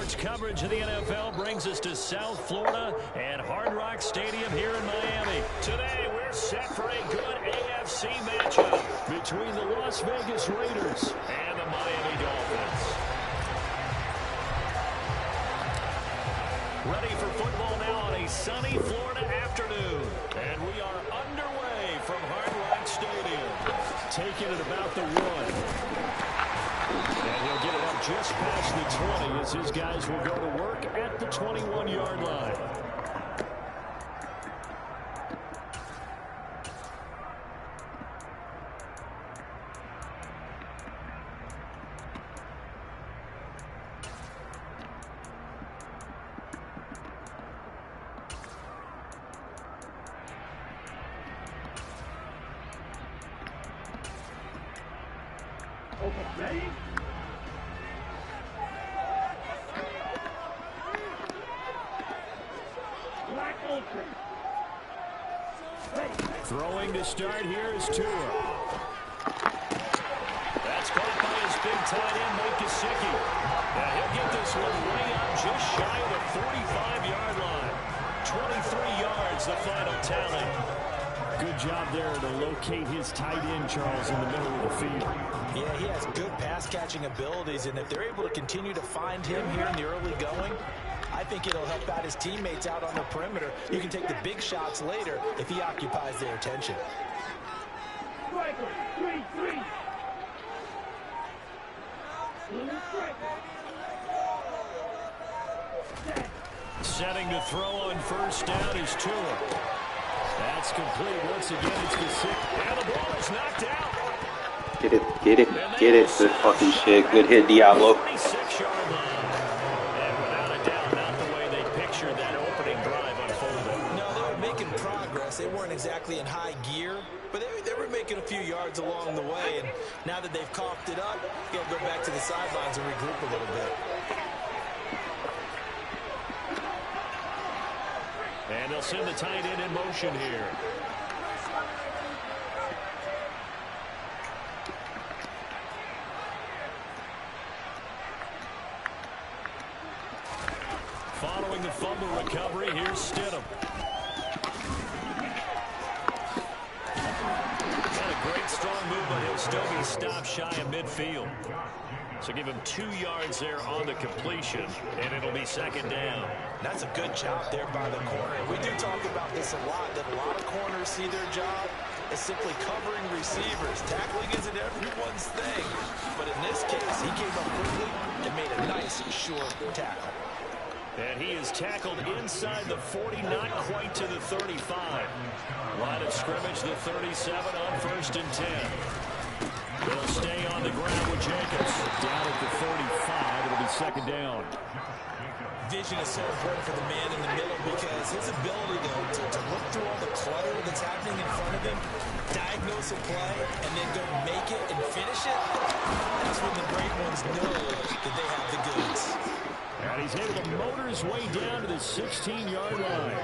Sports coverage of the NFL brings us to South Florida and Hard Rock Stadium here in Miami. Today, we're set for a good AFC matchup between the Las Vegas Raiders and the Miami Dolphins. Ready for football now on a sunny Florida afternoon. And we are underway from Hard Rock Stadium. Taking it about the 1. And he'll get it up just past the 20 as his guys will go to work at the 21-yard line. Throwing to start here is Tua. That's caught by his big tight end, Mike Gesicki. Now he'll get this one way up just shy of the 45-yard line. 23 yards, the final tally. Good job there to locate his tight end, Charles, in the middle of the field. Yeah, he has good pass-catching abilities, and if they're able to continue to find him here in the early going, I think it'll help out his teammates out on the perimeter. You can take the big shots later if he occupies their attention. Setting to throw on first down is Tua. That's complete. Once again, it's Gesicki. And the ball is knocked out. Get it, get it, get it. Good fucking shit. Good hit, Diablo. 26-yard line. And without a doubt, not the way they pictured that opening drive unfolding. No, they were making progress. They weren't exactly in high gear, but they were making a few yards along the way. And now that they've coughed it up, you got to go back to the sidelines and regroup a little bit. And they'll send the tight end in motion here. Following the fumble recovery, here's Stidham. And a great strong move, but he'll still be stopped shy of midfield. So give him 2 yards there on the completion, and it'll be second down. That's a good job there by the corner. We do talk about this a lot, that a lot of corners see their job as simply covering receivers. Tackling isn't everyone's thing. But in this case, he came up quickly and made a nice, short tackle. And he is tackled inside the 40, not quite to the 35. Line of scrimmage, the 37 on 1st and 10. They'll stay on the ground with Jacobs. Down at the 35, it'll be second down. Vision is so important for the man in the middle because his ability to look through all the clutter that's happening in front of him, diagnose a play, and then go make it and finish it, that's when the great ones know that they have the goods. And he's able to motor his way down to the 16-yard line.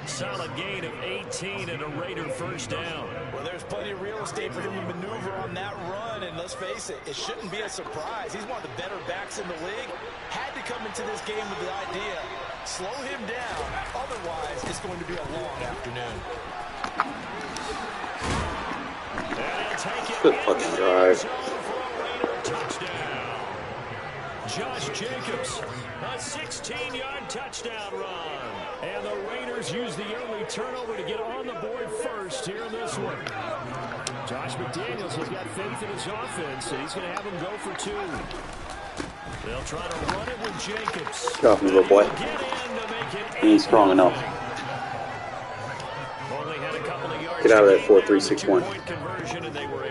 Solid gain of 18 and a Raider first down. Well, there's plenty of real estate for him to maneuver on that run, and let's face it, it shouldn't be a surprise. He's one of the better backs in the league. Had to come into this game with the idea, slow him down, otherwise it's going to be a long afternoon. Good fucking drive. Touchdown. Josh Jacobs, a 16-yard touchdown run. And the Raiders use the early turnover to get on the board first here in this one. Josh McDaniels has got faith in his offense, and he's going to have him go for 2. They'll try to run it with Jacobs. Get off me, little boy. He ain't strong enough. Get out of that 4-3-6-1.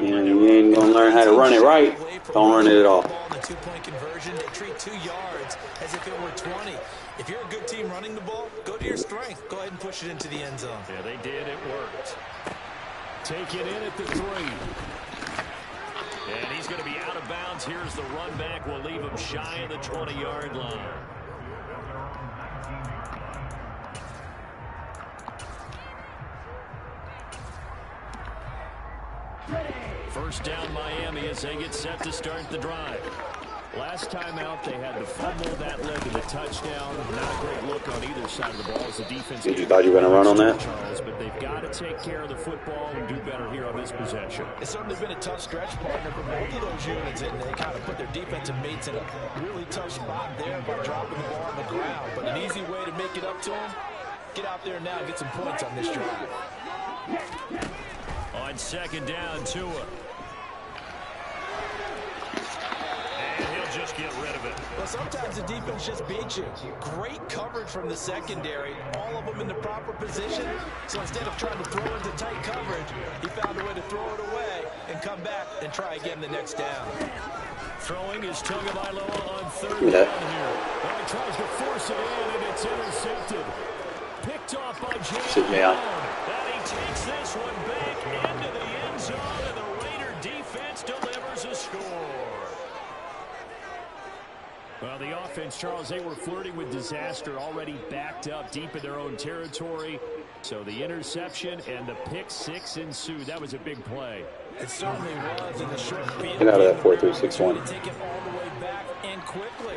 You ain't going to learn how to run it right. Don't run it at all. The two-point conversion, they treat 2 yards as if it were 20. If you're a good team running the ball, go to your strength. Go ahead and push it into the end zone. Yeah, they did. It worked. Take it in at the 3. And he's going to be out of bounds. Here's the run back. We'll leave him shy of the 20-yard line. First down Miami as they get set to start the drive. Last time out, they had the fumble that led to the touchdown. Not a great look on either side of the ball as the defense. You thought you were going to run on that? Charles, but they've got to take care of the football and do better here on this possession. It's certainly been a tough stretch, partner, for both of those units, and they kind of put their defensive mates in a really tough spot there by dropping the ball on the ground. But an easy way to make it up to them, get out there now and get some points on this drive. On second down, Tua. Just get rid of it. Well, sometimes the defense just beats you. Great coverage from the secondary, all of them in the proper position. So instead of trying to throw into tight coverage, he found a way to throw it away and come back and try again the next down. Throwing is Tagovailoa on third down here. Well, he tries to force it in, and it's intercepted. Picked off by James. And he takes this one back into the end zone, and the Raider defense delivers a score. Well, the offense, Charles, they were flirting with disaster, already backed up deep in their own territory. So the interception and the pick six ensued. That was a big play. It certainly was in the short field. Get out of that 4-3-6-1. Take it all the way back and quickly.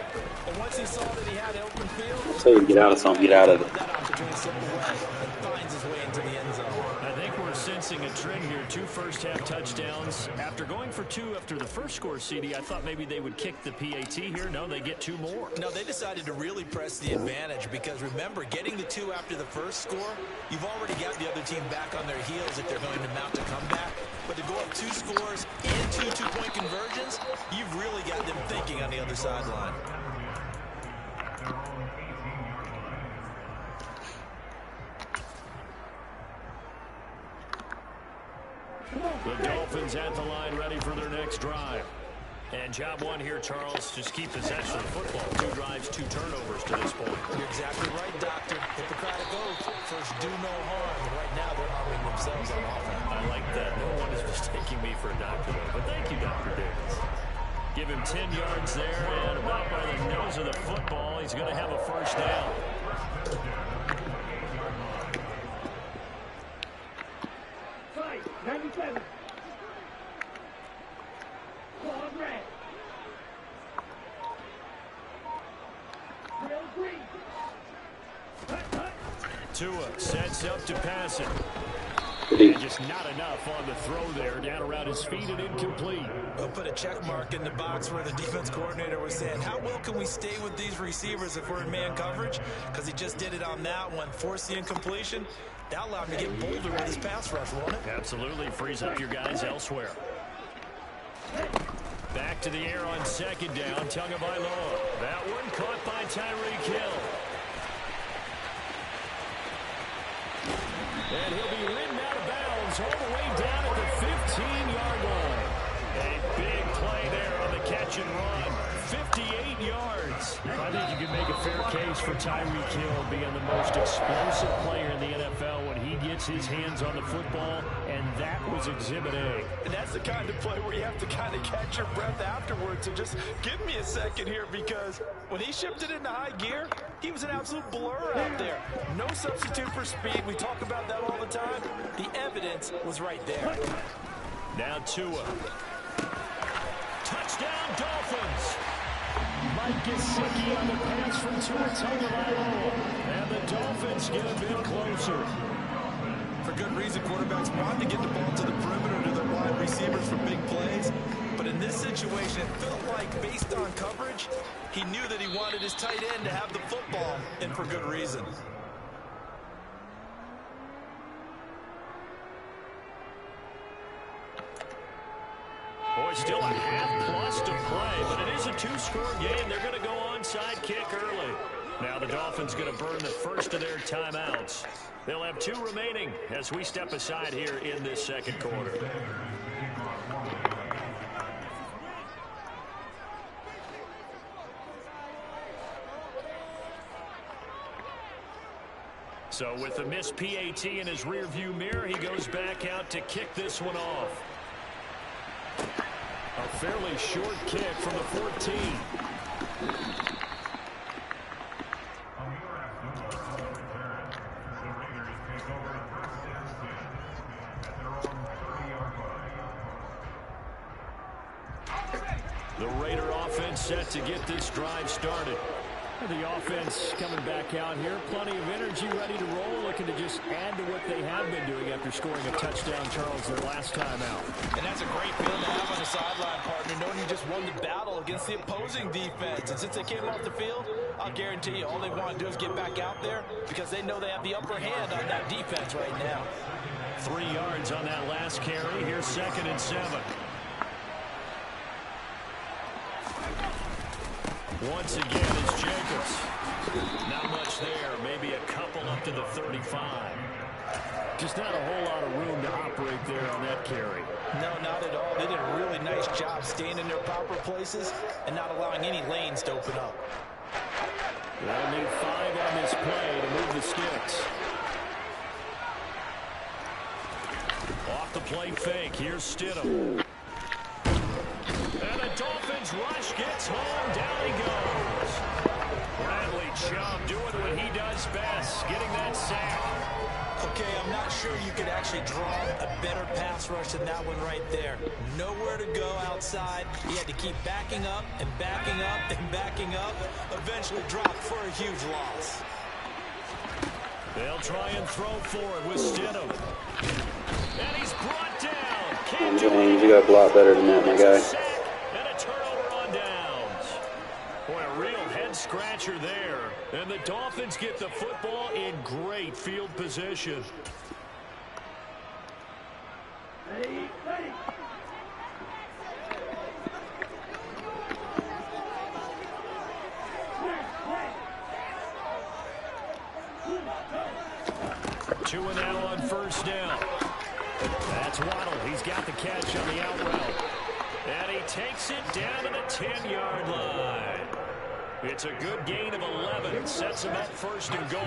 And once he saw that he had open field, So you get out of something, get out of it. that opportunity slipped away and finds his way into the end zone. I think we're sensing a trend here. 2 first-half touchdowns. After going for 2 after the first score, CD, I thought maybe they would kick the PAT here. No, they get 2 more. No, they decided to really press the advantage because, remember, getting the 2 after the first score, you've already got the other team back on their heels if they're going to mount a comeback. But to go up 2 scores and 2 two-point conversions, you've really got them thinking on the other sideline. The Dolphins at the line, ready for their next drive. And job one here, Charles, just keep possession of the football. 2 drives, 2 turnovers to this point. You're exactly right, Doctor. Hippocratic oath. First, do no harm. And right now, they're harming themselves on offense. I like that. No one is mistaking me for a doctor, though. But thank you, Dr. Davis. Give him 10 yards there, and about by the nose of the football, he's going to have a first down. Fight, 97. Claude red. Real green. Tua sets up to pass it. Pretty. And just not enough on the throw there. Down around his feet and incomplete. We'll put a check mark in the box where the defense coordinator was saying, how well can we stay with these receivers if we're in man coverage? Because he just did it on that one. Force the incompletion. That allowed him to get bolder with his pass rush, won't it? Absolutely. Frees up your guys elsewhere. Back to the air on second down. Tagovailoa. That one caught by Tyreek Hill. And he'll be ridden out of bounds all the way down at the 15-yard line. A big play there on the catch and run. 58 yards. I think you can make a fair case for Tyreek Hill being the most explosive player in the NFL when he gets his hands on the football, and that was Exhibit A. And that's the kind of play where you have to kind of catch your breath afterwards. So just give me a second here, because when he shifted into high gear, he was an absolute blur out there. No substitute for speed. We talk about that all the time. The evidence was right there. Now Tua. Touchdown, Dolphins. Mike Gesicki on the pass from Tua Tagovailoa. And the Dolphins get a bit closer. For good reason, quarterbacks want to get the ball to the perimeter to their wide receivers for big plays. But in this situation, it felt like, based on coverage, he knew that he wanted his tight end to have the football, and for good reason. Boy, still a half-plus to play, but it is a 2-score game. They're going to go onside kick early. Now the Dolphins going to burn the first of their timeouts. They'll have 2 remaining as we step aside here in this second quarter. So with the missed PAT in his rearview mirror, he goes back out to kick this one off. A fairly short kick from the 14. The Raider offense set to get this drive started. The offense coming back out here. Plenty of energy, ready to roll, looking to just add to what they have been doing after scoring a touchdown, Charles, their last time out. And that's a great feeling to have on the sideline, partner, knowing you just won the battle against the opposing defense. And since they came off the field, I'll guarantee you all they want to do is get back out there because they know they have the upper hand on that defense right now. 3 yards on that last carry. Here's 2nd and 7. Once again, it's Jacobs. Not much there. Maybe a couple up to the 35. Just not a whole lot of room to operate there on that carry. No, not at all. They did a really nice job staying in their proper places and not allowing any lanes to open up. They'll need 5 on this play to move the sticks. Off the play fake. Here's Stidham. And the Dolphins rush gets home. Down he goes. Bradley Chubb doing what he does best, getting that sack. Okay, I'm not sure you could actually draw a better pass rush than that one right there. Nowhere to go outside. He had to keep backing up and backing up and backing up. Eventually dropped for a huge loss. They'll try and throw forward with Stidham. And he's brought down. James, you got a lot better than that, my guy. And a turnover on downs. Boy, a real head-scratcher there. And the Dolphins get the football in great field position. Ready. 2 now on 1st down. That's Waddle. He's got the catch on the out route. And he takes it down to the 10-yard line. It's a good gain of 11. It sets him up 1st and goal.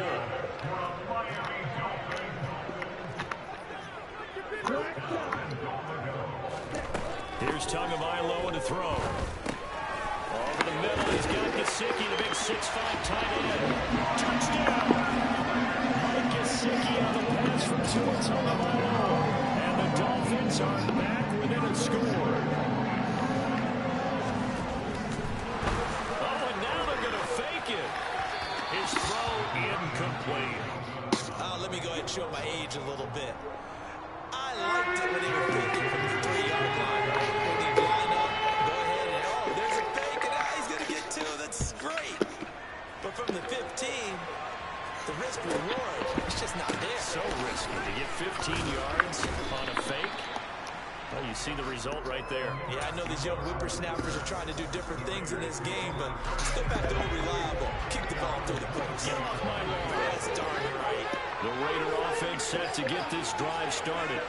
Here's Tagovailoa to throw. Over the middle, he's got Gesicki, the big 6'5" tight end. Touchdown! Mike Gesicki on the pass from Tua Tagovailoa. And the Dolphins are back within a score. Oh, and now they're going to fake it. His throw incomplete. Let me go ahead and show my age a little bit. I liked it when they were faking from the 3-yard line, right? When they line up, go ahead and, oh, there's a fake, and now he's going to get 2. That's great. But from the 15, the risk reward, it's just not there. So risky to get 15 yards on a fake. Well, you see the result right there. Yeah, I know these young whippersnappers are trying to do different things in this game, but just go back to old reliable. Kick the ball through the post. Get off my lawn. That's darn right. The Raider offense set to get this drive started.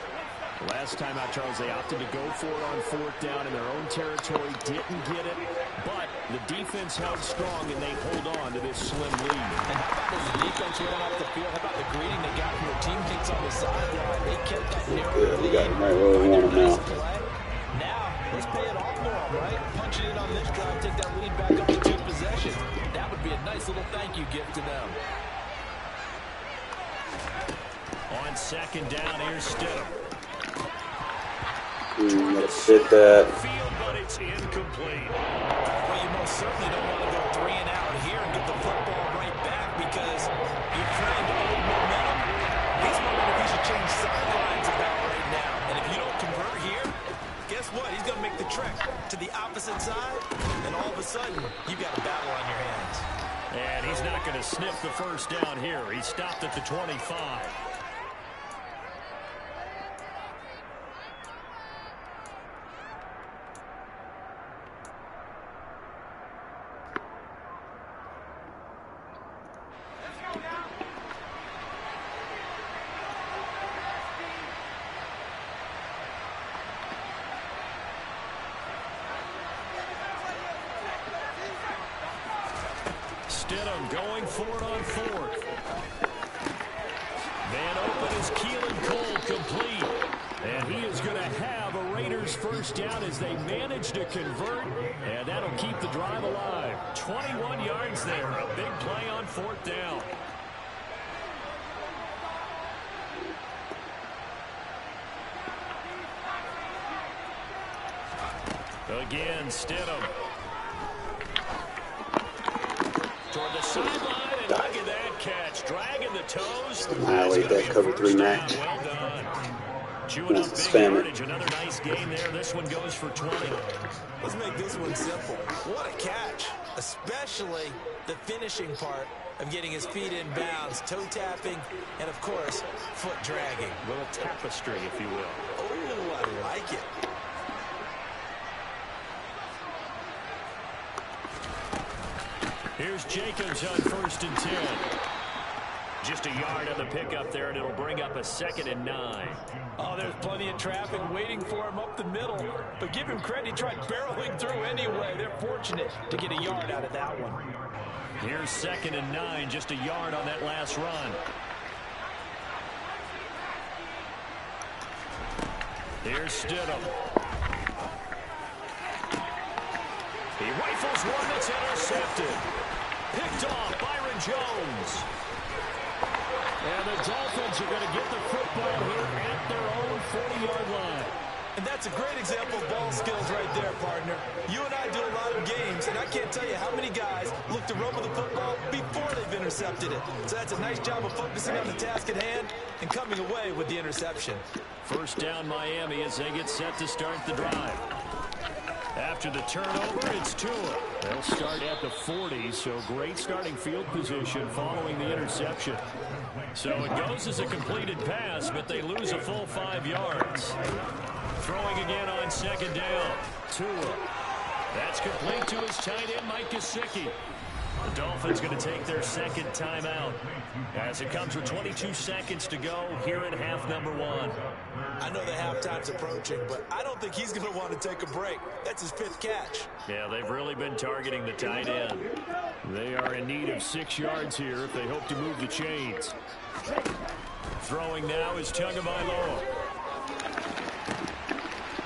Last time out, Charles, they opted to go for it on 4th down in their own territory. Didn't get it, but the defense held strong, and they hold on to this slim lead. And how about as the defense ran off the field? How about the greeting they got from their teammates on the sideline? They kept that narrow lead. Got him right where we want him now. Now, let's pay it off for them, right? Punch it in on this drive, take that lead back up to 2 possessions. That would be a nice little thank you gift to them. On 2nd down, here's Stidham. Let's hit that. Field, but it's incomplete. Well, you most certainly don't want to go 3 and out here and get the football right back because you're trying to hold momentum. He's wondering if he should change sidelines about right now. And if you don't convert here, guess what? He's going to make the trek to the opposite side, and all of a sudden, you've got a battle on your hands. And he's not going to sniff the 1st down here. He stopped at the 25. Stidham going for it on 4th. Man open is Keelan Cole complete. And he is going to have a Raiders 1st down as they manage to convert. And that'll keep the drive alive. 21 yards there. A big play on 4th down. Again, Stidham. Toward the sideline, and look at that catch. Dragging the toes. Annihilate that cover 3 match. Well done. Chewing up big yardage. Another nice gain there. This one goes for 20. Let's make this one simple. What a catch. Especially the finishing part of getting his feet in bounds, toe tapping, and of course, foot dragging. A little tapestry, if you will. Oh, I like it. Here's Jacobs on 1st and 10. Just a yard on the pickup there, and it'll bring up a 2nd and 9. Oh, there's plenty of traffic waiting for him up the middle. But give him credit, he tried barreling through anyway. They're fortunate to get a yard out of that one. Here's 2nd and 9, just a yard on that last run. Here's Stidham. He rifles one that's intercepted. Picked off, Byron Jones. And the Dolphins are going to get the football here at their own 40-yard line. And that's a great example of ball skills right there, partner. You and I do a lot of games, and I can't tell you how many guys look to run with the football before they've intercepted it. So that's a nice job of focusing on the task at hand and coming away with the interception. First down Miami as they get set to start the drive. After the turnover, it's Tua. They'll start at the 40, so great starting field position following the interception. So it goes as a completed pass, but they lose a full 5 yards. Throwing again on 2nd down. Tua. That's complete to his tight end, Mike Gesicki. The Dolphins going to take their 2nd timeout as it comes with 22 seconds to go here in half number 1. I know the halftime's approaching, but I don't think he's going to want to take a break. That's his 5th catch. Yeah, they've really been targeting the tight end. They are in need of 6 yards here if they hope to move the chains. Throwing now is Tagovailoa.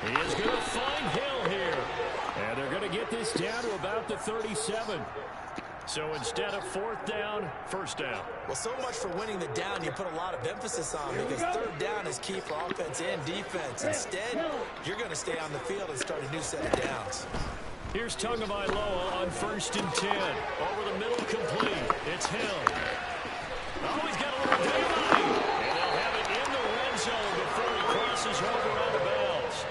He is going to find Hill here. And they're going to get this down to about the 37. So instead of 4th down, 1st down. Well, so much for winning the down you put a lot of emphasis on, because 3rd down is key for offense and defense. Instead, you're going to stay on the field and start a new set of downs. Here's Tagovailoa on 1st and 10. Over the middle, complete. It's Hill. Oh, he's got a little daylight. And they'll have it in the red zone before he crosses over out of bounds.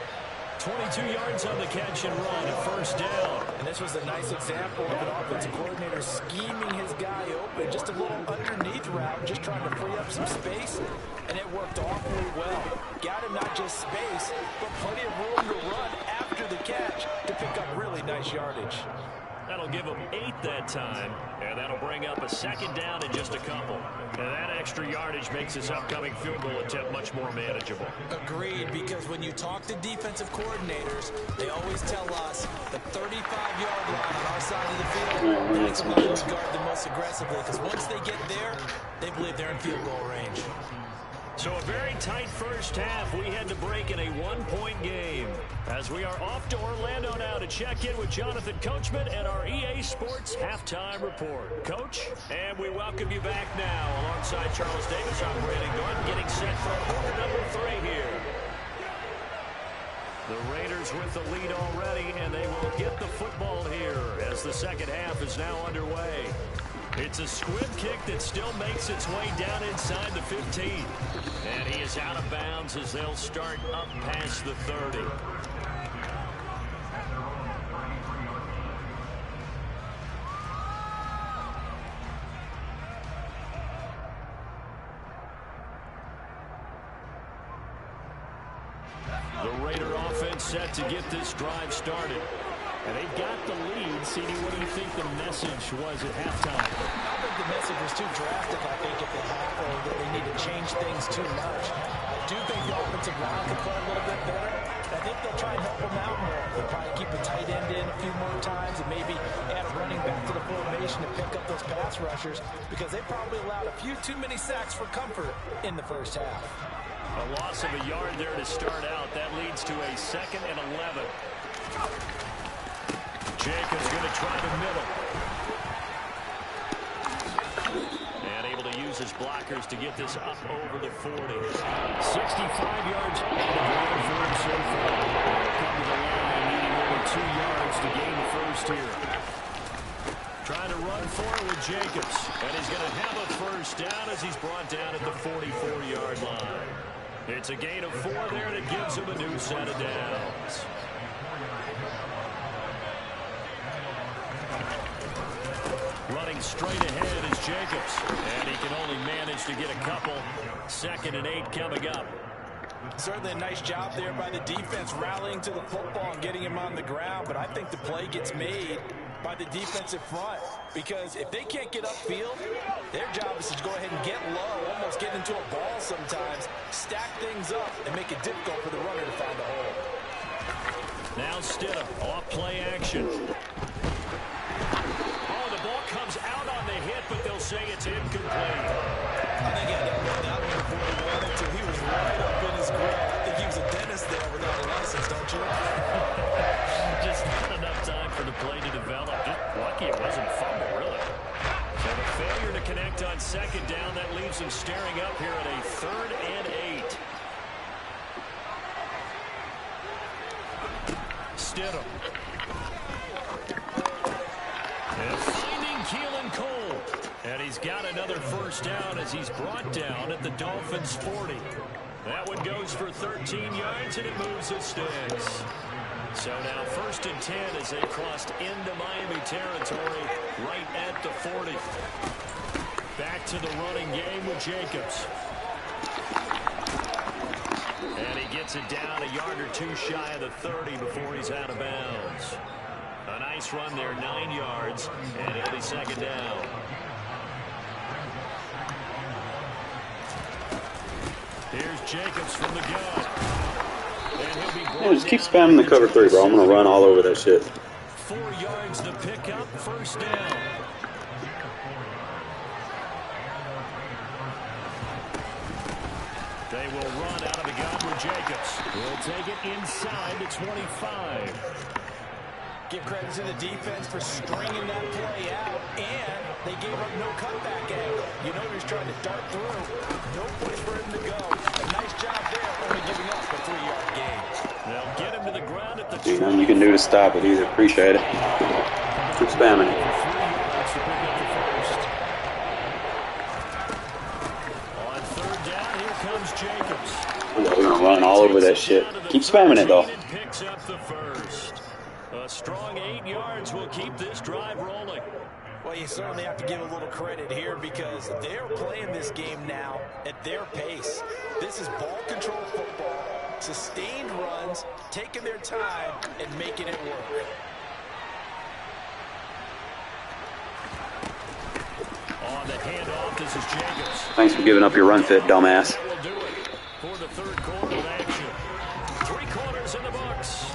22 yards on the catch and run at 1st down. And this was a nice example of an offensive coordinator scheming his guy open. Just a little underneath route, just trying to free up some space. And it worked awfully well. Got him not just space, but plenty of room to run after the catch to pick up really nice yardage. That'll give them 8 that time, and that'll bring up a 2nd down in just a couple. And that extra yardage makes this upcoming field goal attempt much more manageable. Agreed, because when you talk to defensive coordinators, they always tell us the 35-yard line on our side of the field, that's the line we guard the most aggressively, because once they get there, they believe they're in field goal range. So a very tight first half. We had to break in a 1-point game. As we are off to Orlando now to check in with Jonathan Coachman and our EA Sports Halftime Report. Coach, and we welcome you back now alongside Charles Davis. I'm Brandon Gordon getting set for quarter number 3 here. The Raiders with the lead already, and they will get the football here as the second half is now underway. It's a squib kick that still makes its way down inside the 15. And he is out of bounds as they'll start up past the 30. The Raider offense set to get this drive started. And they've got the lead. CD, what do you think the message was at halftime? I don't think the message was too drastic. I think if they have that they need to change things too much. I do think the offensive line could play a little bit better. I think they'll try and help them out more. They'll probably keep a tight end in a few more times and maybe add a running back to the formation to pick up those pass rushers, because they probably allowed a few too many sacks for comfort in the first half. A loss of a yard there to start out. That leads to a 2nd and 11. Jacobs going to try the middle. And able to use his blockers to get this up over the 40. 65 yards on the ground for him so far. Come to the line, needing only 2 for it with Jacobs. And he's going to have a first down as he's brought down at the 44-yard line. It's a gain of 4 there that gives him a new set of downs. Running straight ahead is Jacobs. And he can only manage to get a couple. 2nd and 8 coming up. Certainly a nice job there by the defense rallying to the football and getting him on the ground. But I think the play gets made by the defensive front. Because if they can't get upfield, their job is to go ahead and get low, almost get into a ball sometimes, stack things up, and make it difficult for the runner to find a hole. Now Stidham, off play action. Oh, the ball comes out on the hit, but they'll say it's incomplete. I think he had to run that one before he wanted to. He was right up in his grip. I think he was a dentist there without a license, don't you? Just not enough time for the play to develop. Just lucky it wasn't a fumble, really. So the failure to connect on 2nd down, that leaves him staring up here at a 3rd and 8. Stidham. And finding Keelan Cole. And he's got another first down as he's brought down at the Dolphins' 40. That one goes for 13 yards, and it moves his sticks. So now 1st and 10 as they crossed into Miami territory right at the 40. Back to the running game with Jacobs. And he gets it down a yard or 2 shy of the 30 before he's out of bounds. A nice run there, 9 yards, and it'll be 2nd down. Here's Jacobs from the gun. Yeah, just keep spamming the cover 3, bro. I'm going to run all over that shit. 4 yards to pick up, first down. They will run out of the gun with Jacobs. We'll take it inside to 25. Give credit to the defense for stringing that play out, and they gave up no cutback angle. You know he's trying to dart through. No place for him to go. A nice job there, only giving up a 3-yard gain. They'll get him to the ground at the 20. Nothing you can do to stop it either. Appreciate it. Keep spamming it. On 3rd down, here comes Jacobs. We're going to run all over that shit. Keep spamming it, though. Picks up the first. A strong 8 yards will keep this drive rolling. Well, you certainly have to give a little credit here because they're playing this game now at their pace. This is ball control football, sustained runs, taking their time, and making it work. On the handoff, this is Jacobs. Thanks for giving up your run fit, dumbass. We'll do it for the 3rd quarter of action. 3 quarters in the books.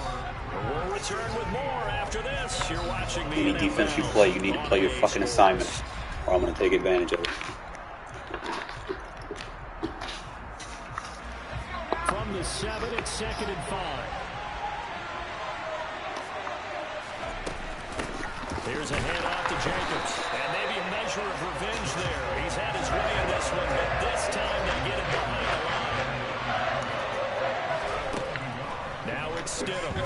We'll return with more after this. You're watching the Any defense you play, you need to play your fucking assignment, or I'm going to take advantage of it. From the 7, it's 2nd and 5. Here's a handoff to Jacobs. And maybe a measure of revenge there. He's had his way in this one, but this time they get him behind the line. Now it's Stidham.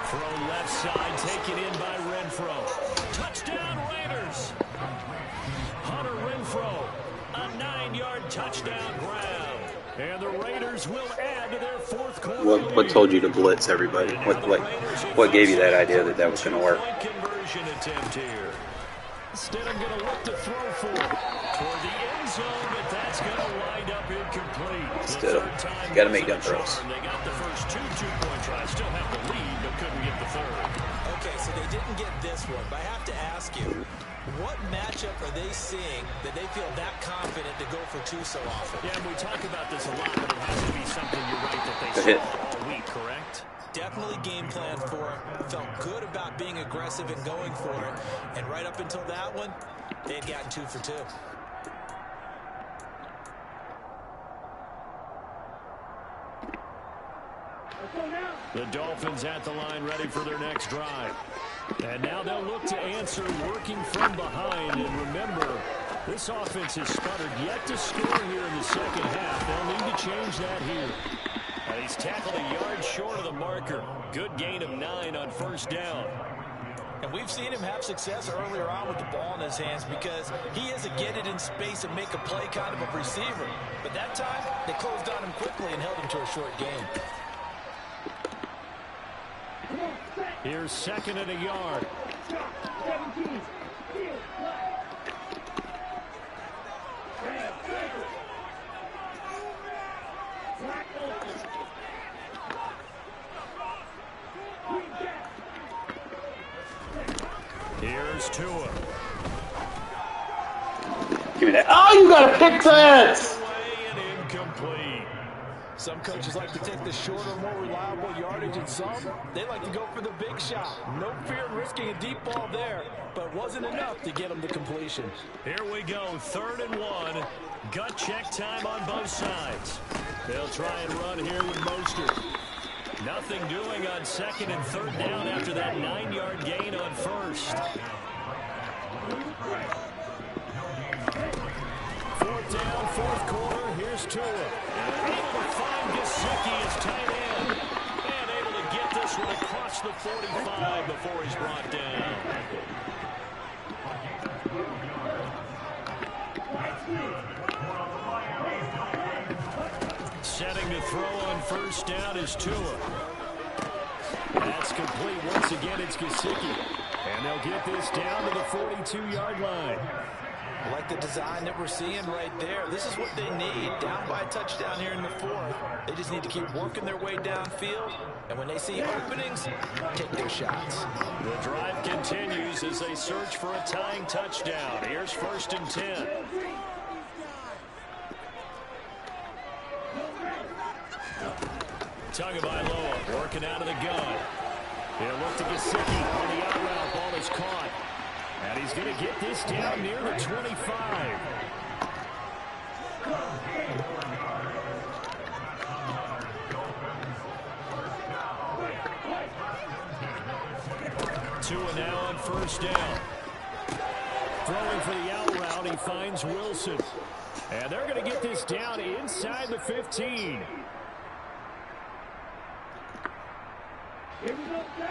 Throw left side, taken in by Renfro. Touchdown Raiders! Hunter Renfro, a 9-yard touchdown grab. And the Raiders will add to their 4th quarter. What told you to blitz everybody? What gave you that idea that that was going to work? Conversion attempt here. Stidham going to look to throw for it toward the end zone, but that's going to wind up incomplete. Stidham, got to make them throws. They got the first 2 two-point tries. Still have the lead, but couldn't get the 3rd. Okay, so they didn't get this one, but I have to ask you, what matchup are they seeing that they feel that confident to go for 2 so often? Yeah, and we talk about this a lot, but it has to be something, you're right, that they hit saw all week, correct? Definitely game plan for it. Felt good about being aggressive and going for it. And right up until that one, they had gotten 2 for 2. The Dolphins at the line ready for their next drive. And now they'll look to answer working from behind. And remember, this offense has sputtered yet to score here in the 2nd half. They'll need to change that here. He's tackled a yard short of the marker. Good gain of 9 on 1st down. And we've seen him have success earlier on with the ball in his hands because he is a get it in space and make a play kind of a receiver. But that time, they closed on him quickly and held him to a short game. Here's second and a yard. 17. Here's Tua. Give me that. Oh, you got to pick that! Away and incomplete. Some coaches like to take the shorter, more reliable yardage, and some, they like to go for the big shot. No fear in risking a deep ball there, but wasn't enough to get them to completion. Here we go, 3rd and 1. Gut check time on both sides. They'll try and run here with Mostert. Nothing doing on 2nd and 3rd down after that 9-yard gain on 1st. 4th down, 4th quarter. Here's Tua. Able to find Gesicki as tight end. And able to get this one across the 45 before he's brought down. Setting to throw on 1st down is Tua. That's complete. Once again, it's Gesicki. And they'll get this down to the 42-yard line. I like the design that we're seeing right there. This is what they need. Down by a touchdown here in the 4th. They just need to keep working their way downfield. And when they see openings, take their shots. The drive continues as they search for a tying touchdown. Here's 1st and 10. Tagovailoa working out of the gun. He'll look to Gesicki on the out route. Ball is caught. And he's going to get this down near the 25. Tua now on 1st down. Throwing for the out route, he finds Wilson. And they're going to get this down inside the 15.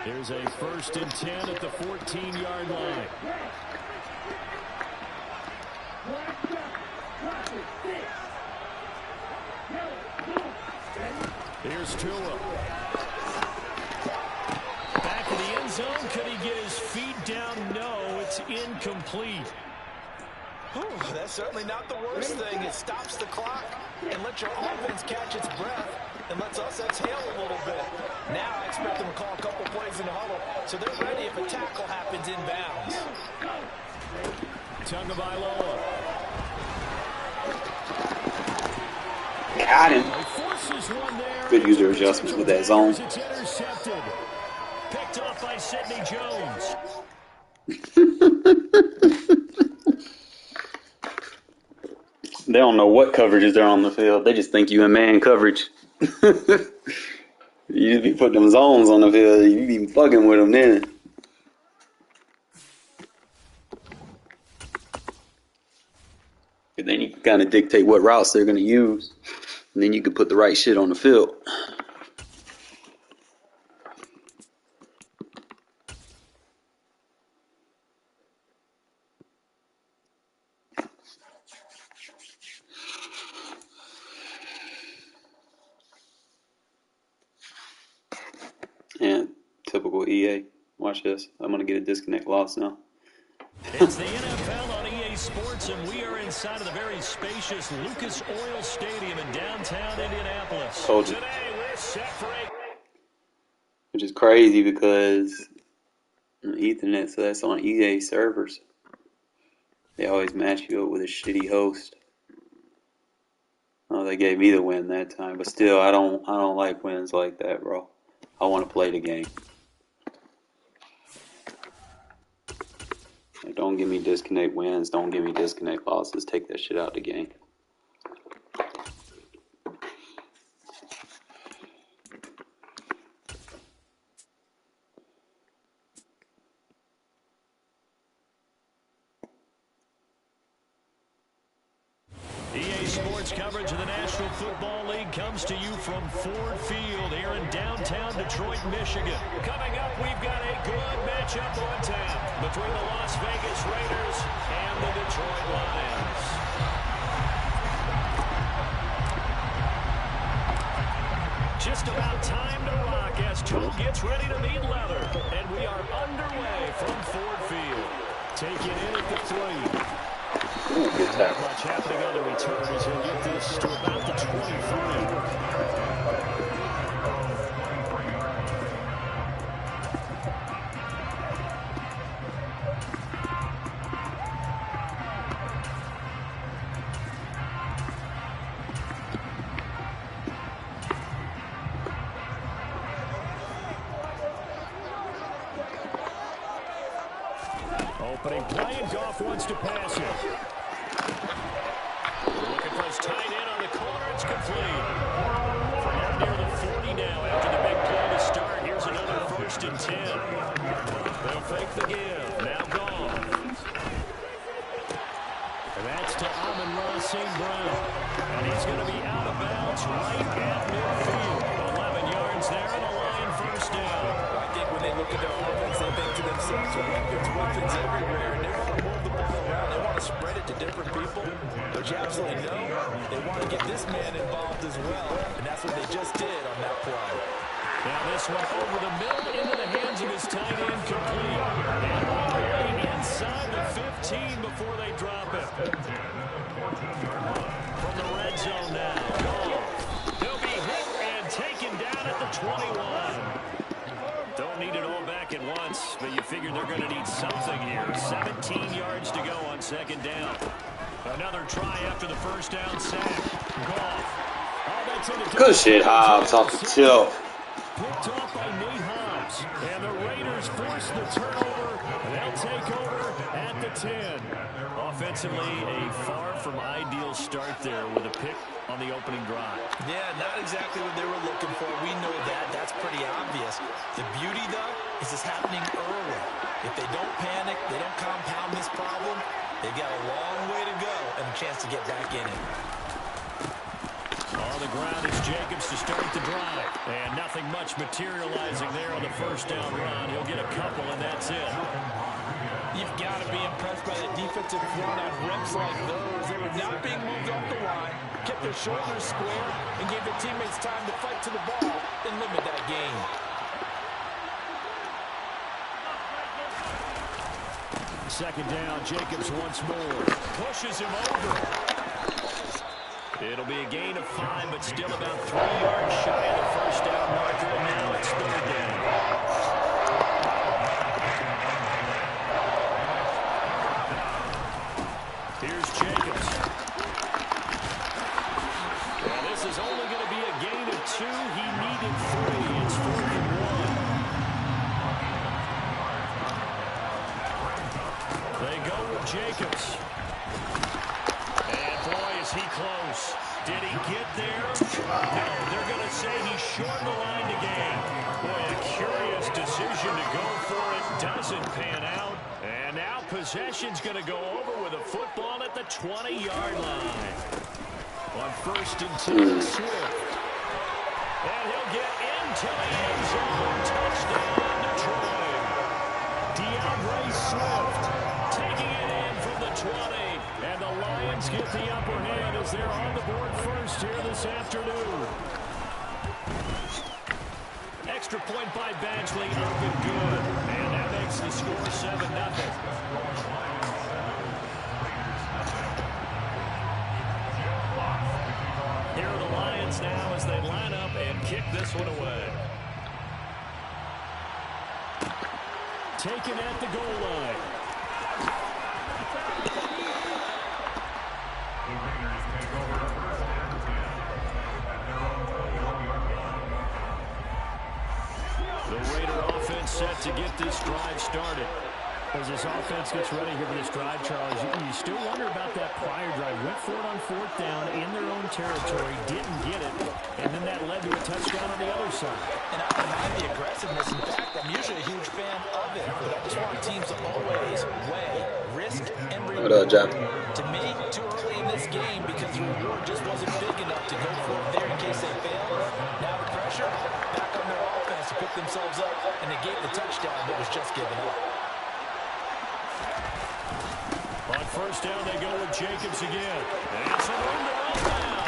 Here's a 1st and 10 at the 14-yard line. Here's Tua. Back in the end zone. Could he get his feet down? No, it's incomplete. That's certainly not the worst thing. It stops the clock and lets your offense catch its breath and lets us exhale a little bit. Now I expect them to call a couple plays in the huddle so they're ready if a tackle happens inbounds. Tagovailoa. Got him. Good user adjustments with that zone. It's intercepted. Picked off by Sidney Jones. They don't know what coverages they're on the field. They just think you in man coverage. You just be putting them zones on the field. You be fucking with them then. And then you can kind of dictate what routes they're going to use. And then you can put the right shit on the field. And typical EA. Watch this. I'm going to get a disconnect loss now. It's the NFL on EA Sports, and we are inside of the very spacious Lucas Oil Stadium in downtown Indianapolis. Told you. Today, we're set for Which is crazy because Ethernet, so that's on EA servers. They always match you up with a shitty host. Oh, they gave me the win that time, but still, I don't like wins like that, bro. I want to play the game. Like, don't give me disconnect wins. Don't give me disconnect losses. Take that shit out of the game. EA Sports coverage of the National Football League comes to you from Ford Field here in downtown Detroit, Michigan. Coming up, we've got a good matchup on tap between the Las Vegas Raiders and the Detroit Lions. Just about time to rock as Joe gets ready to meet leather. And we are underway from Ford Field. Taking in at the 3. Not much happening on the return as he'll get this to about the 23. Opening play, and Goff wants to pass it. Looking for his tight end on the corner. It's complete. From out near the 40 now after the big play to start. Here's another 1st and 10. They'll fake the give. Now Goff. And that's to Amon-Ra St. Brown. And he's going to be out of bounds right at midfield. 11 yards there and a Lion 1st down. I think when they look at their offense, they think to themselves, weapons everywhere. And they want to move the ball around. They want to spread it to different people. But you absolutely know they want to get this man involved as well. And that's what they just did on that play. Now this one over the middle into the hands of his tight end complete. And all the way inside the 15 before they drop it. From the red zone now. He'll be hit and taken down at the 21. Don't need it all back at once, but you figure they're going to need something here. 17 yards to go on 2nd down. Another try after the 1st down sack. Goff. Oh, that's into Good shit, Hobbs, off the tip. Picked off by Nate Hobbs. And the Raiders force the turnover. They'll take over at the 10. Offensively, a far from ideal start there with a pick on the opening drive. Yeah, not exactly what they were looking for. We know that. That's pretty obvious. The beauty, though, is it's happening early. If they don't panic, they don't compound this problem, they've got a long way to go and a chance to get back in it. On the ground is Jacobs to start the drive. And nothing much materializing there on the 1st down run. He'll get a couple, and that's it. You've got to be impressed by the defensive front on reps like those. They were not being moved off the line, kept their shoulders square, and gave their teammates time to fight to the ball and limit that game. Second down, Jacobs once more. Pushes him over. It'll be a gain of 5, but still about 3 yards shy of the 1st down marker. And now it's 3rd down. Here's Jacobs. And this is only going to be a gain of 2. He needed 3. It's 4th and 1. They go with Jacobs. And boy, is he close. Did he get there? No, they're going to say he shortened the line to gain. Boy, a curious decision to go for it. Doesn't pan out. And now possession's going to go over with a football at the 20-yard line. On 1st and 10, Swift. And he'll get into the end zone. Touchdown, Detroit. DeAndre Swift taking it in from the 20. And the Lions get the upper hand as they're on the board first here this afternoon. Extra point by Badgley, up and good. And that makes the score 7-0. Here are the Lions now as they line up and kick this one away. Taken at the goal line. The Raider offense set to get this drive started. As this offense gets ready here for this drive, Charles, you still wonder about that prior drive. Went for it on 4th down in their own territory, didn't get it, and then that led to a touchdown on the other side. And I don't mind the aggressiveness. In fact, I'm usually a huge fan of it, but I just want teams to always weigh risk and reward. What up, John? To me, too early in this game because the reward just wasn't big enough to go for it there in case they failed. Now the pressure back on their offense to pick themselves up and negate the touchdown that was just given up. On first down, they go with Jacobs again. And some room to run now.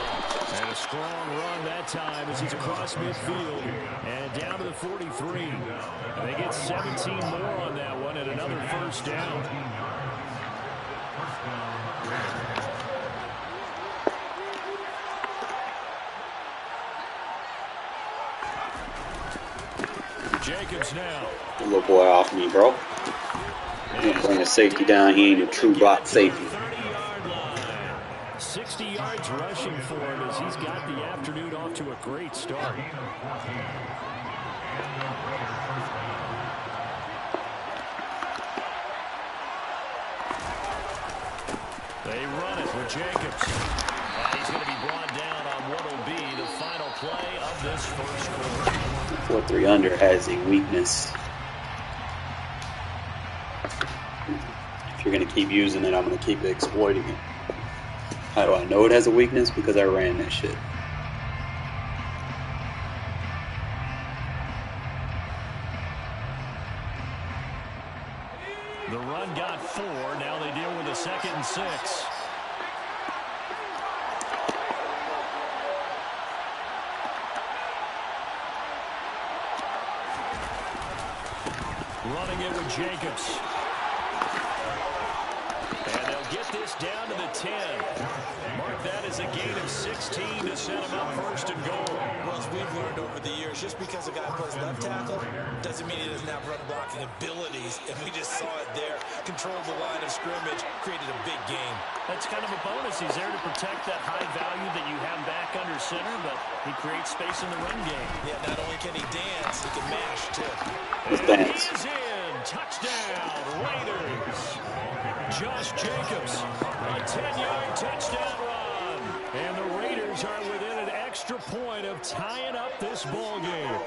And a strong run that time as he's across midfield and down to the 43. And they get 17 more on that one and another first down. Jacobs now. Get the little boy off me, bro. You don't bring a safety down. He ain't a true block safety. 30-yard line. 60 yards rushing for him as he's got the afternoon off to a great start. They run it with Jacobs. And he's going to be brought down on what will be the final play of this first quarter. 4-3 under has a weakness. If you're going to keep using it, I'm going to keep exploiting it. How do I know it has a weakness? Because I ran that shit. The run got 4. Now they deal with a 2nd and 6. Running it with Jacobs. And they'll get this down to the 10. Mark that as a gain of 16 to set them up first and goal. Well, as we've learned over the years, just because a guy plays left tackle doesn't mean he doesn't have run blocking abilities. And we just saw it there. Controlled the line of scrimmage, created a big game. That's kind of a bonus. He's there to protect that high value that you have back under center, but he creates space in the run game. Yeah, not only can he dance, he can mash, too. And he's in. Touchdown, Raiders. Josh Jacobs, a 10-yard touchdown run. And the Raiders are within an extra point of tying up this ball game.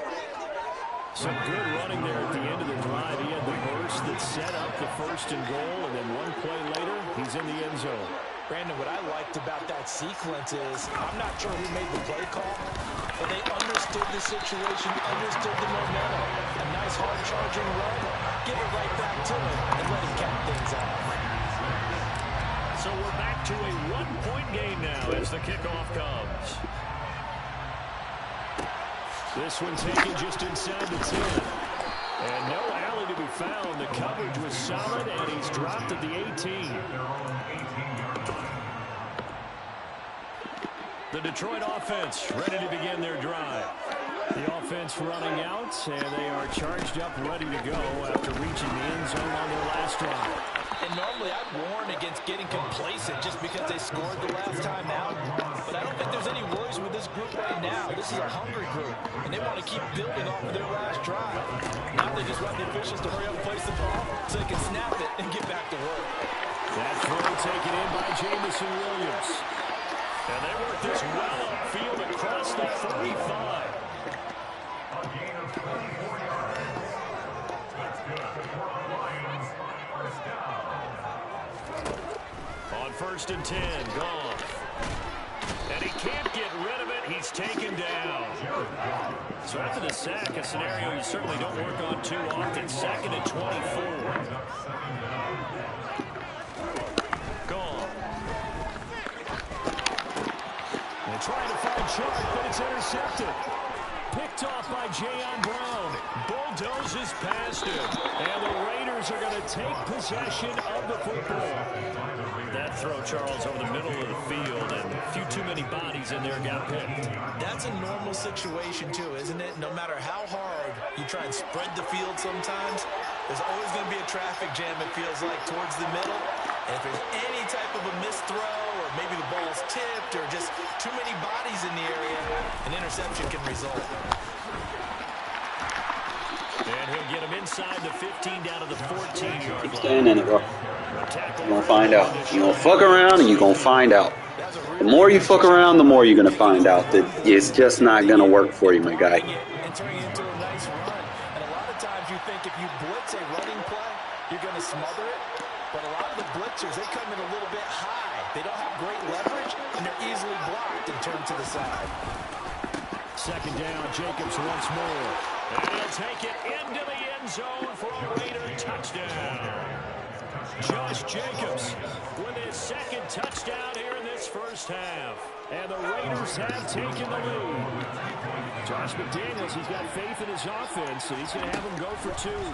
Some good running there at the end of the drive. He had the burst that set up the first and goal, and then one play later, he's in the end zone. Brandon, what I liked about that sequence is I'm not sure who made the play call, but they understood the situation, understood the momentum. A nice hard-charging run, give it right back to him, and let him cap things off. So we're back to a one-point game now as the kickoff comes. This one taken just inside the 10. And no alley to be found. The coverage was solid, and he's dropped at the 18. The Detroit offense ready to begin their drive. The offense running out, and they are charged up, ready to go after reaching the end zone on their last drive. And normally I'd warn against getting complacent just because they scored the last time out. But I don't think there's any worries with this group right now. This is a hungry group, and they want to keep building off of their last drive. Now they just want the officials to hurry up and place the ball so they can snap it and get back to work. That throw taken in by Jamison Williams. And they work this well upfield across the 35. On 1st and 10, Goff. And he can't get rid of it. He's taken down. So after the sack, a scenario you certainly don't work on too often. 2nd and 24. Goff. They're trying to find Chark, but it's intercepted. Picked off by Jayon Brown. Bulldozes past him. And the Raiders are going to take possession of the football. That throw, Charles, over the middle of the field, and a few too many bodies in there got picked. That's a normal situation, too, isn't it? No matter how hard you try and spread the field sometimes, there's always going to be a traffic jam, it feels like, towards the middle. And if there's any type of a missed throw, or maybe the ball's tipped, or just too many bodies in the area, an interception can result. And he'll get him inside the 15 down to the 14-yard line. Staying in it, bro. You're going to find out. You're going to fuck around and you're going to find out. The more you fuck around, the more you're going to find out that it's just not going to work for you, my guy. And turning it into a nice run. And a lot of times you think if you blitz a running play, you're going to smother it. But a lot of the blitzers, they come in a little bit high. They don't have great leverage, and they're easily blocked and turned to the side. Second down, Jacobs once more. And he'll take it into the end zone for a Raider touchdown. Josh Jacobs with his second touchdown here in this first half. And the Raiders have taken the lead. Josh McDaniels, he's got faith in his offense, and he's going to have him go for two.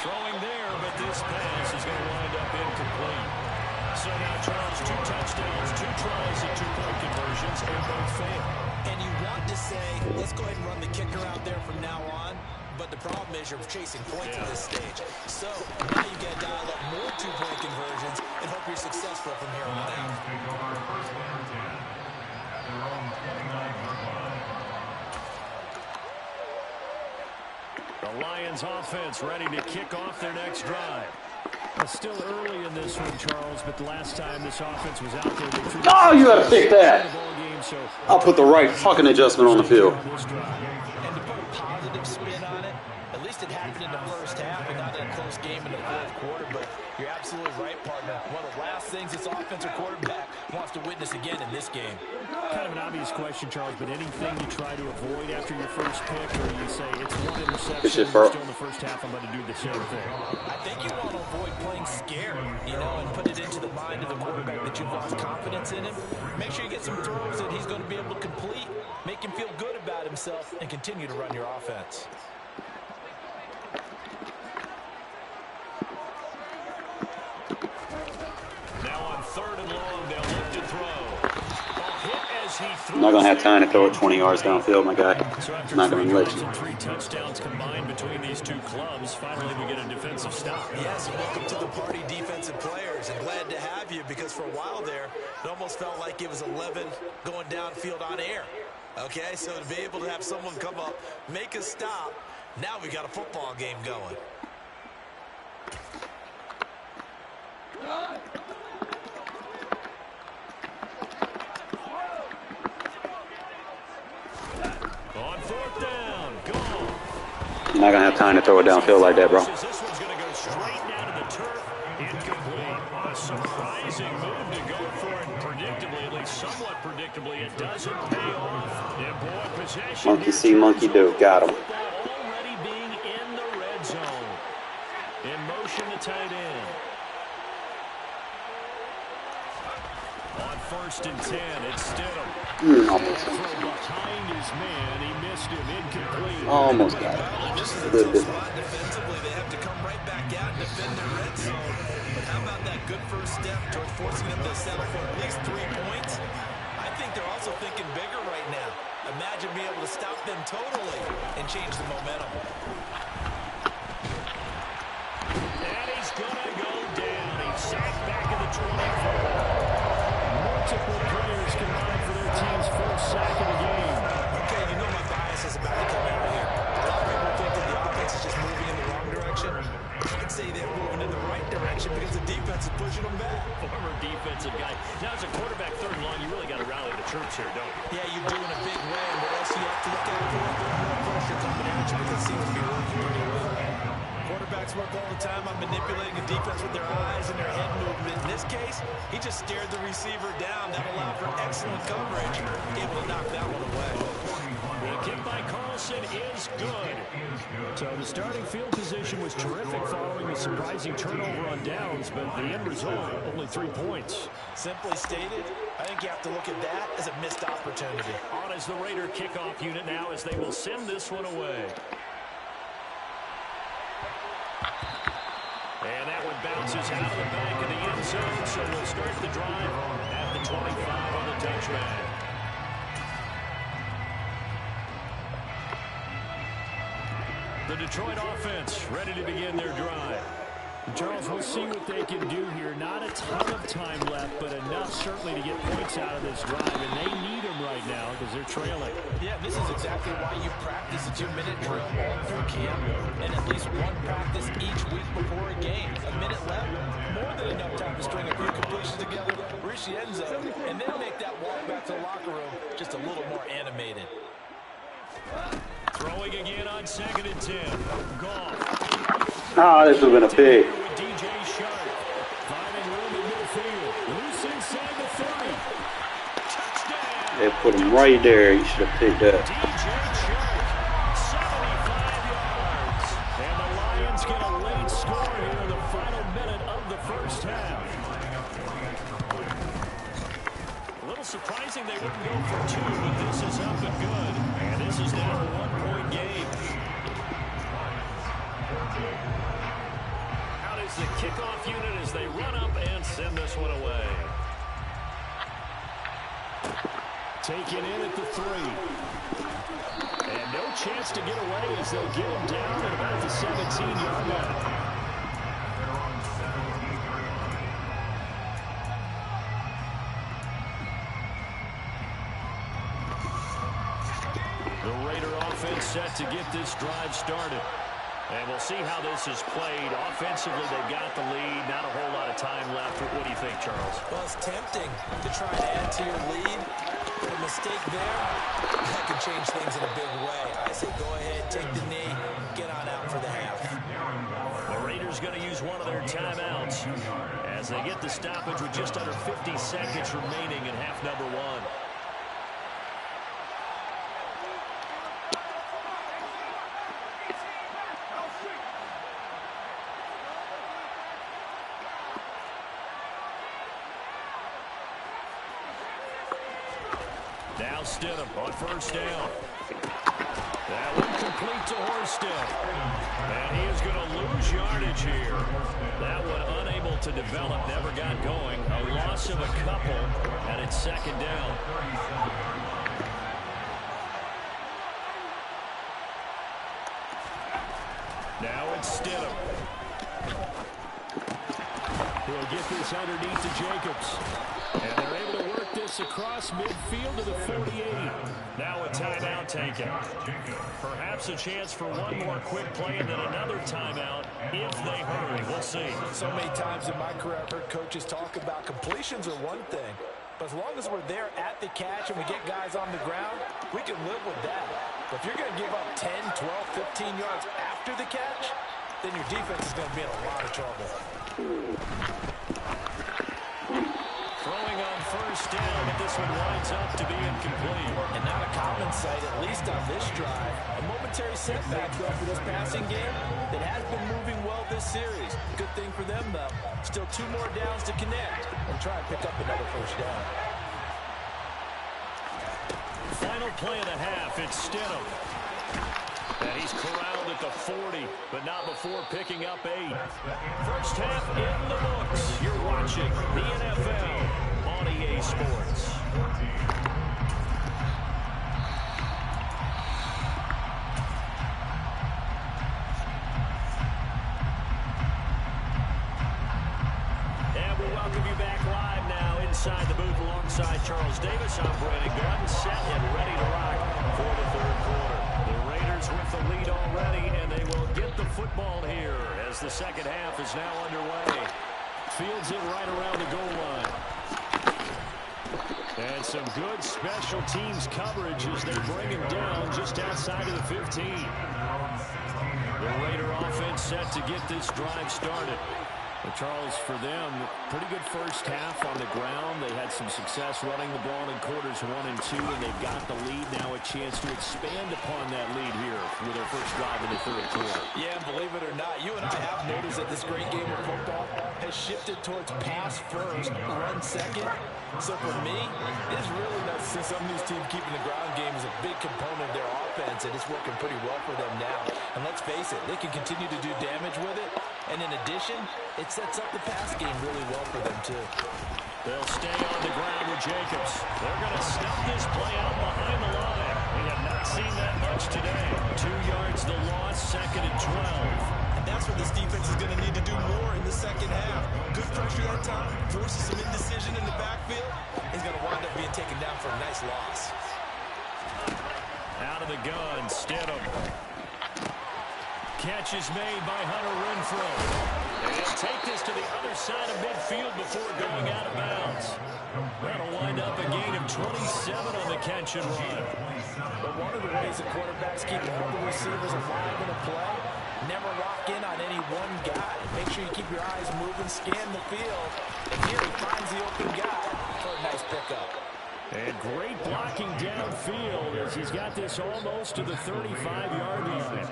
Throwing there, but this pass is going to wind up incomplete. So now Charles, 2 touchdowns, 2 tries at 2-point conversions, and both fail. And you want to say, let's go ahead and run the kicker out there from now on. But the problem is you're chasing points at this stage. So now you got to dial up more 2-point conversions and hope you're successful from here on out. The Lions offense ready to kick off their next drive. It's still early in this one, Charles, but the last time this offense was out there, they threw Oh, you gotta pick that. game, so I'll put the right fucking adjustment on the field. And to put a positive spin on it, at least it happened in the first half and not in a close game in the fourth quarter. But you're absolutely right, partner. One of the last things this offensive quarterback wants to witness again in this game. kind of an obvious question, Charles, but anything you try to avoid after your first pick, or you say it's one interception, still in the first half, I'm going to do the same thing? I think you want to avoid playing scared, and put it into the mind of the quarterback that you've lost confidence in him. Make sure you get some throws that he's going to be able to complete, make him feel good about himself, and continue to run your offense. Now on 3rd and long, they'll look to throw. I'm not going to have time to throw it 20 yards downfield, my guy. I'm not going to let you. 3 touchdowns combined between these two clubs. Finally, we get a defensive stop. Yes, welcome to the party, defensive players. And glad to have you, because for a while there, it almost felt like it was 11 going downfield on air. Okay, so to be able to have someone come up, make a stop, now we got a football game going. On 4th down, gone. You're not going to have time to throw it downfield like that, bro. This one's going to go straight down to the turf. Incomplete. A surprising move to go for it. Predictably, at least somewhat predictably, it doesn't pay off. And boy, possession. Monkey see, monkey do. Got him. Already being in the red zone. In motion, the tight end. On 1st and 10, it's Stidham. Behind his man, he missed him. Incomplete. Almost got it. This is a Good tough spot defensively. They have to come right back out and defend their red zone. But how about that good first step towards forcing them to settle for at least 3 points? I think they're also thinking bigger right now. Imagine being able to stop them totally and change the momentum. And he's going to go down. He's sacked back in the 24. Multiple players combined for their team's first sack of the game. Okay, you know my bias is about to come out here. A lot of people think that the offense is just moving in the wrong direction. I'd say they're moving in the right direction because the defense is pushing them back. Former defensive guy. Now, as a quarterback, 3rd and long, you really got to rally the troops here, don't you? Yeah, you do in a big way. And what else do you have to look at for a bit more pressure coming at you, because it seems to be working pretty well. Quarterbacks work all the time on manipulating the defense with their eyes and their head movement. In this case, he just stared the receiver down. That allowed for excellent coverage, able to knock that one away. The kick by Carlson is good. So the starting field position was terrific following a surprising turnover on downs, but the end result, only 3 points. Simply stated, I think you have to look at that as a missed opportunity. On is the Raider kickoff unit now as they will send this one away. And that one bounces out of the back of the end zone, so we'll start the drive at the 25 on the touchback. The Detroit offense ready to begin their drive. Charles, we'll see what they can do here. Not a ton of time left, but enough certainly to get points out of this drive, and they need them right now because they're trailing. Yeah, this is exactly why you practice a 2-minute drill all through camp, and at least one practice each week before a game. A minute left, more than enough time to string a few completions together, reach the end zone, and then make that walk back to the locker room just a little more animated. Throwing again on 2nd and 10. Goff. Ah, this would have been a pick. DJ Sharp. Finding room in They put him right there. He should have picked up. DJ Chark, 75 yards. And the Lions get a late score here in the final minute of the first half. A little surprising they wouldn't go for two, but this is up and good. And this is now a one-point game. Out is the kickoff unit as they run up and send this one away. Taken in at the 3. And no chance to get away as they'll get him down at about the 17-yard line. The Raider offense set to get this drive started. And we'll see how this is played. Offensively, they've got the lead. Not a whole lot of time left. What do you think, Charles? Well, it's tempting to try and add to your lead. But a mistake there, that could change things in a big way. I say go ahead, take the knee, get on out for the half. The Raiders going to use one of their timeouts as they get the stoppage with just under 50 seconds remaining in half number 1. Now Stidham on first down. That one complete to Horsted. And he is going to lose yardage here. That one unable to develop, never got going. A loss of a couple, and it's second down. Now it's Stidham. He'll get this underneath to Jacobs. And they're able to work this across midfield to the 48. Now a timeout taken. Perhaps a chance for one more quick play and then another timeout if they hurry. We'll see. So many times in my career I've heard coaches talk about completions are one thing. But as long as we're there at the catch and we get guys on the ground, we can live with that. But if you're going to give up 10, 12, 15 yards after the catch, then your defense is going to be in a lot of trouble. Throwing on first down, but this one winds up to be incomplete. And not a common sight, at least on this drive. A momentary setback, though, for this passing game that has been moving well this series. Good thing for them, though. Still 2 more downs to connect and try and pick up another first down. Final play of the half, it's Stidham. And he's corralled at the 40, but not before picking up 8. First half in the books. You're watching the NFL on EA Sports. And we welcome you back live now inside the booth alongside Charles Davis. I'm Brandon Gordon, set and ready to rock for the third quarter. The Raiders with the lead already, and they will get the football here as the second half is now underway. Fields it right around the goal line. And some good special teams coverage as they bring him down just outside of the 15. The Raider offense set to get this drive started. Well, Charles, for them, pretty good first half on the ground. They had some success running the ball in quarters 1 and 2, and they've got the lead now, a chance to expand upon that lead here with their first drive in the third quarter. Yeah, believe it or not, you and I have noticed that this great game of football has shifted towards pass first, run second. So for me, it's really nice to see some of these teams keeping the ground game is a big component of their offense, and it's working pretty well for them now. And let's face it, they can continue to do damage with it. And in addition, it sets up the pass game really well for them, too. They'll stay on the ground with Jacobs. They're going to snuff this play out behind the line. We have not seen that much today. 2 yards the loss, second and 12. And that's what this defense is going to need to do more in the second half. Good pressure that time, forces some indecision in the backfield. He's going to wind up being taken down for a nice loss. Out of the gun, Stidham. Catch is made by Hunter Renfrow. And he'll take this to the other side of midfield before going out of bounds. That'll wind up a gain of 27 on the catch and run. But one of the ways the quarterbacks keep all the receivers alive in a play, never lock in on any one guy. Make sure you keep your eyes moving, scan the field. And here he finds the open guy for a nice pickup. And great blocking downfield as he's got this almost to the 35-yard line.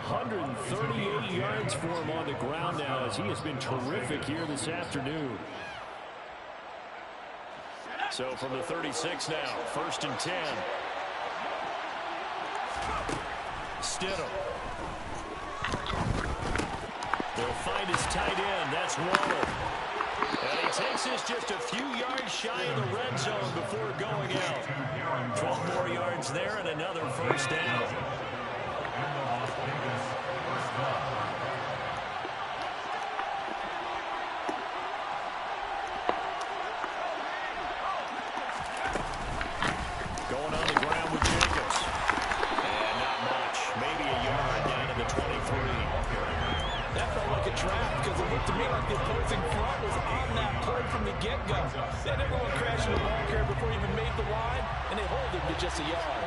138 yards for him on the ground now as he has been terrific here this afternoon. So from the 36 now, 1st and 10. Stidham. They'll find his tight end. That's Waller. And he takes this just a few yards shy of the red zone before going out. 12 more yards there and another 1st down. Going on the ground with Jacobs. And not much. Maybe a yard down to the 23. That felt like a trap because it looked to me like the opposing front was on that play from the get-go. They had everyone crashing the ball carrier before he even made the line, and they hold him to just a yard.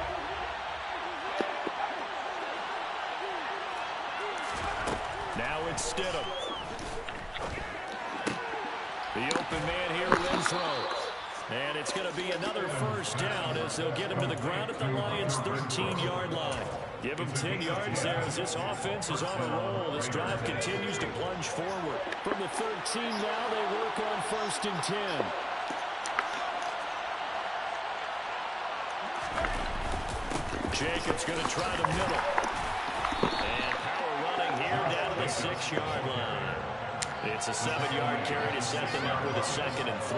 Now it's Stidham. The open man here, Renfro. And it's going to be another 1st down as they'll get him to the ground at the Lions' 13-yard line. Give him 10 yards there as this offense is on a roll. This drive continues to plunge forward. From the 13 now, they work on 1st and 10. Jacobs going to try the middle. And power running here down to the 6-yard line. It's a 7-yard carry to set them up with a 2nd and 3.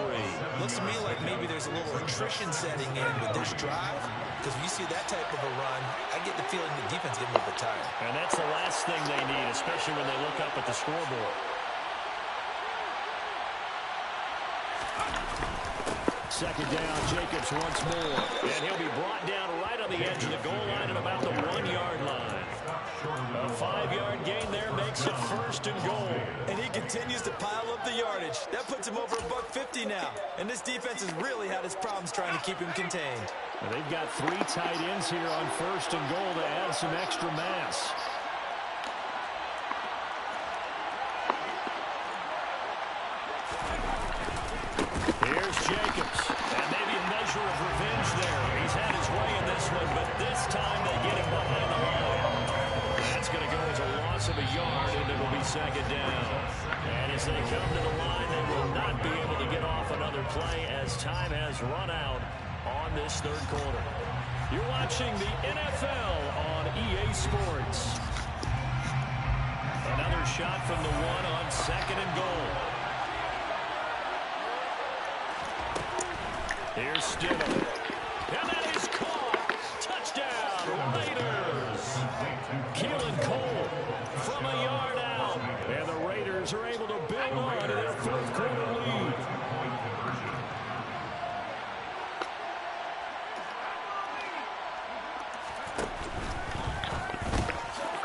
Looks to me like maybe there's a little attrition setting in with this drive. Because when you see that type of a run, I get the feeling the defense is getting a little bit tired. And that's the last thing they need, especially when they look up at the scoreboard. Second down, Jacobs once more. And he'll be brought down right on the edge of the goal line at about the 1-yard line. A 5-yard gain there makes it 1st and goal. And he continues to pile up the yardage. That puts him over $150 now. And this defense has really had its problems trying to keep him contained. Well, they've got 3 tight ends here on 1st and goal to add some extra mass. Here's Jacobs. And maybe a measure of revenge there. He's had his way in this one, but this time they get him behind the line. That's going to go as a loss of a yard, and it'll be 2nd down. And as they come to the line, they will not be able to get off another play as time has run out on this 3rd quarter. You're watching the NFL on EA Sports. Another shot from the 1 on 2nd and goal. Here's Stidham. And that is caught. Touchdown, Raiders. Keelan Cole from a yard out. And the Raiders are able to build on to their 4th quarter lead.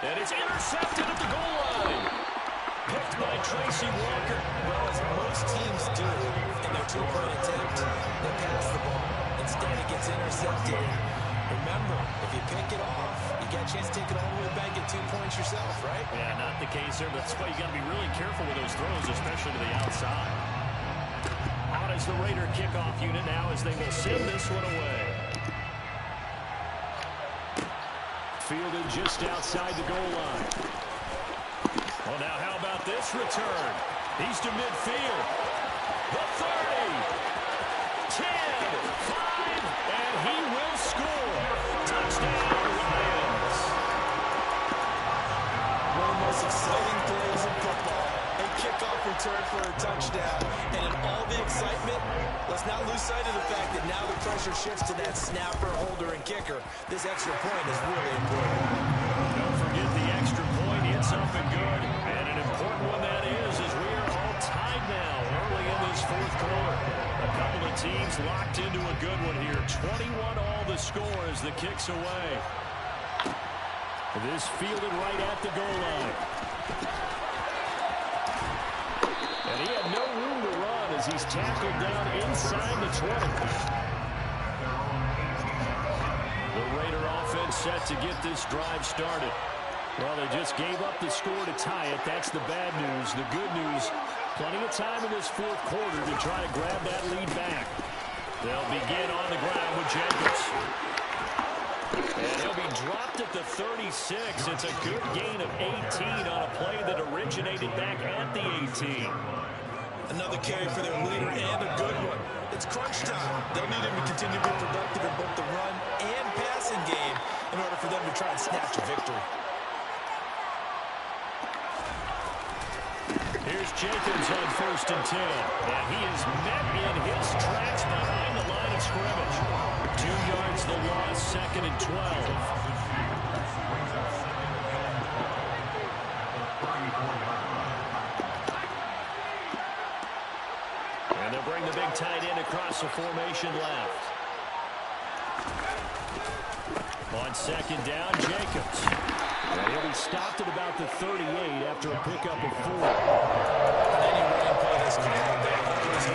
And it's intercepted at the goal line. Picked by Tracy Walker. Well, as most teams do in their 2-point attempt, they pass the ball. Instead, it gets intercepted. Remember, if you pick it off, you get a chance to take it all the way back, get 2 points yourself, right? Yeah, not the case there. That's why you got to be really careful with those throws, especially to the outside. Out is the Raider kickoff unit now as they will send this one away. Fielded just outside the goal line. Well, now how about this return? He's to midfield. The 30. 10. 5. And he will score. Touchdown, Lions. One of the most exciting plays in football. A kickoff return for a touchdown. And in all the excitement, let's not lose sight of the fact that now the pressure shifts to that snapper, holder, and kicker. This extra point is really important. Don't forget the extra point. It's up and good. And an important one that is as we are all tied now early in this 4th quarter. A couple of teams locked into a good one here. 21 all the score as the kick's away. This fielded right at the goal line. And he had no room to run as he's tackled down inside the 20. The Raider offense set to get this drive started. Well, they just gave up the score to tie it. That's the bad news. The good news, plenty of time in this 4th quarter to try to grab that lead back. They'll begin on the ground with Jacobs. And he'll be dropped at the 36. It's a good gain of 18 on a play that originated back at the 18. Another carry for their leader and a good one. It's crunch time. They'll need him to continue to be productive in both the run and passing game in order for them to try and snatch a victory. Here's Jacobs on 1st and 10. And he is met in his tracks behind the line of scrimmage. 2 yards the loss, 2nd and 12. And they'll bring the big tight end across the formation left. On 2nd down, Jacobs. And he'll be stopped at about the 38 after a pickup of 4. Any running play that's called there, it's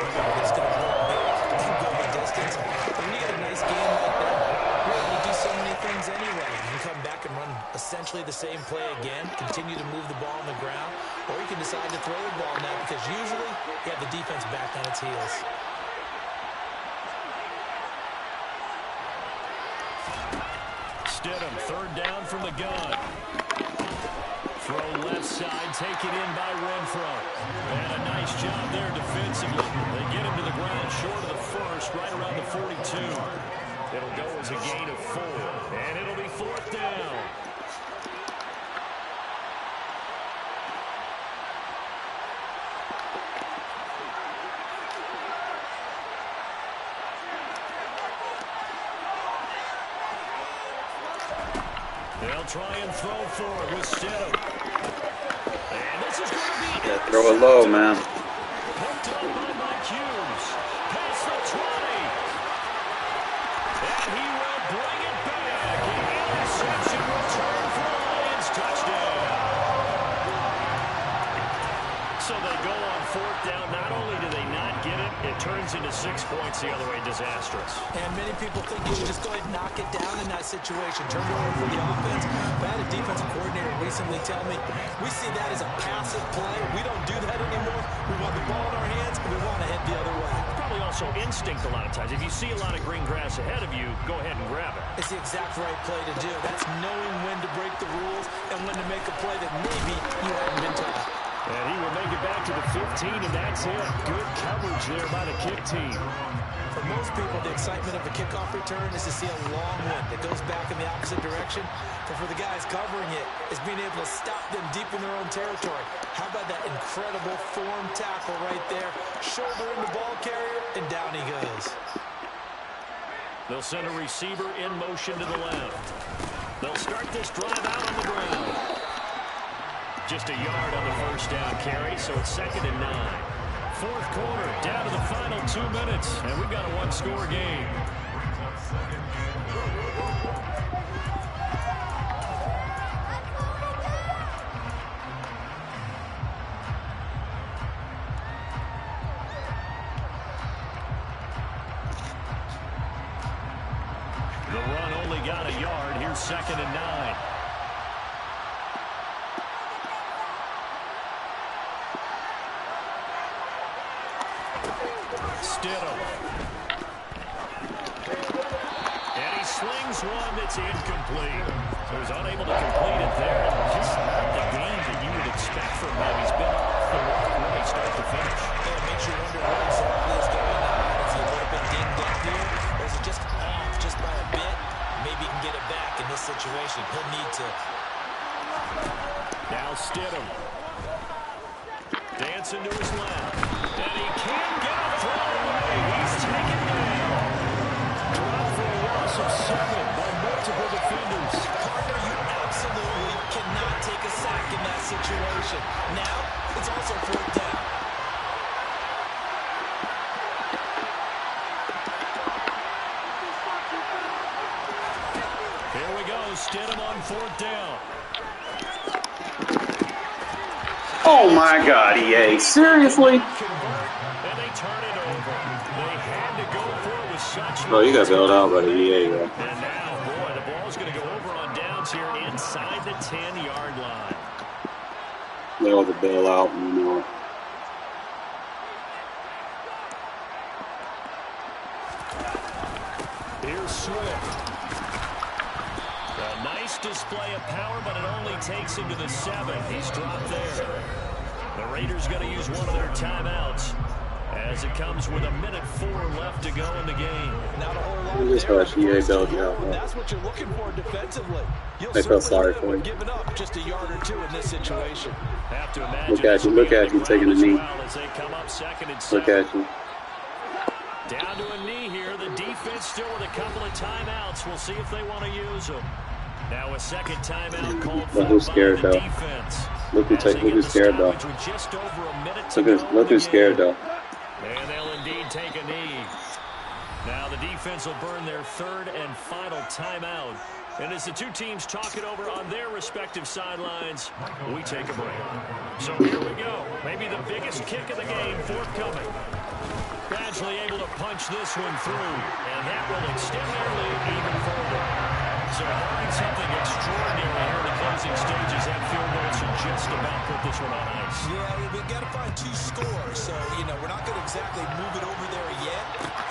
going to work big and go the distance. When you get a nice game like that, you're able to do so many things anyway. You can come back and run essentially the same play again, continue to move the ball on the ground, or you can decide to throw the ball now because usually you have the defense back on its heels. Stidham, 3rd down from the gun. Throw left side, taken in by Renfro. And a nice job there defensively. They get him to the ground short of the 1st, right around the 42. It'll go as a gain of 4, and it'll be 4th down. They'll try and throw for it with Stidham. And this is going to be... Yeah, throw it low, man. Picked up by Mike Hughes. Past the 20. And he will bring it back. An interception return for a Lions touchdown. So they go on 4th down. Not only do they not get it, it turns into 6 points the other way. Disastrous. And many people think you should just go ahead and knock it down in that situation. Turn it over for the offense. But I had a defensive coordinator recently tell me, we see that as a passive play. We don't do that anymore. We want the ball in our hands, and we want to head the other way. Probably also instinct a lot of times. If you see a lot of green grass ahead of you, go ahead and grab it. It's the exact right play to do. That's knowing when to break the rules and when to make a play that maybe you haven't been taught. And he will make it back to the 15, and that's it. Good coverage there by the kick team. For most people, the excitement of a kickoff return is to see a long one that goes back in the opposite direction. But for the guys covering it, is being able to stop them deep in their own territory. How about that incredible form tackle right there? Shoulder in the ball carrier, and down he goes. They'll send a receiver in motion to the left. They'll start this drive out on the ground. Just a yard on the 1st down carry, so it's 2nd and 9. 4th quarter, down to the final 2 minutes, and we've got a 1-score game. The run only got a yard. Here's 2nd and 9. Stidham. And he slings one that's incomplete. So he's unable to complete it there. Just not the game that you would expect from him. He's been off the mark really start to finish. Yeah, it makes you wonder what exactly is going on. Is he a little bit dinged up here? Or is it just off just by a bit? Maybe he can get it back in this situation. He'll need to. Now Stidham. Dancing to his left. And he can get a throw away. He's taken down. Dropped for a loss of 7 by multiple defenders. Partner, you absolutely cannot take a sack in that situation. Now, it's also 4th down. Here we go. Stidham on 4th down. Oh my God, EA. Seriously? And they turn it over. They had to go for it with such... Bro, you got bailed out by the EA, bro. And now, boy, the ball's going to go over on downs here inside the 10-yard line. That was a bailout, you know. display of power, but it only takes him to the 7. He's dropped there. The Raiders going to use one of their timeouts as it comes with 1:04 left to go in the game. Not a whole lot just there. watched EA build you out. That's what you're looking for defensively. I felt sorry for him. Giving up just a yard or two in this situation. Have to imagine Look at you taking a knee. as they come up 2nd and 7. Look at you. Down to a knee here. The defense still with a couple of timeouts. We'll see if they want to use them. Now a second timeout called for who's scared, the though. defense. Look who's scared, though. Look who's scared, though. And they'll indeed take a knee. Now the defense will burn their 3rd and final timeout. And as the two teams talk it over on their respective sidelines, we take a break. So here we go. Maybe the biggest kick of the game forthcoming. Badgley able to punch this one through, and that will extend their lead even further. So barring something extraordinary here in the closing stages, that field goal should just about put this one on ice. Yeah, we've got to find 2 scores, so, we're not going to exactly move it over there yet.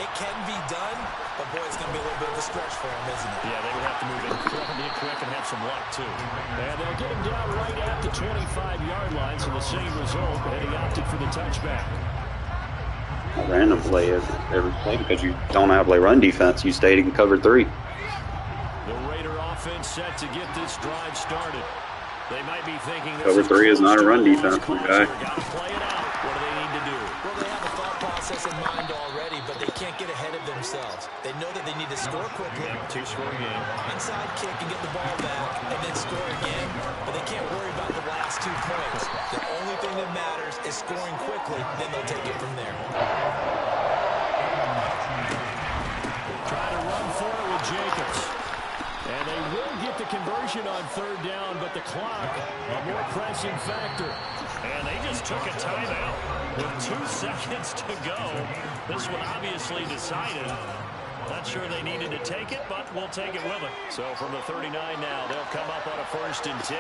It can be done, but, boy, it's going to be a little bit of a stretch for them, isn't it? Yeah, they would have to move incredibly quick and have some luck, too. And they'll get him down right at the 25-yard line, so the same result, and he opted for the touchback. A random play every play because you don't have play run defense. You stayed in cover 3. The Raider offense set to get this drive started. They might be thinking cover 3 is not a run defense, my guy. Got to play it out. What do they need to do? Well, they have a thought process in mind already, but they can't get ahead of themselves. They know that they need to score quickly. 2-score game. Onside kick and get the ball back, and then score again. But they can't worry about the last 2 points. The only thing that matters is scoring quickly. Then they'll take it from there. Try to run for it with Jacobs. And they will get the conversion on 3rd down, but the clock, a more pressing factor. And they just took a timeout with 2 seconds to go. This one obviously decided. Not sure they needed to take it, but we'll take it with them. So from the 39 now, they'll come up on a 1st and 10.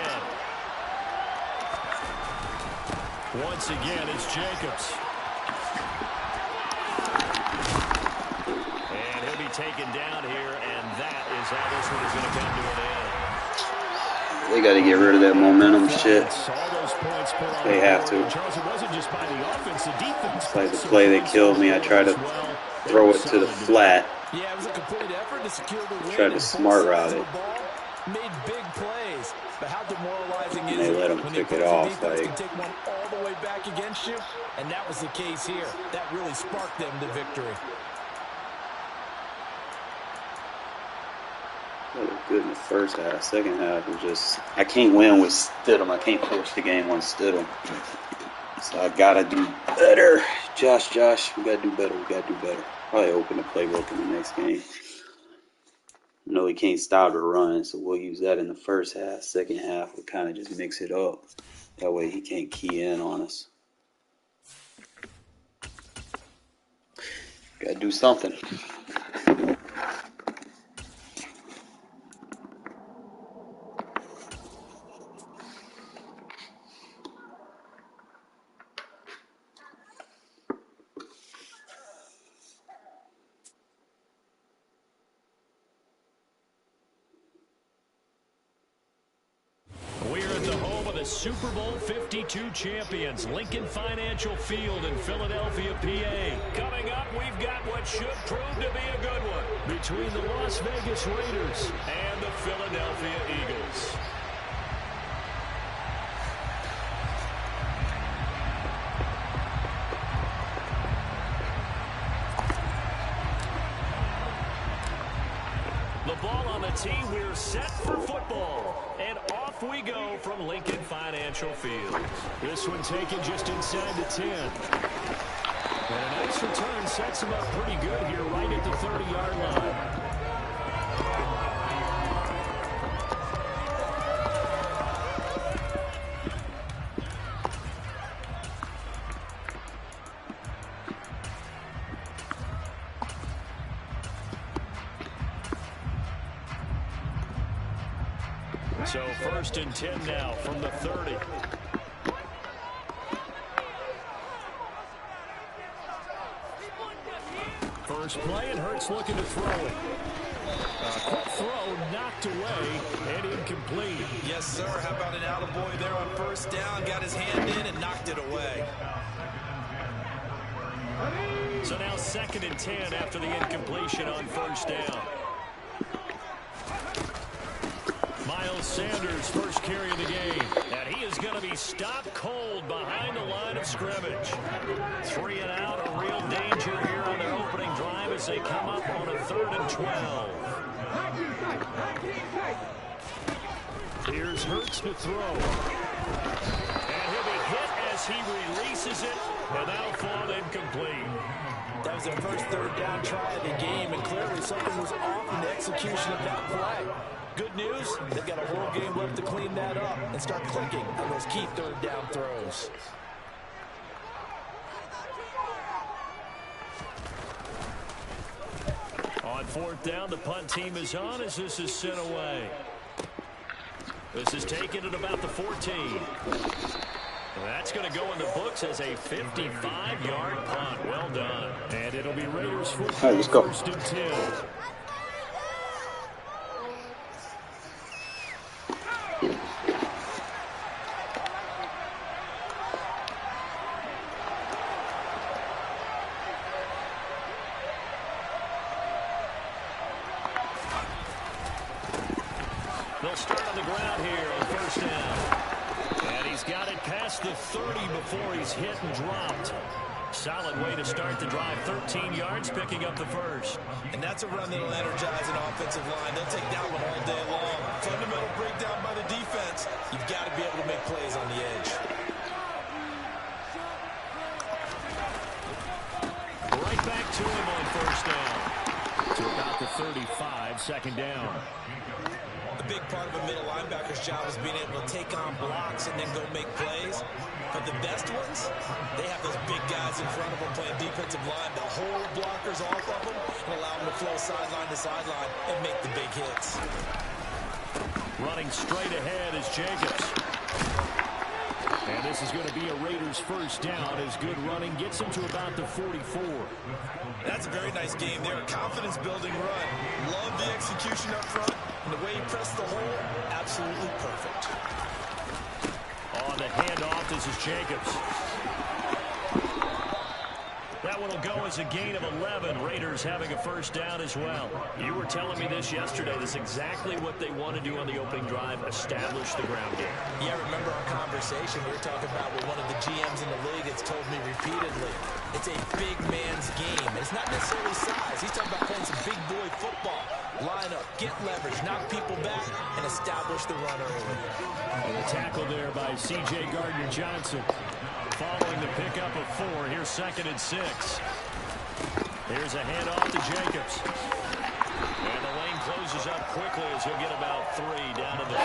Once again, it's Jacobs. And he'll be taken down here, and that is how this one is going to come to an end. They got to get rid of that momentum shit. They have to. It's like the play that killed me. I tried to throw it to the flat. Yeah, it was a complete effort to secure the win. Tried to smart route it. Made big plays, but how demoralizing is they it let him when pick your it off, defense like- can take one all the way back against you? And that was the case here. That really sparked them to victory. They look good in the first half. Second half was just, I can't win with Stidham. I can't coach the game on Stidham. So I gotta do better. Josh, we gotta do better. Probably open the playbook in the next game. I know he can't stop the run, so we'll use that in the first half. Second half, we'll kind of just mix it up. That way he can't key in on us. Gotta do something. Super Bowl 52 champions, Lincoln Financial Field in Philadelphia, PA. Coming up, we've got what should prove to be a good one between the Las Vegas Raiders and the Philadelphia Eagles. The ball on the tee, we're set for football. And off we go from Lincoln Financial Field. This one taken just inside the 10. And a nice return sets him up pretty good here right at the 30-yard line. So 1st and 10 now from the 30. First play, and Hurts looking to throw it. Quick throw knocked away and incomplete. Yes, sir. How about an attaboy there on first down? Got his hand in and knocked it away. So now 2nd and 10 after the incompletion on first down. Miles Sanders, first carry of the game. And he is going to be stopped cold behind the line of scrimmage. 3 and out, a real danger here on their opening drive as they come up on a 3rd and 12. Here's Hurts to throw. And he'll be hit as he releases it, and that'll fall incomplete. That was their first 3rd down try of the game, and clearly something was off in the execution of that play. Good news, they've got a whole game left to clean that up and start clicking on those key 3rd down throws. On 4th down, the punt team is on as this is sent away. This is taken at about the 14. That's going to go in the books as a 55-yard punt. Well done. And it'll be Raiders football. Right, let's go. 1st and 10. They'll start on the ground here on 1st down. And he's got it past the 30 before he's hit and dropped. Solid way to start the drive. 13 yards, picking up the first. And that's a run that'll energize an offensive line. They'll take that one all day long. Fundamental breakdown by the defense. You've got to be able to make plays on the edge. Right back to him on 1st down. To about the 35, 2nd down. A big part of a middle linebacker's job is being able to take on blocks and then go make plays. But the best ones, they have those big guys in front of them playing defensive line to hold blockers off of them and allow them to flow sideline to sideline and make the big hits. Running straight ahead is Jacobs. And this is going to be a Raiders 1st down as good running gets him to about the 44. That's a very nice game there. A confidence-building run. Love the execution up front. And the way he pressed the hole, absolutely perfect. On the handoff, this is Jacobs. That one will go as a gain of 11. Raiders having a 1st down as well. You were telling me this yesterday. This is exactly what they want to do on the opening drive, establish the ground game. Yeah, remember our conversation we were talking about with one of the GMs in the league that's told me repeatedly. It's a big man's game. And it's not necessarily size. He's talking about playing some big boy football. Line up, get leverage, knock people back, and establish the run early. And the tackle there by C.J. Gardner-Johnson. Following the pickup of 4, here's 2nd and 6. Here's a handoff to Jacobs. And the lane closes up quickly as he'll get about 3 down to the 38.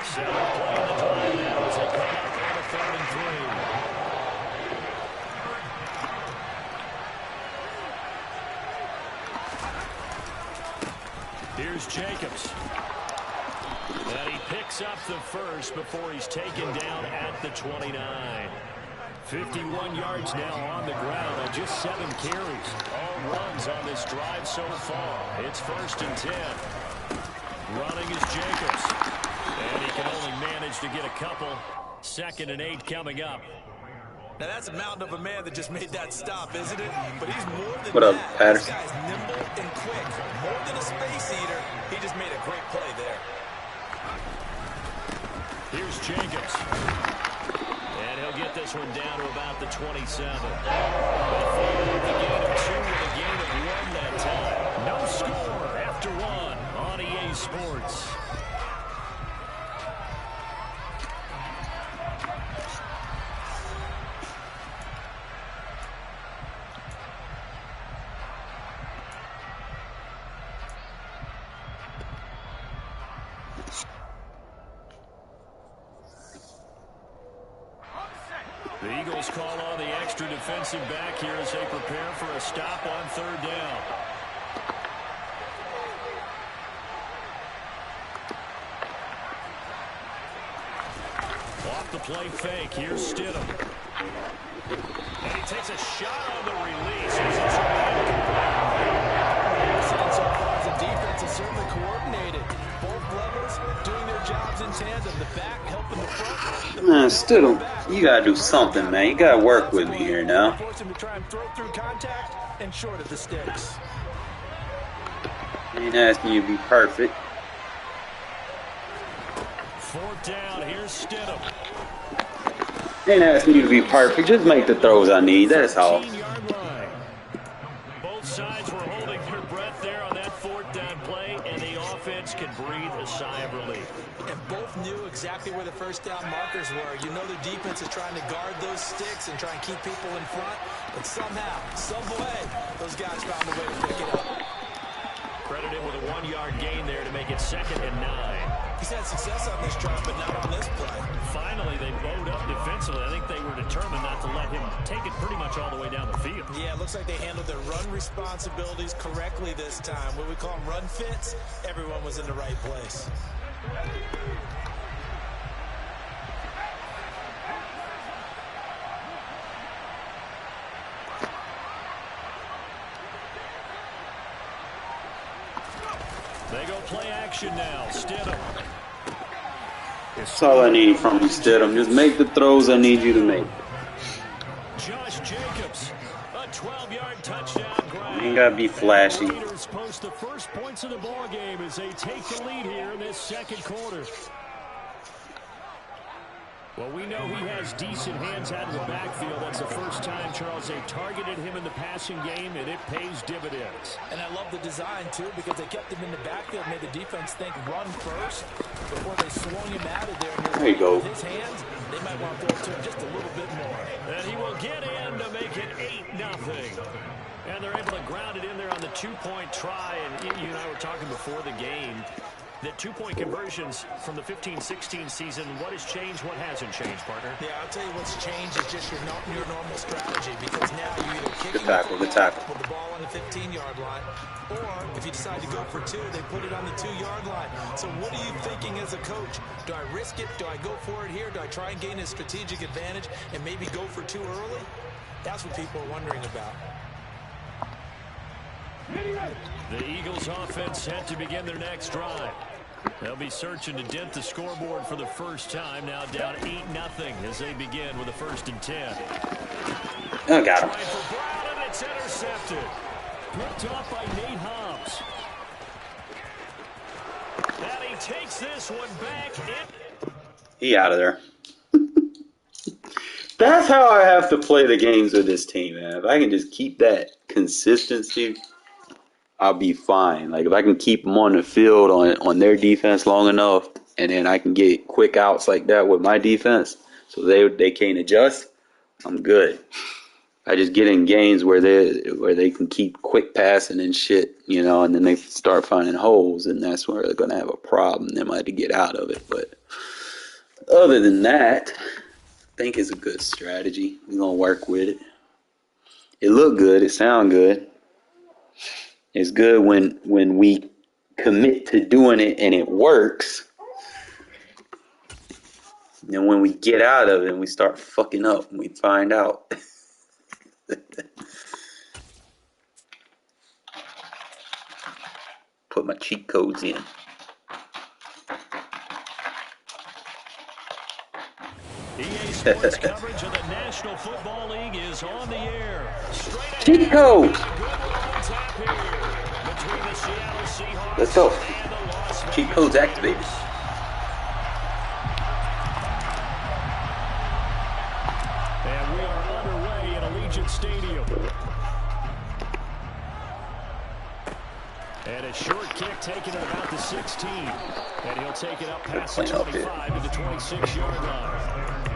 7th play in the drive now as they come up on a 3rd and 3. Here's Jacobs. And he picks up the first before he's taken down at the 29. 51 yards now on the ground on just 7 carries. All runs on this drive so far. It's 1st and 10. Running is Jacobs. And he can only manage to get a couple. 2nd and 8 coming up. Now that's a mountain of a man that just made that stop, isn't it? But he's more than What up, that. Patterson? This guy's nimble and quick. More than a space eater. He just made a great play there. Here's Jacobs. And he'll get this one down to about the 27. They'll fall off the gain of 2 with a gain of 1 that time. No score after 1 on EA Sports. The Eagles call on the extra defensive back here as they prepare for a stop on 3rd down. Off the play fake, here's Stidham. And he takes a shot on the release. Still, you gotta do something, man. You gotta work with me here now. Force him to try and throw through contact and short of the sticks. Ain't asking you to be perfect. Fourth down, here's Stidham. Ain't asking you to be perfect. Just make the throws I need. That's all. 15-yard line. Both sides were holding their breath there on that fourth down play, and the offense can breathe a sigh of relief. And both knew exactly where the first down markers were. You know the defense is trying to guard those sticks and try and keep people in front. But somehow, some way, those guys found a way to pick it up. Credited with a 1-yard gain there to make it 2nd and 9. He's had success on this drive, but not on this play. Finally, they bowed up defensively. I think they were determined not to let him take it pretty much all the way down the field. Yeah, it looks like they handled their run responsibilities correctly this time. What we call them run fits, everyone was in the right place. They go play action now. Stidham. That's all I need from you, Stidham. Just make the throws I need you to make. Josh Jacobs, a 12-yard touchdown grab. Ain't gotta be flashy. The Raiders post the first points of the ball game as they take the lead here in this second quarter. Well, we know he has decent hands out of the backfield. That's the first time, Charles, they targeted him in the passing game, and it pays dividends. And I love the design, too, because they kept him in the backfield, made the defense think run first before they swung him out of there. There you go. With his hands, they might want to throw it to him just a little bit more. And he will get in to make it 8-0. And they're able to ground it in there on the two-point try. And you and I were talking before the game that two-point conversions from the 15-16 season, what has changed, what hasn't changed, partner? Yeah, I'll tell you what's changed is just your normal strategy, because now you either kick Good tackle, good tackle. with the ball on the 15-yard line, or if you decide to go for two, they put it on the 2-yard line. So what are you thinking as a coach? Do I risk it? Do I go for it here? Do I try and gain a strategic advantage and maybe go for two early? That's what people are wondering about. The Eagles offense set to begin their next drive. They'll be searching to dent the scoreboard for the first time. Now down 8-0 as they begin with a 1st and 10. I got him. Try for Brown, and it's intercepted. Picked off by Nate Hobbs. And he takes this one back. He out of there. That's how I have to play the games with this team, man. If I can just keep that consistency, I'll be fine. Like, if I can keep them on the field on their defense long enough, and then I can get quick outs like that with my defense, so they can't adjust, I'm good. I just get in games where they can keep quick passing and shit, you know, and then they start finding holes, and that's where they're gonna have a problem. They might have to get out of it. But other than that, I think it's a good strategy. We're gonna work with it. It look good. It sound good. It's good when we commit to doing it and it works. And then when we get out of it and we start fucking up and we find out. Put my cheat codes in. EA Sports coverage of the National Football League is on the air. Cheat code. Let's go. Cheat code's activated. And we are underway at Allegiant Stadium. And a short kick taken at about the 16. And he'll take it up past the 25 to the 26-yard line.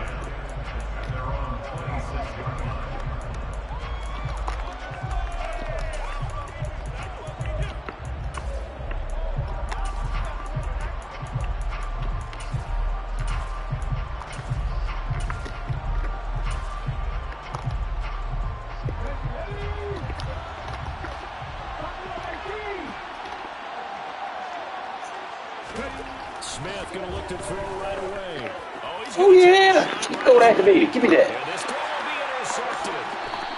Smith going to look to throw right away. Oh yeah! Cheat code activated. Give me that. And this throw will be intercepted.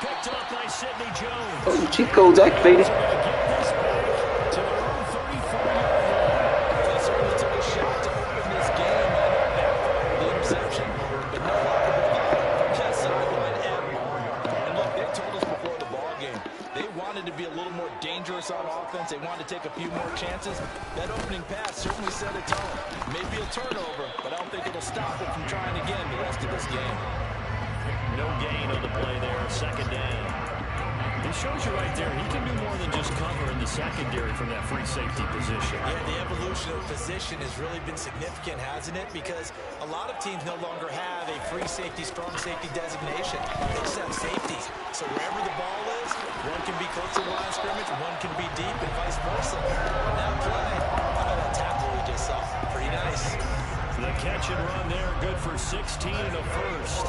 Picked up by Sidney Jones. Oh, cheat code's activated. Get this back to their own 34-yard line. They certainly took a shot to open this game after the interception. to take a few more chances. That opening pass certainly set a tone. Maybe a turnover, but I don't think it'll stop him from trying again the rest of this game. No gain on the play there, second down. It shows you right there, he can do more than just cover in the secondary from that free safety position. Yeah, the evolution of position has really been significant, hasn't it? Because a lot of teams no longer have a free safety, strong safety designation. They just have safeties. So wherever the ball is, one can be close to the line of scrimmage, one can be deep, and vice versa. On that play, how about that tackle we just saw? Pretty nice. The catch and run there, good for 16 and a first.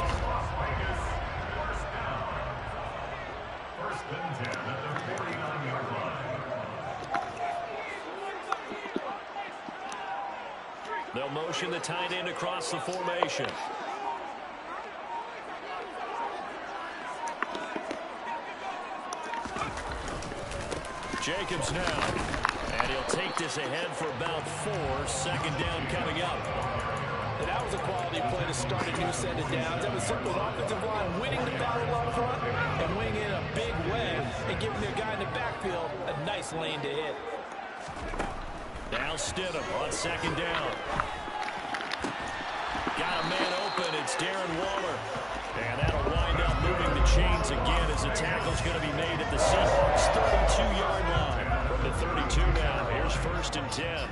They'll motion the tight end across the formation. Jacobs now. And he'll take this ahead for about 4. Second down coming up. And that was a quality play to start a new set of downs. That was simple offensive line winning the battle up front and winning in a big way and giving the guy in the backfield a nice lane to hit. Now Stidham on second down. Got a man open. It's Darren Waller. And that'll wind up moving the chains again as the tackle's going to be made at the Seahawks 32-yard line. From the 32 now. Here's 1st and 10.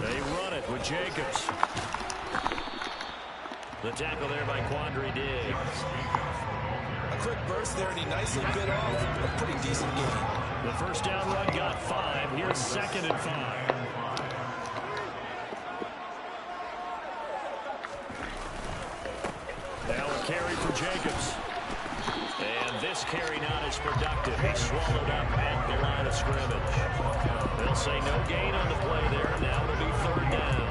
They run it with Jacobs. The tackle there by Quandre Diggs. A quick burst there, and he nicely bit off a pretty decent game. The first down run got 5. Here's 2nd and 5. Now a carry for Jacobs. And this carry not as productive. He's swallowed up at the line of scrimmage. They'll say no gain on the play there. Now it'll be 3rd down.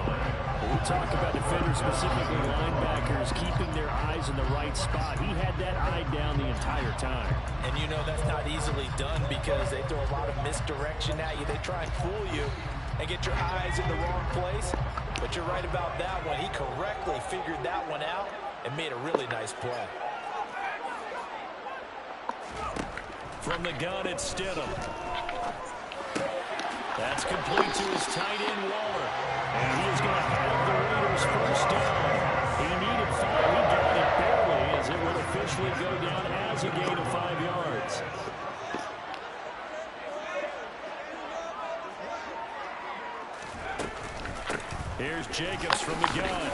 We talk about defenders, specifically linebackers, keeping their eyes in the right spot. He had that eye down the entire time. And you know that's not easily done because they throw a lot of misdirection at you. They try and fool you and get your eyes in the wrong place. But you're right about that one. He correctly figured that one out and made a really nice play. From the gun, it's Stidham. That's complete to his tight end, Waller. And he is going to have the Raiders first down. He needed 5. He got it barely as it would officially go down as a gain of 5 yards. Here's Jacobs from the gun.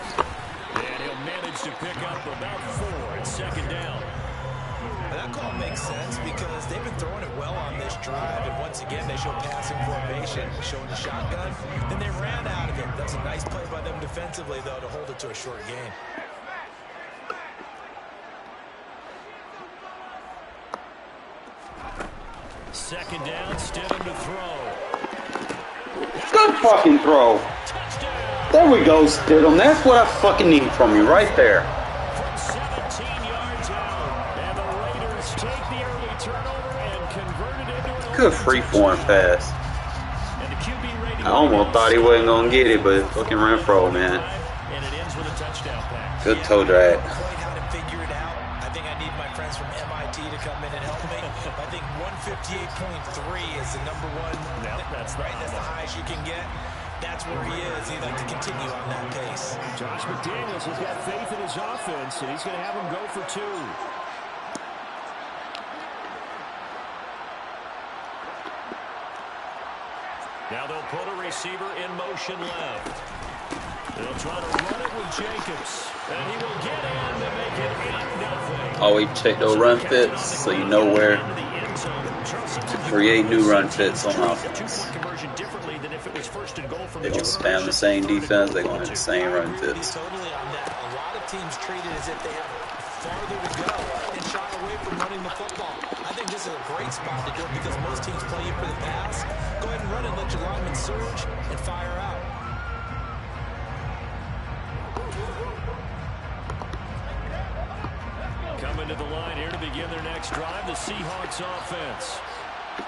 And he'll manage to pick up about 4. It's 2nd down. And that call makes sense because they've been throwing it well on this drive, and once again they show passing formation, showing the shotgun. Then they ran out of it. That's a nice play by them defensively, though, to hold it to a short gain. Second down, Stidham to throw. Good fucking throw. Touchdown. There we go, Stidham. That's what I fucking need from you right there. From 17 yards out. And the Raiders take the early turnover and convert it into an Good free-form pass. And the QB rating I almost thought he wasn't going to get it, but fucking Renfro, man. And it ends with a touchdown pass. Good toe drag. Quite how to figure it out. I think I need my friends from MIT to come in and help me. I think 158.3 is the number one. Yep, that's right. That's the highest you can get. That's where he is. He'd like to continue on that pace. Josh McDaniels has got faith in his offense, and he's going to have him go for 2. Now they'll put a receiver in motion left. They'll try to run it with Jacobs, and he will get in to make it 8-0. Always check those run fits so you know where to create new run fits on offense. They're going to spam the same defense, they're going to have the same run fits. Totally on that. A lot of teams treat it as if they have farther to go and shy away from running the football. I think this is a great spot to do it because most teams play you for the pass. Go ahead and run it, let your linemen surge, and fire out. Coming to the line here to begin their next drive, the Seahawks offense.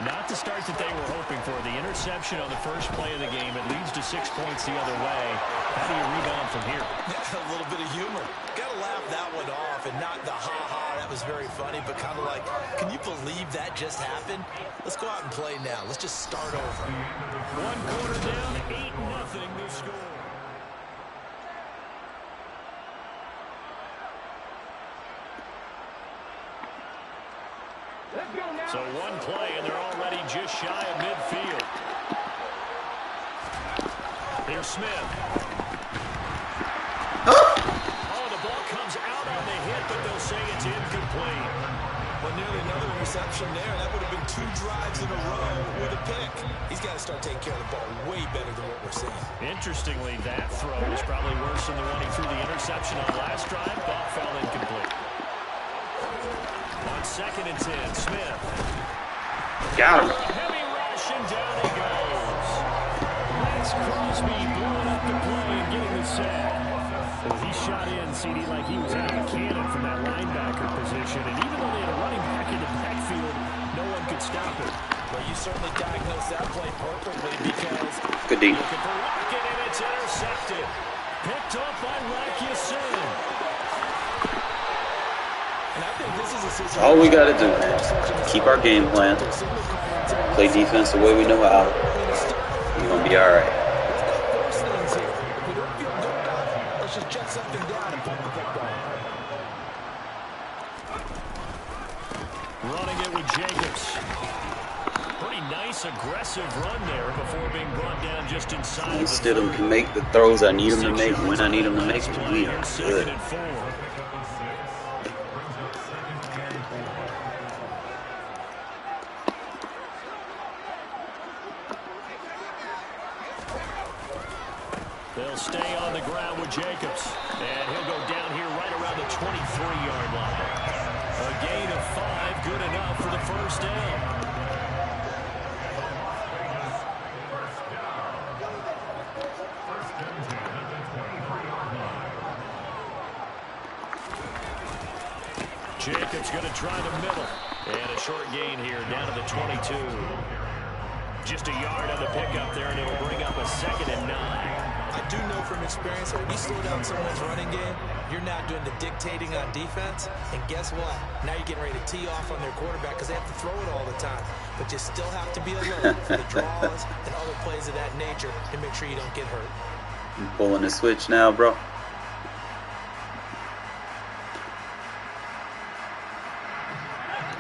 Not the start that they were hoping for. The interception on the first play of the game. It leads to 6 points the other way. How do you rebound from here? A little bit of humor. Got to laugh that one off and not the ha-ha. That was very funny, but kind of like, can you believe that just happened? Let's go out and play now. Let's just start over. 1 quarter down, 8-0 to score. So 1 play, and they're already just shy of midfield. Here's Smith. Oh, the ball comes out on the hit, but they'll say it's incomplete. Well, nearly another interception there. That would have been 2 drives in a row with a pick. He's got to start taking care of the ball way better than what we're seeing. Interestingly, that throw was probably worse than the one he threw the interception on last drive. Ball fell incomplete. On 2nd and 10, Smith. Got him. Heavy rush, and down he goes. That's Crosby blowing up the play and getting the sack. Well, he shot in, CD, like he was out of a cannon from that linebacker position. And even though they had a running back in the backfield, no one could stop it. Well, you certainly diagnosed that play perfectly because Good D. Looking for Rocket, and it's intercepted. Picked up by Rakiusin. And I think this is a situation. All we got to do, man, keep our game plan, play defense the way we know how. You're going to be all right. Let's just check something down and put the football. Running it with Jacobs. Pretty nice, aggressive run there before being brought down just inside. Instead of can make the throws I need him to make when I need him to make them. We are good. 2nd and 4. They'll stay on the ground with Jacobs. And he'll go down here right around the 23-yard line. A gain of 5, good enough for the first down. Jacobs going to try the middle. And a short gain here down to the 22. Just a yard on the pickup there, and it'll bring up a 2nd and 9. I do know from experience that when you slow down someone's running game, you're now doing the dictating on defense. And guess what? Now you're getting ready to tee off on their quarterback because they have to throw it all the time. But you still have to be alert for the draws and other plays of that nature to make sure you don't get hurt. I'm pulling the switch now, bro.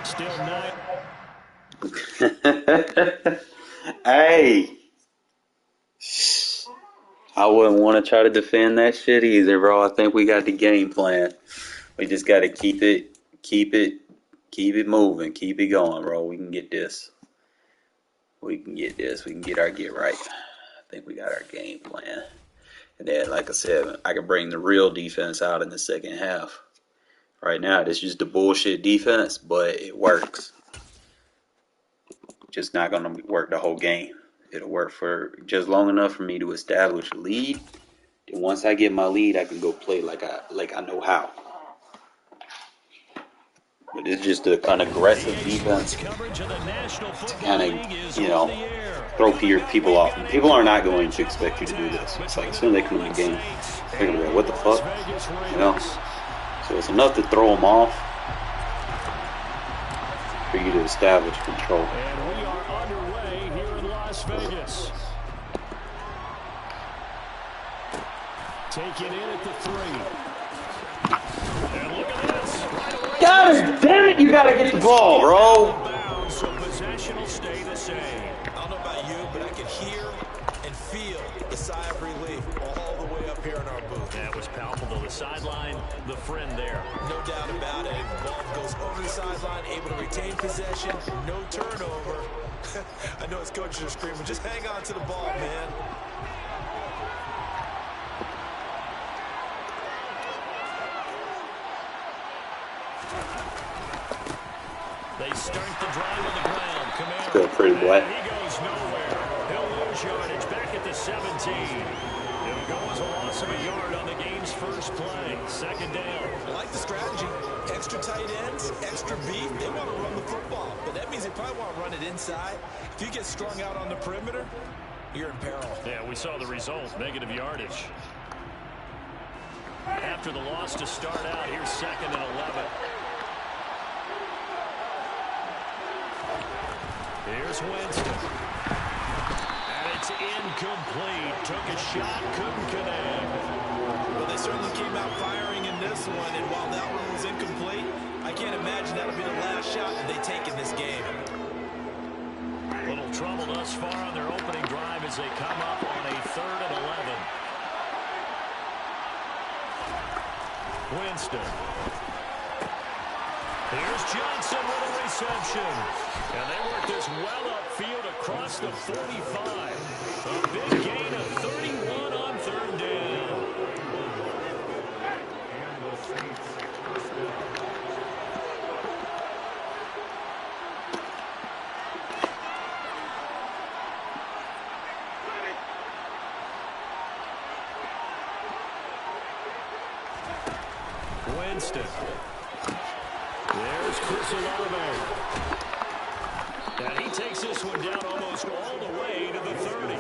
Still 9. Hey. I wouldn't want to try to defend that shit either, bro. I think we got the game plan. We just got to keep it moving, keep it going, bro. We can get this. We can get this. We can get our get right. I think we got our game plan. And then, like I said, I can bring the real defense out in the second half. Right now, this is just the bullshit defense, but it works. Just not going to work the whole game. It'll work for just long enough for me to establish a lead. Then once I get my lead, I can go play like I know how. But it's just a kind of aggressive defense to kind of, throw people off. And people are not going to expect you to do this. It's like as soon as they come in the game, they're going to be like, what the fuck? So it's enough to throw them off for you to establish control. And we are underway here in Las Vegas. Take it in at the 3. And look at this. Right away. God damn it, you gotta get the ball, bro. So possession will stay the same. I don't know about you, but I can hear and feel the sigh of relief all the way up here in our booth. That was palpable. The sideline, the friend there. No doubt about it. The ball goes over the sideline, able to retain possession, no turnover. I know his coaches are screaming, just hang on to the ball, man. They start the drive on the ground. Kamara. Still pretty black. He goes nowhere. He'll lose yardage back at the 17. It'll go as a loss of a yard on the game's first play. 2nd down. I like the strategy. Extra extra tight ends, extra beef, they want to run the football. But that means they probably want to run it inside. If you get strung out on the perimeter, you're in peril. Yeah, we saw the result, negative yardage. After the loss to start out, here's 2nd and 11. Here's Winston. And it's incomplete. Took a shot, couldn't connect. Well, they certainly came out firing in this one, and while that one was incomplete, I can't imagine that'll be the last shot that they take in this game. Little trouble thus far on their opening drive as they come up on a 3rd and 11. Winston. Here's Johnson with a reception. And they work this well upfield across the 45. A big gain of 31 on 3rd down. Winston. There's Chris Olave. And he takes this one down almost all the way to the 30.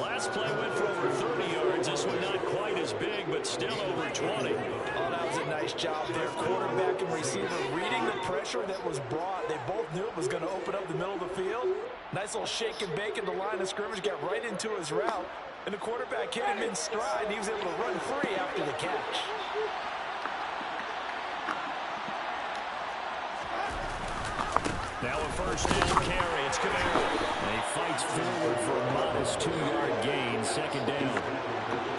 Last play went for over 30 yards. This one not quite as big, but still over 20. Oh, that was a nice job there. Quarterback and receiver reading the pressure that was brought. They both knew it was going to open up the middle of the field. Nice little shake and bake in the line of scrimmage. Got right into his route. And the quarterback hit him in stride. And he was able to run free after the catch. Now a 1st down carry. It's Camaro. And he fights forward for a modest 2-yard gain. 2nd down.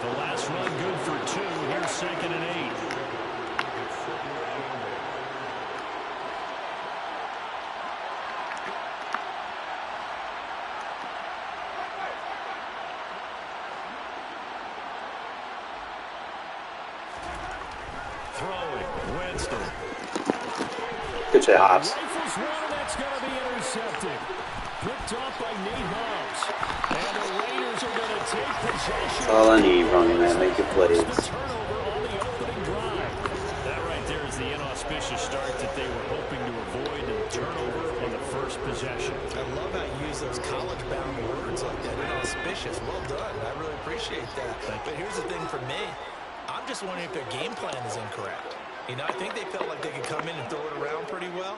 The last run good for 2. Here's 2nd and 8. Throwing. Winston. Good jobs. Rifles one, that's going to be intercepted. Picked off by Nate Hobbs. And the Raiders are going to take possession. That's all I need, running man. Make your plays. The turnover on the opening drive. That right there is the inauspicious start that they were hoping to avoid, and turnover on the first possession. I love how you use those college-bound words like that. Inauspicious. Well done. I really appreciate that. But here's the thing for me. I'm just wondering if their game plan is incorrect. You know, I think they felt like they could come in and throw it around pretty well.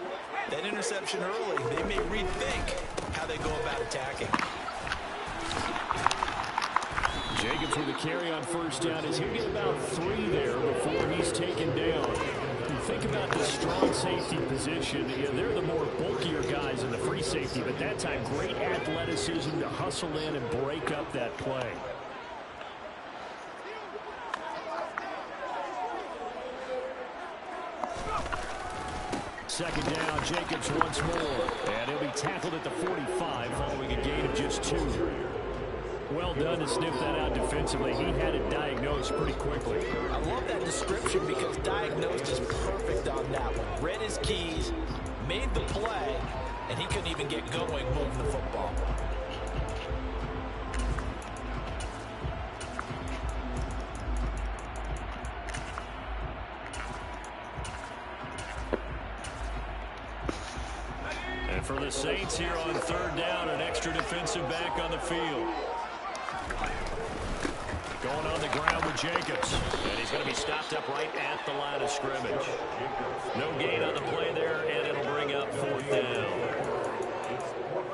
That interception early, they may rethink how they go about attacking. Jacobs with a carry on 1st down as he'll get about 3 there before he's taken down. You think about the strong safety position. Yeah, they're the more bulkier guys in the free safety, but that time great athleticism to hustle in and break up that play. Second down, Jacobs once more. And he'll be tackled at the 45 following a gain of just 2. Well done to sniff that out defensively. He had it diagnosed pretty quickly. I love that description because diagnosed is perfect on that one. Read his keys, made the play, and he couldn't even get going moving the football. And for the Saints here on 3rd down, an extra defensive back on the field. Going on the ground with Jacobs. And he's going to be stopped up right at the line of scrimmage. No gain on the play there, and it'll bring up 4th down.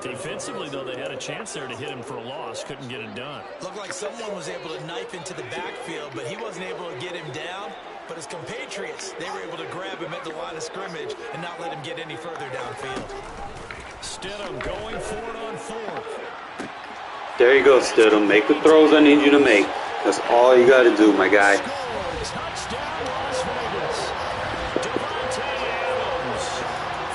Defensively, though, they had a chance there to hit him for a loss. Couldn't get it done. Looked like someone was able to knife into the backfield, but he wasn't able to get him down. But his compatriots, they were able to grab him at the line of scrimmage and not let him get any further downfield. Stidham going for it on 4th. There you go, Stidham. Make the throws I need you to make. That's all you got to do, my guy. Touchdown, Las Vegas. Devontae Adams,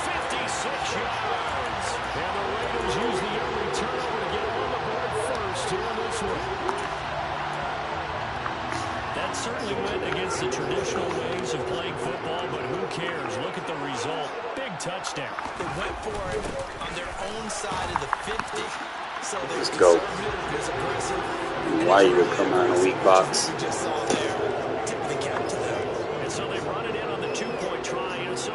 56 yards. And the Raiders use the early turnover to get on the board first here in this one. That certainly went against the traditional ways of playing football, but who cares? Look at the result. Big touchdown. They went for it on their own side of the 50. So they Let's go. Why you would come out in a weak box? We just saw there. Tip of the cap to them. And so they run it in on the 2-point try, and so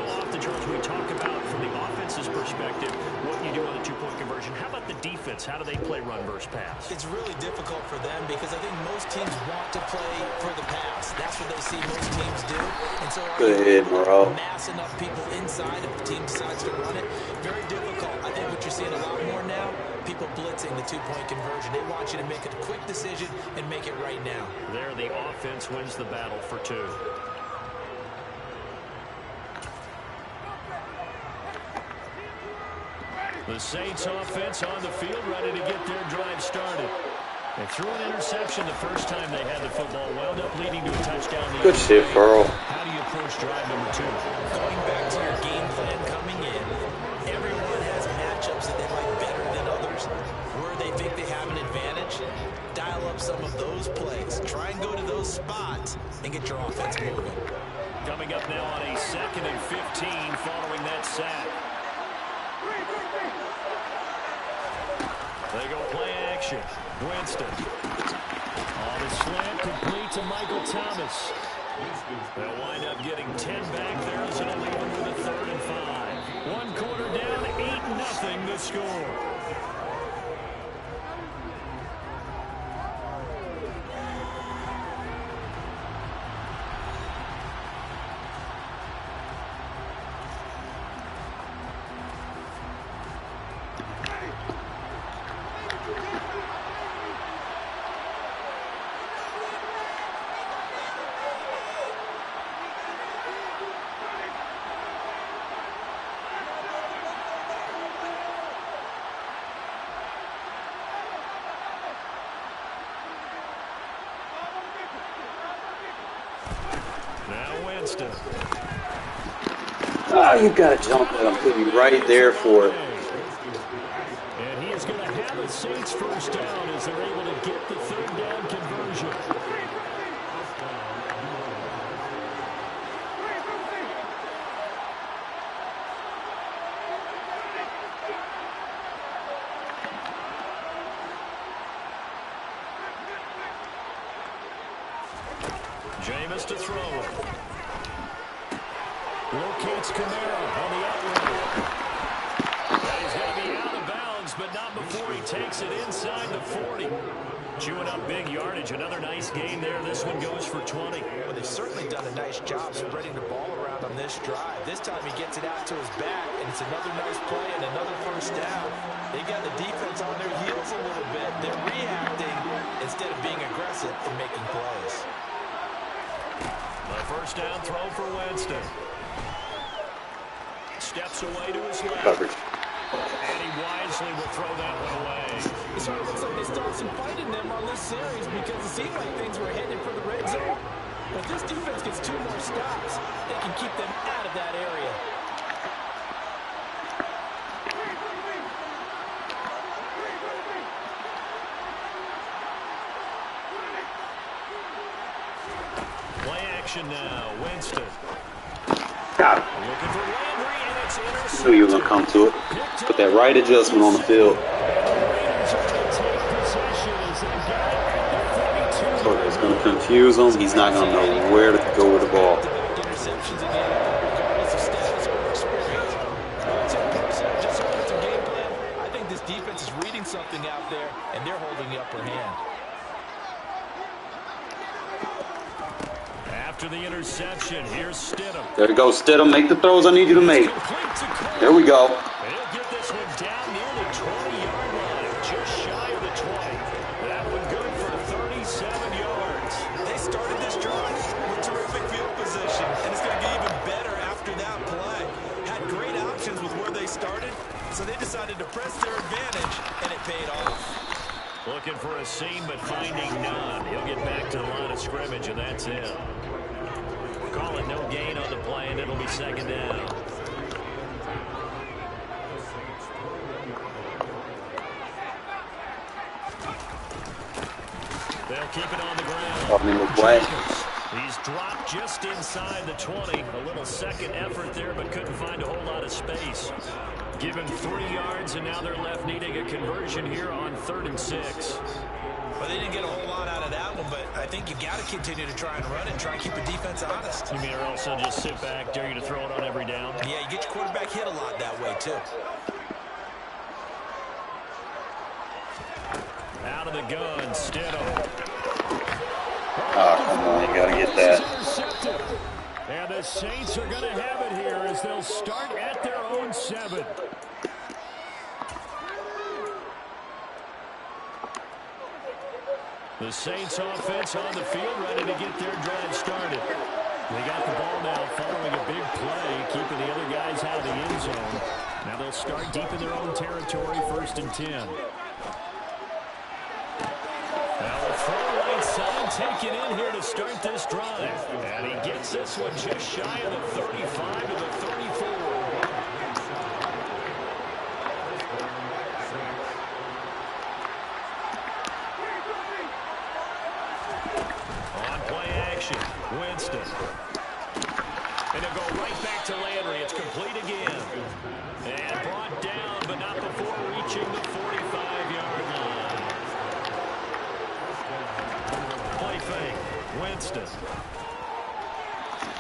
perspective, what you do on the two-point conversion. How about the defense? How do they play run versus pass? It's really difficult for them because I think most teams want to play for the pass. That's what they see most teams do. And so are you able to mass enough people inside if the team decides to run it? Very difficult. I think what you're seeing a lot more now, people blitzing the two-point conversion. They want you to make a quick decision and make it right now. There, the offense wins the battle for two. The Saints offense on the field, ready to get their drive started. They threw an interception the first time they had the football, wound up leading to a touchdown. Good shit, Burrow. How do you approach drive number two? Going back to your game plan coming in, everyone has matchups that they like better than others. Where they think they have an advantage, dial up some of those plays. Try and go to those spots and get your offense moving. Coming up now on a 2nd and 15 following that sack. They go play action. Winston. On the slant, complete to Michael Thomas. They'll wind up getting 10 back there as it'll leave them with a 3rd and 5. 1 quarter down, 8-0 the score. Winston. Oh, you got to jump it. I'm putting you right there for it. And he is going to have a Saints first down as they're able to get the 3rd down conversion. Jameis to throw it. Locates Kamara on the outrun. He's going to be out of bounds, but not before he takes it inside the 40. Chewing up big yardage. Another nice game there. This one goes for 20. Well, they've certainly done a nice job spreading the ball around on this drive. This time he gets it out to his back, and it's another nice play and another first down. They got the defense on their heels a little bit. They're reacting instead of being aggressive and making plays. A first down throw for Winston. Steps away to his left. Coverage. And he wisely will throw that one away. It sort of looks like they started some fight in them on this series because it seemed like things were headed for the red zone. But if this defense gets 2 more stops, they can keep them out of that area. Play action now. Winston. Got it. Looking for Landry, and it's intercepted. Knew you were going to come to it. Put that right adjustment on the field. So it's going to confuse him. He's not going to know where to go with the ball. Interceptions again, regardless of status or experience. Just so it's a game plan, I think this defense is reading something out there, and they're holding the upper hand. After the interception, here's Stidham. There you go, Stidham. Make the throws I need you to make. There we go. He'll get this one down near the 20-yard line, just shy of the 20. That one good for 37 yards. They started this drive with terrific field position, and it's going to get even better after that play. Had great options with where they started, so they decided to press their advantage, and it paid off. Looking for a seam, but finding none. He'll get back to the line of scrimmage, and that's it. Call it no gain on the play, and it'll be 2nd down. They'll keep it on the ground. He's dropped just inside the 20. A little second effort there, but couldn't find a whole lot of space. Given 3 yards, and now they're left needing a conversion here on 3rd and 6. Well, they didn't get a whole lot out of that one, but I think you got to continue to try and run it and try and keep the defense honest. You mean or else they'll just sit back, dare you to throw it on every down? Yeah, you get your quarterback hit a lot that way, too. Out of the gun, Stidham. Oh, come on, you got to get that. And the Saints are going to have it here as they'll start at their own 7. The Saints offense on the field, ready to get their drive started. They got the ball now following a big play, keeping the other guys out of the end zone. Now they'll start deep in their own territory, 1st and 10. Now a throw right side taken in here to start this drive. And he gets this one just shy of the 35 to the 34. Winston. And they'll go right back to Landry. It's complete again. And brought down, but not before reaching the 45-yard line. Play fake. Winston.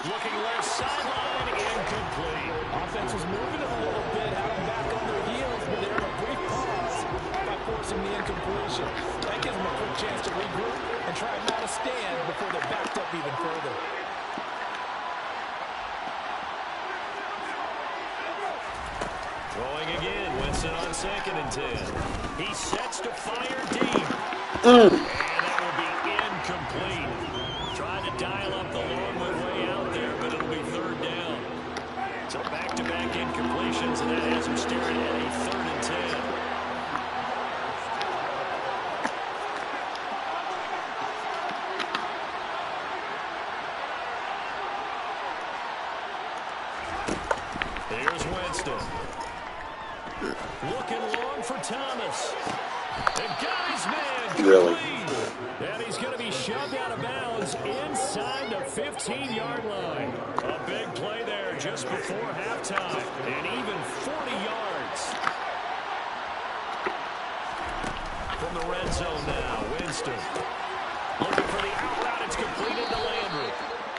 Looking left sideline. Incomplete. Offense was moving a little bit, had them back on their heels, but there a brief pause by forcing the incompletion. That gives them a quick chance to regroup and try not to stand before they're backed up even further. Going again. Winston on 2nd and 10. He sets to fire deep. And that will be incomplete. Trying to dial up the long way out there, but it'll be 3rd down. So back-to-back incompletions, and that has him staring at a 3rd and 10. Here's Winston. Looking long for Thomas. The guy's man. Really? And he's going to be shoved out of bounds inside the 15-yard line. A big play there just before halftime. And even 40 yards. From the red zone now, Winston. Looking for the out route. It's completed to Landry.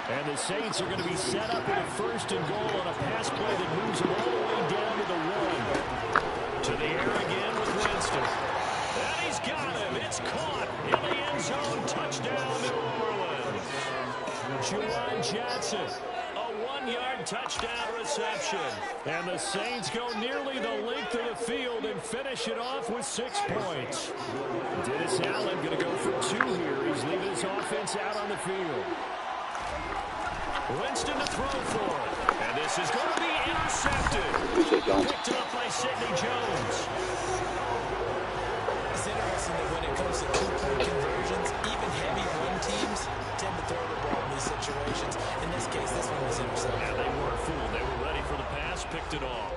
And the Saints are going to be set up with a 1st and goal on a pass play that moves them all the way down to the 1. To the air again with Winston. And he's got him. It's caught in the end zone. Touchdown, New Orleans. Juwan Johnson. A 1-yard touchdown reception. And the Saints go nearly the length of the field and finish it off with 6 points. Dennis Allen going to go for 2 here. He's leaving his offense out on the field. Winston to throw for it. And this is going to be intercepted. Picked up by Sidney Jones. It's interesting that when it comes to 2-point conversions, even heavy run teams tend to throw the ball in these situations. In this case, this one was intercepted. Yeah, they weren't fooled. They were ready for the pass, picked it off.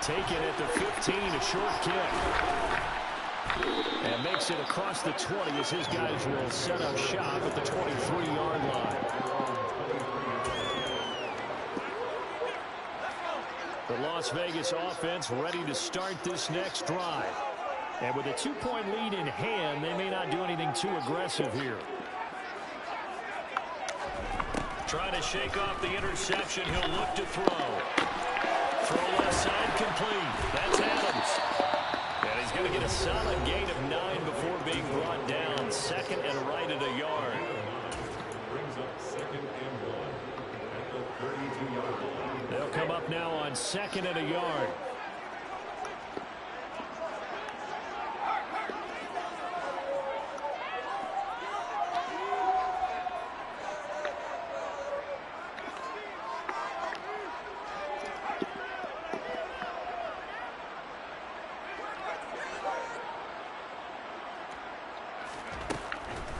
Taken at the 15, a short kick. And makes it across the 20 as his guys will set up shop at the 23-yard line. The Las Vegas offense ready to start this next drive. And with a 2-point lead in hand, they may not do anything too aggressive here. Trying to shake off the interception. He'll look to throw. Throw left side complete. That's Adams. And he's going to get a solid gain of 9 before being brought down. 2nd and right at a yard. Brings up 2nd and 1 at the 32-yard line. They'll come up now on 2nd and a yard.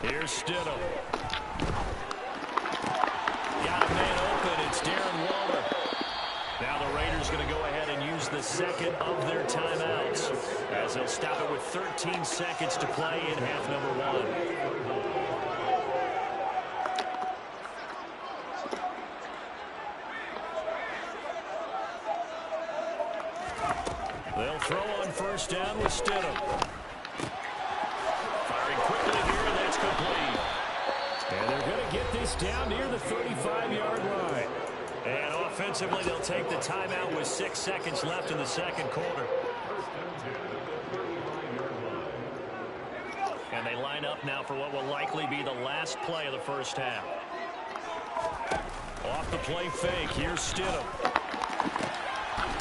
Here's Stidham. Got a man open. It's Darren Waller. Now the Raiders going to go ahead and use the 2nd of their timeouts as they'll stop it with 13 seconds to play in half number 1. They'll throw on first down with Stidham. Firing quickly here, and that's complete. And they're going to get this down near the 35-yard line. And offensively, they'll take the timeout with 6 seconds left in the second quarter. And they line up now for what will likely be the last play of the first half. Off the play fake, here's Stidham.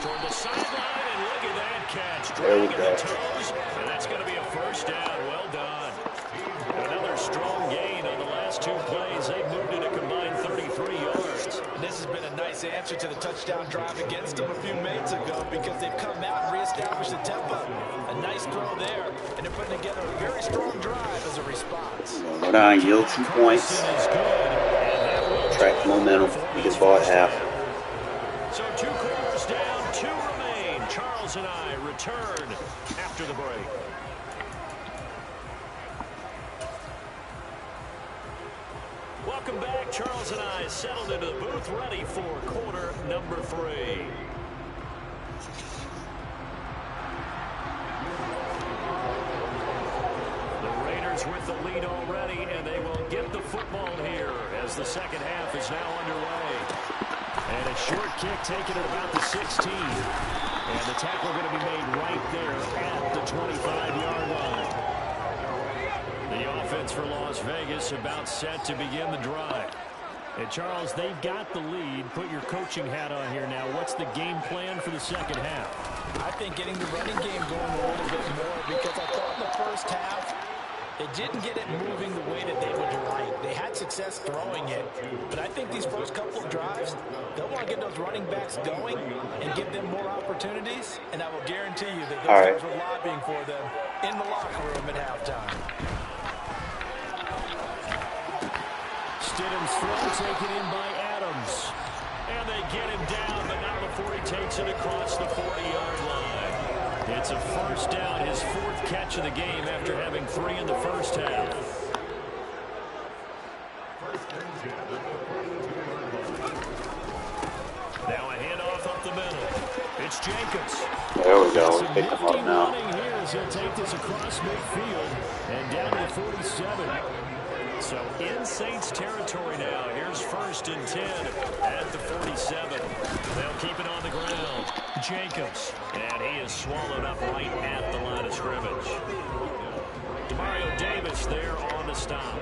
Toward the sideline, and look at that catch. Dragging the toes, and that's going to be a first down. Well done. Another strong gain on the last 2 plays. They've moved it a combined 33 yards. And this has been a nice answer to the touchdown drive against them a few minutes ago because they've come out and reestablished the tempo. A nice throw there, and they're putting together a very strong drive as a response. Rhode Island yield some points. Track the momentum. You get the ball at half. So 2 quarters down, 2 remain. Charles and I return after the break. Welcome back. Charles and I settled into the booth, ready for quarter number 3. The Raiders with the lead already, and they will get the football here as the second half is now underway. And a short kick taken at about the 16. And the tackle going to be made right there at the 25-yard line. The offense for Las Vegas about set to begin the drive. And Charles, they've got the lead. Put your coaching hat on here now. What's the game plan for the second half? I think getting the running game going a little bit more because I thought in the first half they didn't get it moving the way that they would like. They had success throwing it, but I think these first couple of drives, they'll want to get those running backs going and give them more opportunities, and I will guarantee you that those guys were lobbying for them in the locker room at halftime. Stidham's throw taken in by Adams. And they get him down, but not before he takes it across the 40-yard line. It's a first down, his 4th catch of the game after having 3 in the first half. Now a handoff up the middle. It's Jacobs. There we go. Some We pick him up now. running here as he'll take this across midfield and down to the 47. So in Saints territory now. Here's 1st and 10 at the 47. They'll keep it on the ground. Jacobs. And he is swallowed up right at the line of scrimmage. Demario Davis there on the stop.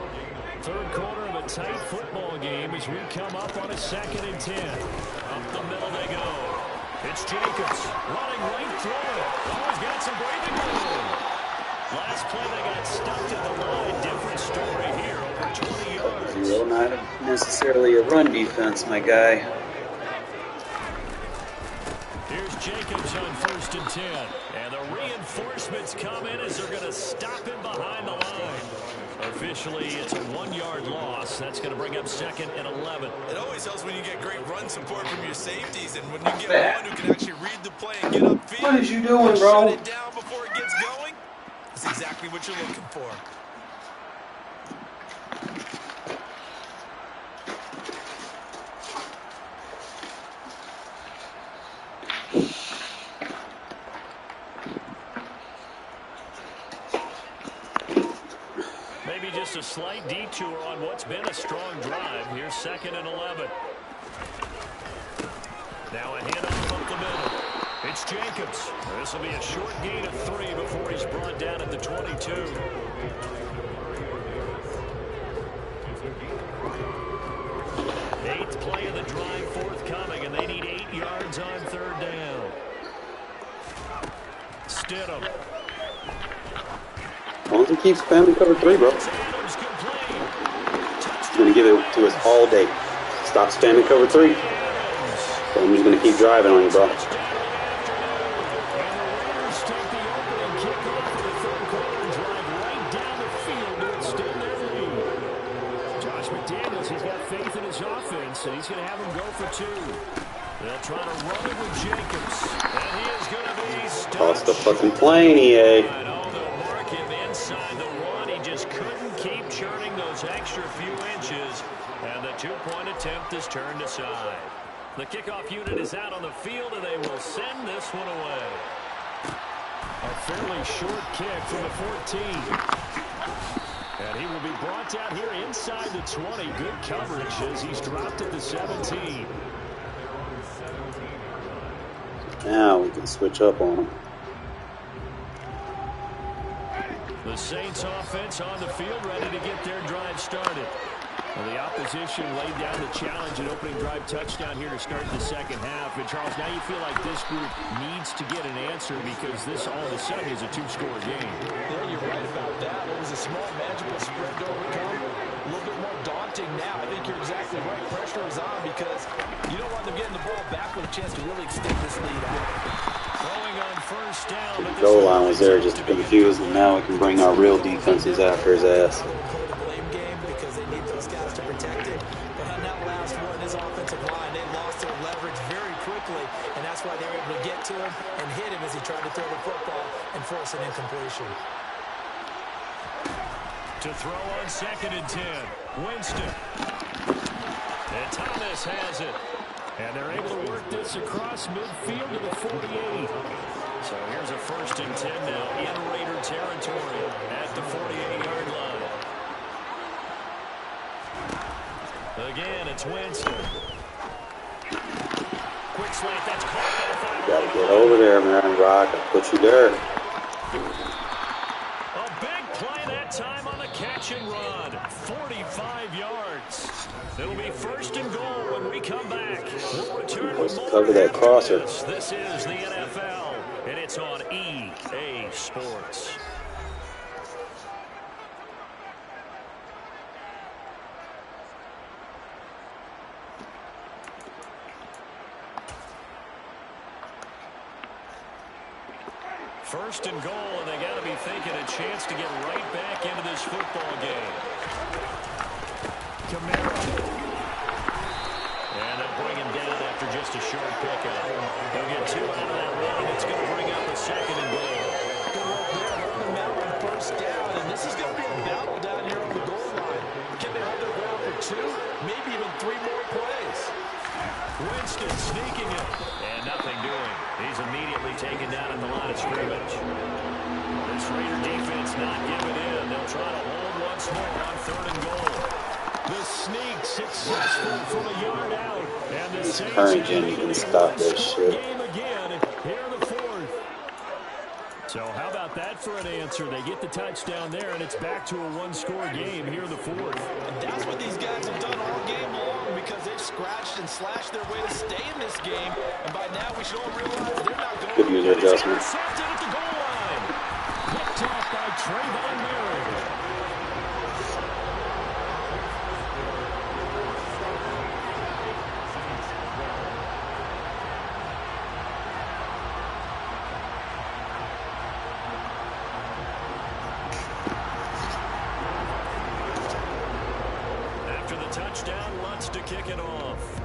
Third quarter of a tight football game as we come up on a 2nd and 10. Up the middle they go. It's Jacobs running right through it. Oh, he's got some breathing room. Last play they got stuck to the line. Different story here, over 20 yards. Well, not necessarily a run defense, my guy. Here's Jacobs on 1st and 10. And the reinforcements come in as they're going to stop him behind the line. Officially, it's a 1-yard loss. That's going to bring up 2nd and 11. It always helps when you get great run support from your safeties, and when you get one who can actually read the play and get upfield. What is you doing, bro? Shut it down before it gets going. That's exactly what you're looking for. Maybe just a slight detour on what's been a strong drive. Here's 2nd and 11. Now a handoff up the middle. It's Jacobs. This will be a short gain of 3 before he's brought down at the 22. 8th play of the drive forthcoming, and they need 8 yards on 3rd down. Stidham. As long as he keeps spamming cover 3, bro. He's going to give it to us all day. Stop spamming cover 3. I'm just going to keep driving on you, bro. He's got faith in his offense, and he's going to have him go for 2. They'll try to run it with Jacobs, and he is going to be stopped. Toss the fucking plane, EA. They'll mark him inside the 1. He just couldn't keep churning those extra few inches, and the 2-point attempt is turned aside. The kickoff unit is out on the field, and they will send this one away. A fairly short kick from the 14. And he will be brought down here inside the 20. Good coverage as he's dropped at the 17. Now we can switch up on him. The Saints offense on the field, ready to get their drive started. Well, the opposition laid down the challenge and opening drive touchdown here to start the second half. And, Charles, now you feel like this group needs to get an answer because this all of a sudden is a two-score game. Yeah, you're right about that. It was a small, manageable spread to overcome. A little bit more daunting now. I think you're exactly right. Pressure is on because you don't want them getting the ball back with a chance to really extend this lead out. Throwing on first down. The goal line was there just to confuse him. Now we can bring our real defenses after his ass. Why they were able to get to him and hit him as he tried to throw the football and force an incompletion. To throw on 2nd and 10. Winston. And Thomas has it. And they're able to work this across midfield to the 48. So here's a 1st and 10 now in Raider territory at the 48-yard line. Again, it's Winston. Quick slant, that's caught. You gotta get over there, man. Rock, I'll put you there. A big play that time on the catch and run. 45 yards. It'll be 1st and goal when we come back. We'll return with more cover that crosser. This is the NFL, and it's on EA Sports. First and goal, and they got to be thinking a chance to get right back into this football game. Camara. And they'll bring him down after just a short pickup. They'll get 2 out of that run. It's going to bring up a 2nd and goal. Good work there, holding them out on 1st down, and this is going to be a battle down here on the goal line. Can they hold their ground for 2, maybe even 3 more plays? Winston sneaking it, and nothing doing. He's immediately taken down at the line of scrimmage. This Raider defense not giving in. They'll try to hold once more on 3rd and goal. The sneak successful from a yard out. And the Saints Current gen, you can stop that shit. Game again here in the 4th. So how about that for an answer? They get the touchdown there, and it's back to a 1-score game here in the 4th. And that's what these guys have done all game long because they've scratched and slashed their way to stay in this game. And by now, we should all realize they're not going Good user adjustment. Intercepted at the goal line. Picked off by Trayvon Merrick. Touchdown, wants to kick it off.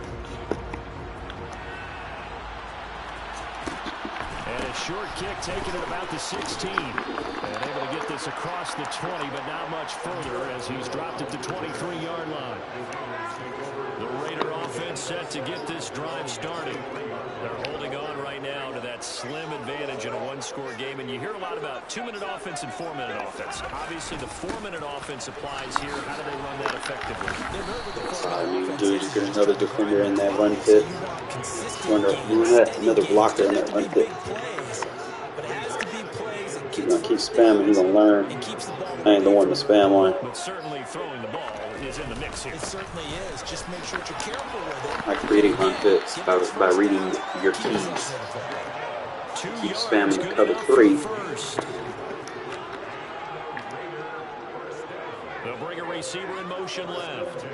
And a short kick taken at about the 16. And able to get this across the 20, but not much further as he's dropped at the 23-yard line. The Raider offense set to get this drive started. They're holding on right now to that slim advantage in a 1-score game. And you hear a lot about 2-minute offense and 4-minute offense. Obviously, the 4-minute offense applies here. How do they run that effectively? Dude, get another defender in that run fit. Another blocker in that run fit. He's going to keep spamming. He's going to learn. I ain't the one to spam on. But certainly throwing the ball is in the mix here. It certainly is. Just make sure that you're careful with it. Like reading run fits by reading your keys. Keep spamming cover 3. They'll bring a receiver in motion left.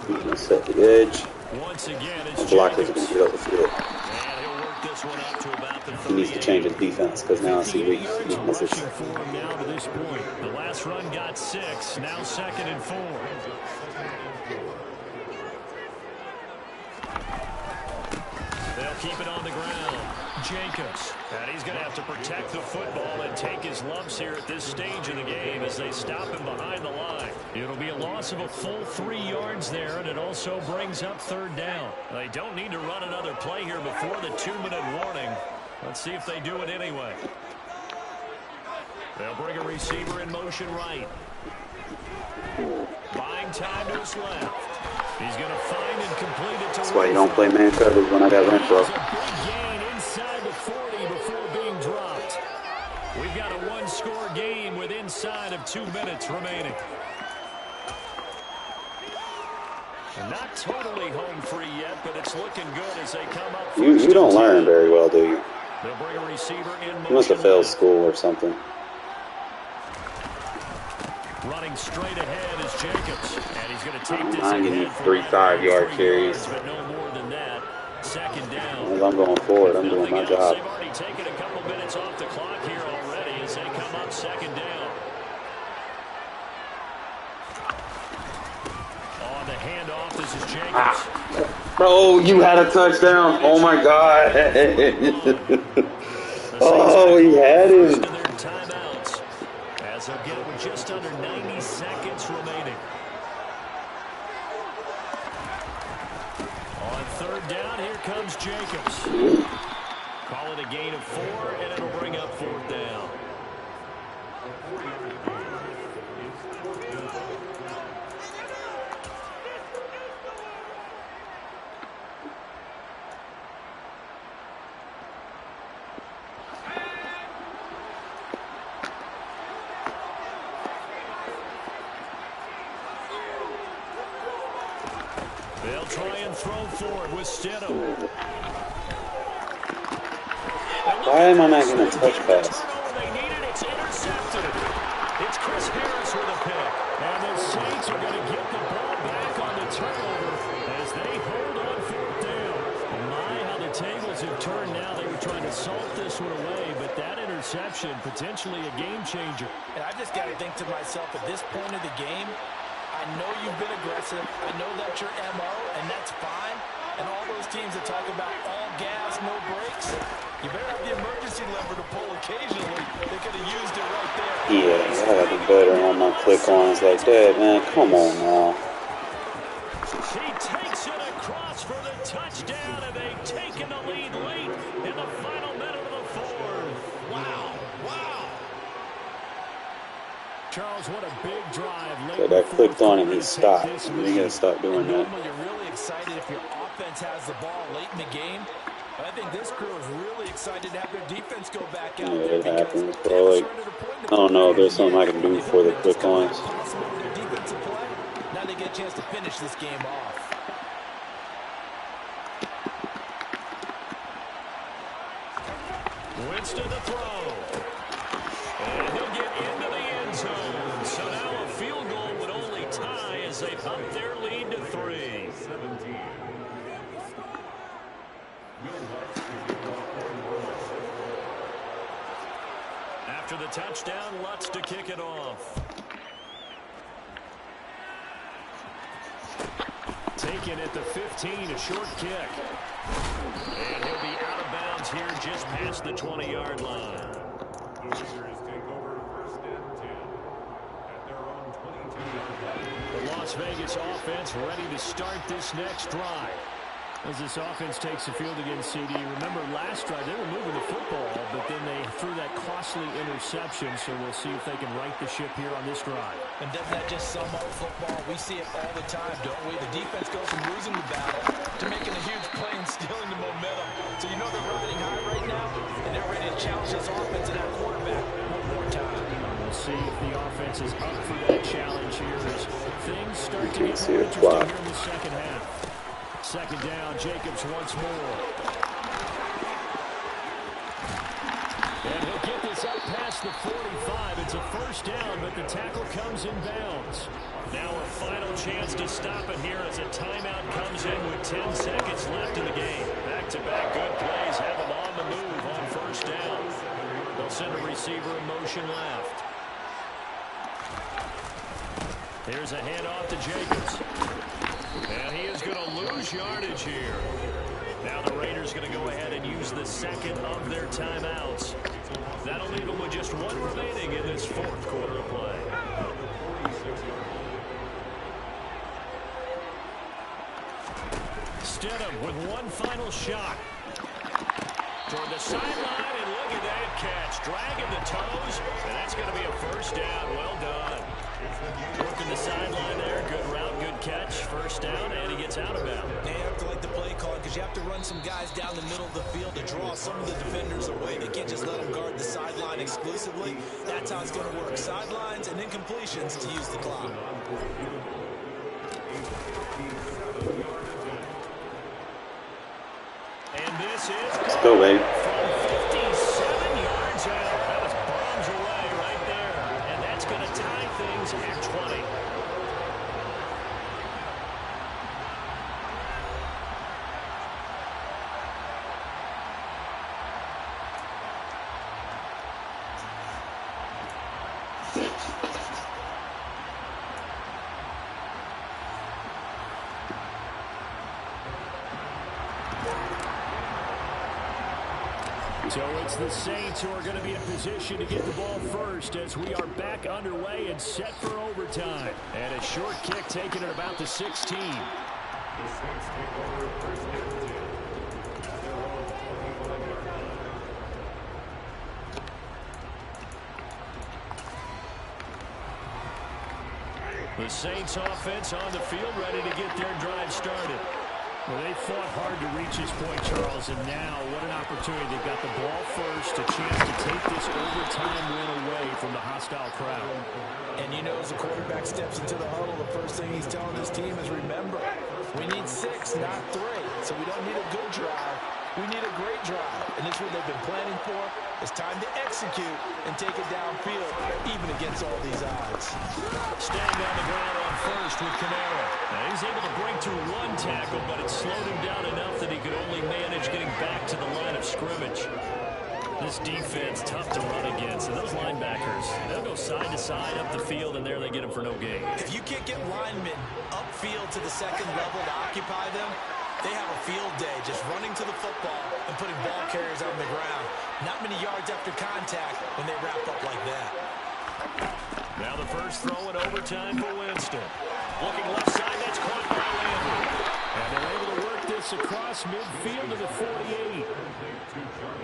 He's going to set the edge. Once again, it's the blockers are going to get up the field. And he'll work this one out to about the 38. He needs to change his defense because now I see weaknesses. For him now to this point. The last run got 6. Now 2nd and 4. They'll keep it on the ground. Jacobs. And he's going to have to protect the football and take his lumps here at this stage of the game as they stop him behind the line. It'll be a loss of a full 3 yards there, and it also brings up 3rd down. They don't need to run another play here before the 2-minute warning. Let's see if they do it anyway. They'll bring a receiver in motion right. Buying time to his left. He's going to find and complete it to That's why you don't play man coverage when I got Renfro. a big gain inside the 40 before being dropped. We've got a one-score game with inside of 2 minutes remaining. Not totally home free yet, but it's looking good as they come up. You don't learn very well, do you? They'll bring a receiver in. You must have failed school or something. Running straight ahead is Jacobs, and he's going to take this. I'm giving you 3 5-yard carries. But no more than that. Second down. As I'm going forward, I'm doing my job. They've already taken a couple minutes off the clock here already as they come up second down. On the handoff, this is Jacobs. Bro, you had a touchdown. Oh my God. Oh, he had him. As they'll get it with just under 90 seconds remaining. On third down, here comes Jacobs. Call it a gain of 4, and it'll bring up fourth down. They'll try and throw for it with Stidham. Why am I making a touch pass? They need it. It's intercepted. It's Chris Harris with a pick. And the Saints are going to get the ball back on the turnover as they hold on fourth down. My, how the tables have turned now. They were trying to salt this one away, but that interception, potentially a game changer. And I just got to think to myself, at this point of the game, I know you've been aggressive. I know that's your MO, and that's fine. And all those teams that talk about all gas, no brakes, you better have the emergency lever to pull occasionally. They could have used it right there. Yeah, I gotta be better on my click-ons like that, man. Come on now. He takes it across for the touchdown, and they've taken the lead late in the final minute of the fourth. Wow. Charles, what a big drive. So that clicked on and he stopped. You gotta stop doing that. Normally, you're really excited if your offense has the ball late in the game. But I think this crew is really excited to have their defense go back out there. Yeah, it happens, bro. Like, I don't know if there's something I can do for the click-ons. Now they get a chance to finish this game off. Winston to throw. And he'll get into the end zone. So now a field goal would only tie as they bump their lead to 3. 17. After the touchdown, Lutz to kick it off. Taken at the 15, a short kick. And he'll be out of bounds here just past the 20-yard line. The Raiders take over first and 10 at their own 22-yard line. The Las Vegas offense ready to start this next drive. As this offense takes the field against CD, remember last drive they were moving the football, but then they threw that costly interception, so we'll see if they can right the ship here on this drive. And doesn't that just sum up football? We see it all the time, don't we? The defense goes from losing the battle to making a huge play and stealing the momentum. So you know they're riding high right now, and they're ready to challenge this offense and that quarterback one more time. We'll see if the offense is up for that challenge here as things start to get See more it interesting fly. here in the second half. Second down, Jacobs once more. And he'll get this up past the 45. It's a first down, but the tackle comes in bounds. Now a final chance to stop it here as a timeout comes in with 10 seconds left in the game. Back-to-back good plays have them on the move on first down. They'll send a receiver in motion left. Here's a handoff to Jacobs. And he is going to lose yardage here. Now the Raiders going to go ahead and use the second of their timeouts. That'll leave them with just one remaining in this fourth quarter of play. Stidham with one final shot. Toward the sideline, and look at that catch. Dragging the toes, and that's going to be a first down. Well done. Working the sideline there. Good route, good catch. First down, and he gets out of bounds. They have to like the play call because you have to run some guys down the middle of the field to draw some of the defenders away. They can't just let them guard the sideline exclusively. That's how it's going to work. Sidelines and then completions to use the clock. And this is Let's go, baby. from 57 yards out. That was bombs away right there. And that's going to tie things at 20. So it's the Saints who are going to be in position to get the ball first as we are back underway and set for overtime. And a short kick taken at about the 16. The Saints take over first and 10. The Saints offense on the field ready to get their drive started. Well, they fought hard to reach this point, Charles, and now what an opportunity. They've got the ball first, a chance to take this overtime win away from the hostile crowd. And you know, as the quarterback steps into the huddle, the first thing he's telling his team is, remember, we need 6, not 3. So we don't need a good drive. We need a great drive. And this is what they've been planning for. It's time to execute and take it downfield, even against all these odds. Staying on the ground on first with Kamara. Now he's able to break through one tackle, but it slowed him down enough that he could only manage getting back to the line of scrimmage. This defense, tough to run against. And those linebackers, they'll go side to side up the field, and there they get them for no gain. If you can't get linemen upfield to the second level to occupy them, they have a field day just running to the football and putting ball carriers on the ground. Not many yards after contact when they wrap up like that. Now the first throw in overtime for Winston. Looking left side, that's caught by Landry. And they're able to work this across midfield to the 48.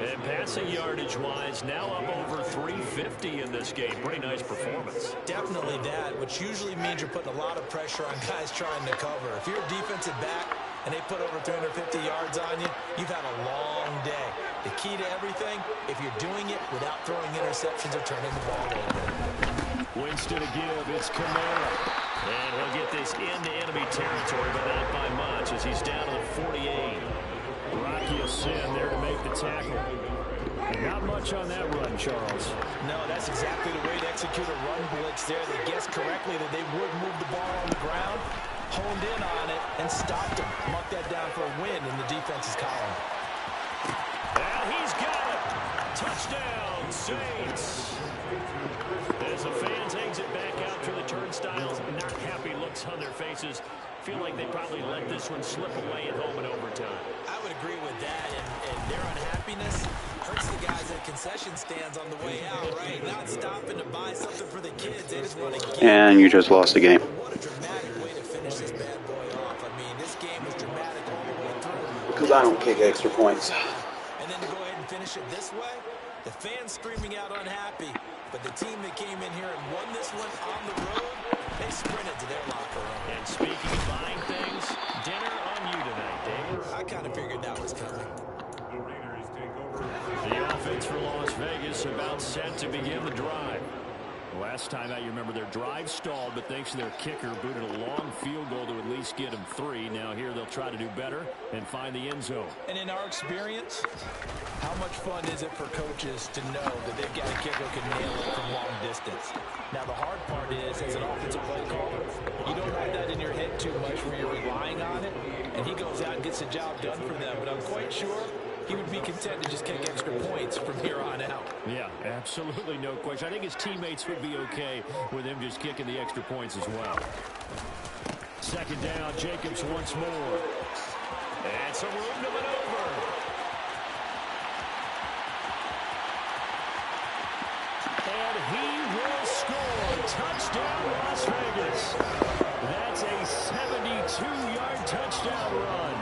And passing yardage-wise, now up over 350 in this game. Pretty nice performance. Definitely that, which usually means you're putting a lot of pressure on guys trying to cover. If you're a defensive back and they put over 350 yards on you, you've had a long day. The key to everything, if you're doing it without throwing interceptions or turning the ball over. Winston to give, it's Kamara. And he'll get this into enemy territory, but not by much as he's down to the 48. Rocky Sin there to make the tackle. And not much on that run, Charles. No, that's exactly the way to execute a run blitz there. They guessed correctly that they would move the ball on the ground, honed in on it, and stopped him. Mark that down for a win in the defense's column. And he's got it. Touchdown, Saints. As the fans exit back out through the turnstiles, not happy looks on their faces. Feel like they probably let this one slip away at home in overtime. I would agree with that, and their unhappiness hurts the guys at concession stands on the way out, right? Not stopping to buy something for the kids. They just want to get And you just lost the game. What a dramatic way to finish this bad boy off. I mean, this game was dramatic all the way through. Because I don't kick extra points. And then to go ahead and finish it this way, the fans screaming out unhappy, but the team that came in here and won this one on the road, they sprinted to their locker room. And speaking of buying things, dinner on you tonight, David. I kind of figured that was coming. The Raiders take over. The offense for Las Vegas about set to begin the drive. Last time out, you remember their drive stalled, but thanks to their kicker, booted a long field goal to at least get them 3. Now here they'll try to do better and find the end zone. And in our experience, how much fun is it for coaches to know that they've got a kicker who can nail it from long distance? Now, the hard part is, as an offensive play caller, you don't have that in your head too much where you're relying on it, and he goes out and gets the job done for them. But I'm quite sure he would be content to just kick extra points from here on out. Yeah, absolutely no question. I think his teammates would be okay with him just kicking the extra points as well. Second down, Jacobs once more. And some room to maneuver. And he will score. Touchdown, Las Vegas. That's a 72-yard touchdown run.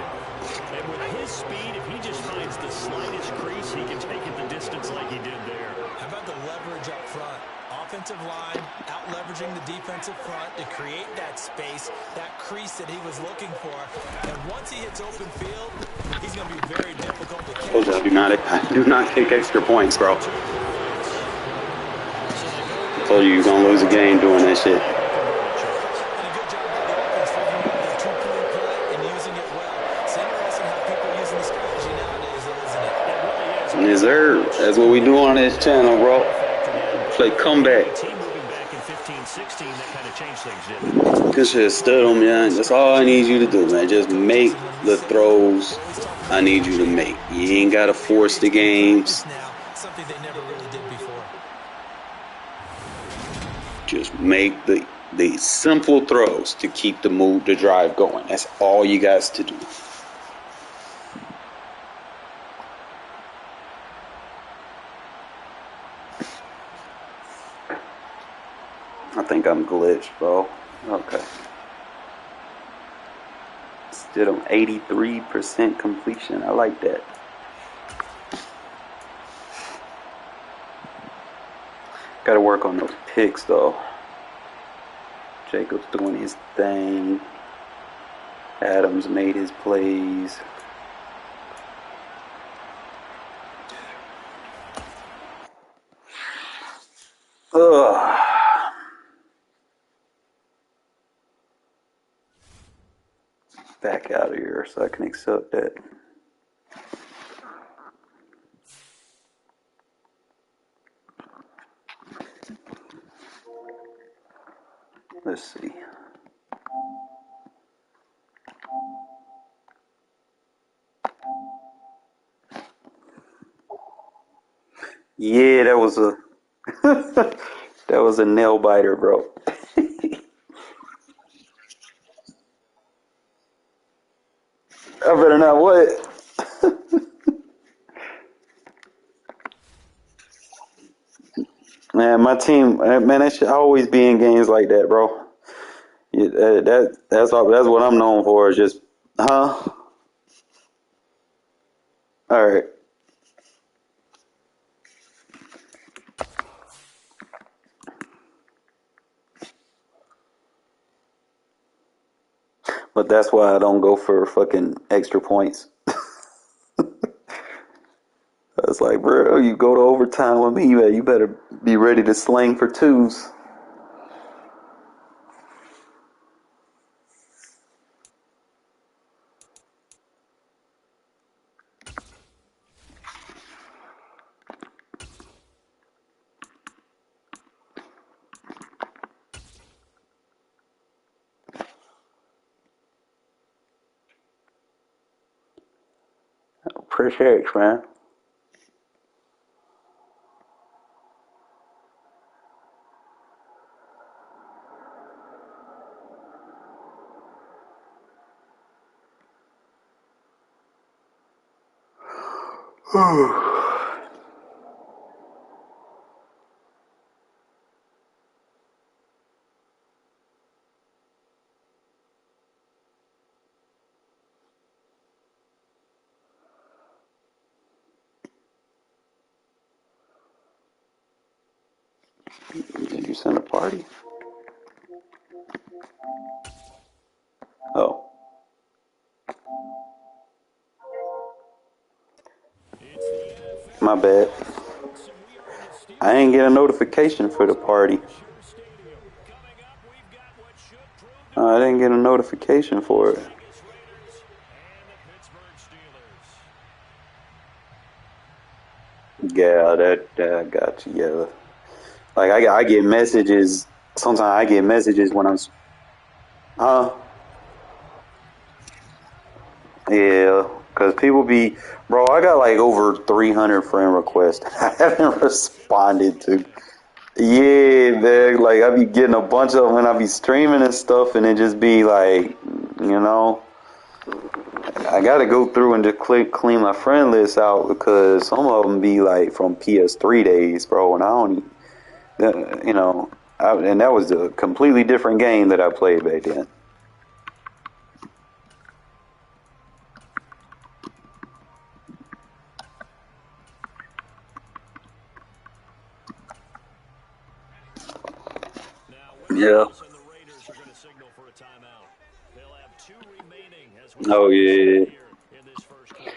And with his speed, if he just finds the slightest crease, he can take it the distance like he did there. How about the leverage up front? Offensive line out-leveraging the defensive front to create that space, that crease that he was looking for. And once he hits open field, he's going to be very difficult to catch. Do not take extra points, bro. I told you you're going to lose a game doing that shit. And a good job by the offense figuring out their two-point play and using it well. It's interesting how people are using the strategy nowadays, though, isn't it? It really is. Yes, sir. That's what we do on this channel, bro. Play comeback. Team moving back in 15-16, that kind of changed things, didn't it? Good shit, stood on, man. That's all I need you to do, man. Just make the throws I need you to make. You ain't got to force the games. Now, something they never really did before. Just make the simple throws to keep the drive going. That's all you guys to do. I think I'm glitched, bro. Okay. Still on 83% completion. I like that. Got to work on those picks, though. Jacobs doing his thing. Adams made his plays. Ugh. Back out of here so I can accept that. Let's see. Yeah, that was a that was a nail biter, bro. I better not what? Man, my team, man, that should always be in games like that, bro. Yeah, that's what I'm known for. Is just, huh? All right. But that's why I don't go for fucking extra points. It's like, bro, you go to overtime with me, man. You better be ready to sling for twos. Appreciate it, man. Did you send a party? Oh. My bad. I ain't get a notification for the party. I didn't get a notification for it. Yeah, that got you. Yeah, like I get messages. Sometimes I get messages when I'm. Yeah, because people be, bro. I got like over 300 friend requests. I haven't responded to. Yeah, man. Like I be getting a bunch of them when I be streaming and stuff, and it just be like, you know. I gotta go through and just clean my friend list out because some of them be like from PS3 days, bro, and I don't, you know, and that was a completely different game that I played back then. Yeah. and the Raiders are going to signal for a timeout. They'll have 2 remaining as we Oh yeah. here in this first quarter.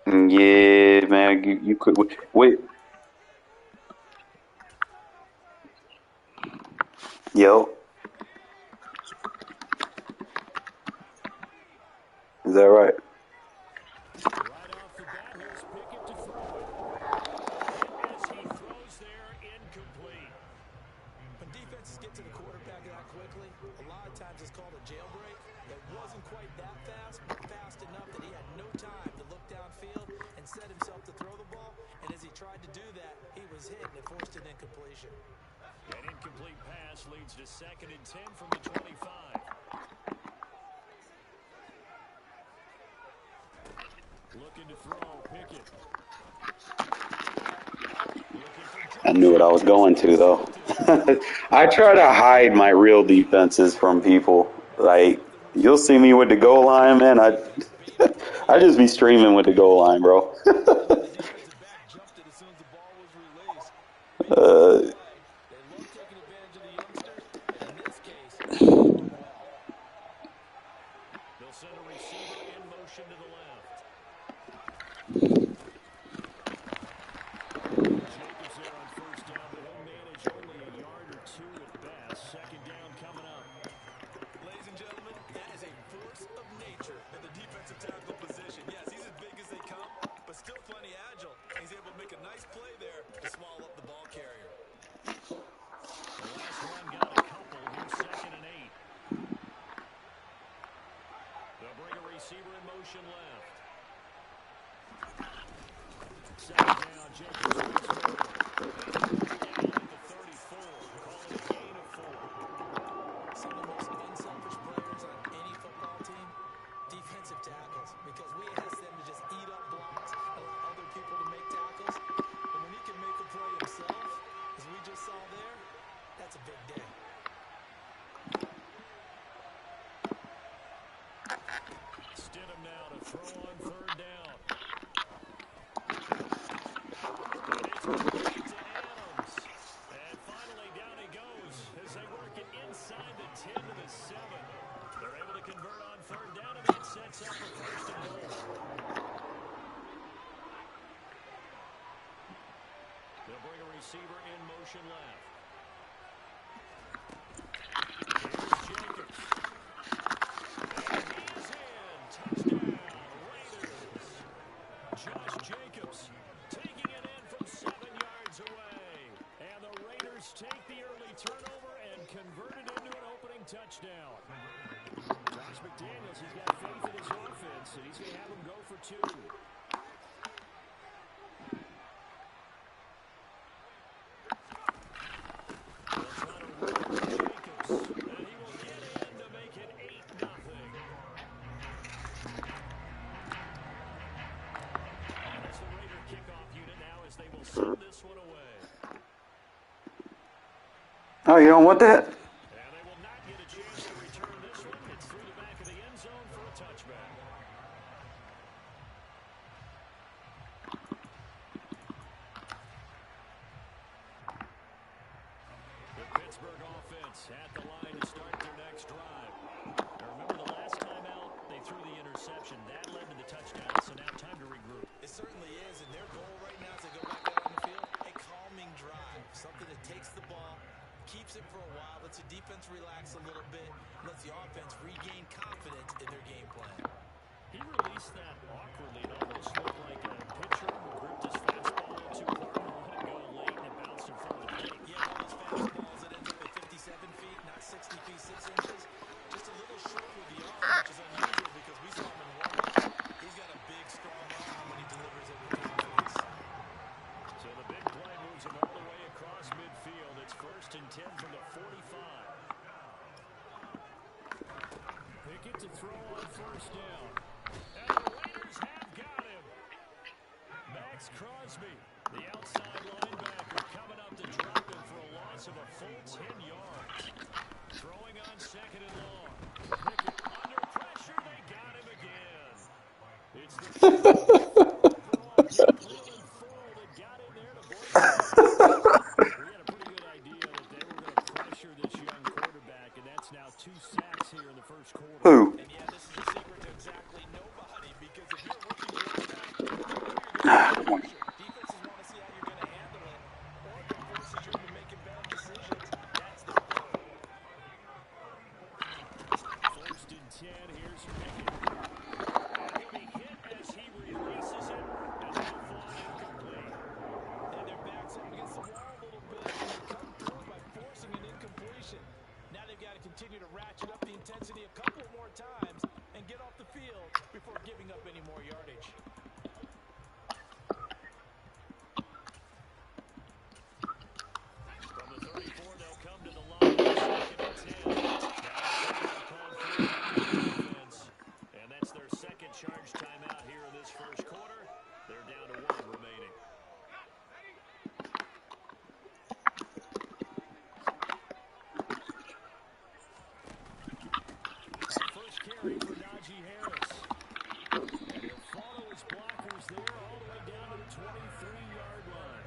Yeah, man. You could wait. Yo, is that right? Right off the bat, here's Pickett to throw it. And as he throws there, incomplete. When defenses get to the quarterback that quickly, a lot of times it's called a jailbreak. It wasn't quite that fast, but fast enough that he had no time to look downfield and set himself to throw the ball. And as he tried to do that, he was hit and it forced an incompletion. An incomplete pass leads to 2nd and 10 from the 25. Looking to throw, Pickett. I knew what I was going to though. I try to hide my real defenses from people. Like you'll see me with the goal line, man. I just be streaming with the goal line, bro. The defensive back jumped it as soon as the ball was released. Made a simple uh, play. They love taking advantage of the youngsters, and in this case, he hit him well. They'll send a receiver in motion to the left. Jacobs there on first down, but he'll manage only a yard or 2 at best. 2nd down coming up. Ladies and gentlemen, that is a force of nature in the defensive tackle position. Yes, he's as big as they come, but still plenty agile. He's able to make a nice play there to swallow up the ball carrier. The last run got a couple. Here's 2nd and 8. They'll bring a receiver in motion left. 2nd down, Jacobs waits for it. Down at the 34. Call it a gain of 4. Some of the most unselfish players on any football team, defensive tackles, because we ask them to just eat up blocks, allow other people to make tackles. And when he can make a play himself, as we just saw there, that's a big day. Stidham now to throw on 3rd down. And it's complete to Adams. And finally down he goes as they work it inside the 10 to the 7. They're able to convert on 3rd down, and that sets up a 1st and goal. They'll bring a receiver in motion left. Here's Jacobs. And he is in. Touchdown, Raiders. Josh Jacobs taking it in from 7 yards away. And the Raiders take the early turnover and convert it into an opening touchdown. Josh McDaniels, he's got faith in his offense, and he's going to have him go for 2. They'll try to run it with Jacobs, and he will get in to make it 8-0. And it's the Raider kickoff unit now as they will send this one away. oh, you don't want that? And they will not get a chance to return this one. It's through the back of the end zone for a touchback. The Pittsburgh offense at the line to start their next drive. Now remember the last time out, they threw the interception. That led to the touchdown, so now time to regroup. It certainly is, and their goal right now as they go back out on the field, a calming drive, something that takes the ball, keeps it for a while, lets the defense relax a little bit, lets the offense regain confidence in their game plan. He released that awkwardly. It almost looked like a pitcher who gripped his fastball a little too hard and let it go late, and it bounced in front of the plate. Yeah, one of those fastballs that ends up at 57 feet, not 60 feet, 6 inches. Just a little short with the arm, which is unusual because we saw him in warm-ups. He's got a big, strong arm when he delivers it with confidence. So the big play moves him all the way across midfield. It's 1st and 10 from the 45. Pickett to throw on 1st down. And the Raiders have got him. Max Crosby, the outside linebacker, coming up to drop him for a loss of a full 10 yards. Throwing on 2nd and long. Pickett under pressure. They got him again. It's the overall Cleveland full that got in there to blow the lead. We had a pretty good idea That's now 2 sacks here in the first quarter. Who? And yeah, this is a secret to exactly nobody, because if you're a rookie quarterback, you know you're going to get pressure. Defenses want to see how you're going to handle it, or if it forces you into making better decisions. That's their goal. First and 10, here's Pickett. And he'll be hit as he releases it, and that'll fall incomplete. And their back's up against the wall a little bit, and they come through by forcing an incompletion. Now they've got to continue to ratchet up the intensity a couple more times and get off the field before giving up any more yardage. From the 34, they'll come to the line. Second and 10. Now a timeout called for by the defense. And that's their second charge timeout here in this first quarter. They're down to 1 remaining. First carry for Najee Harris. And he'll follow his blockers there all the way down to the 23-yard line.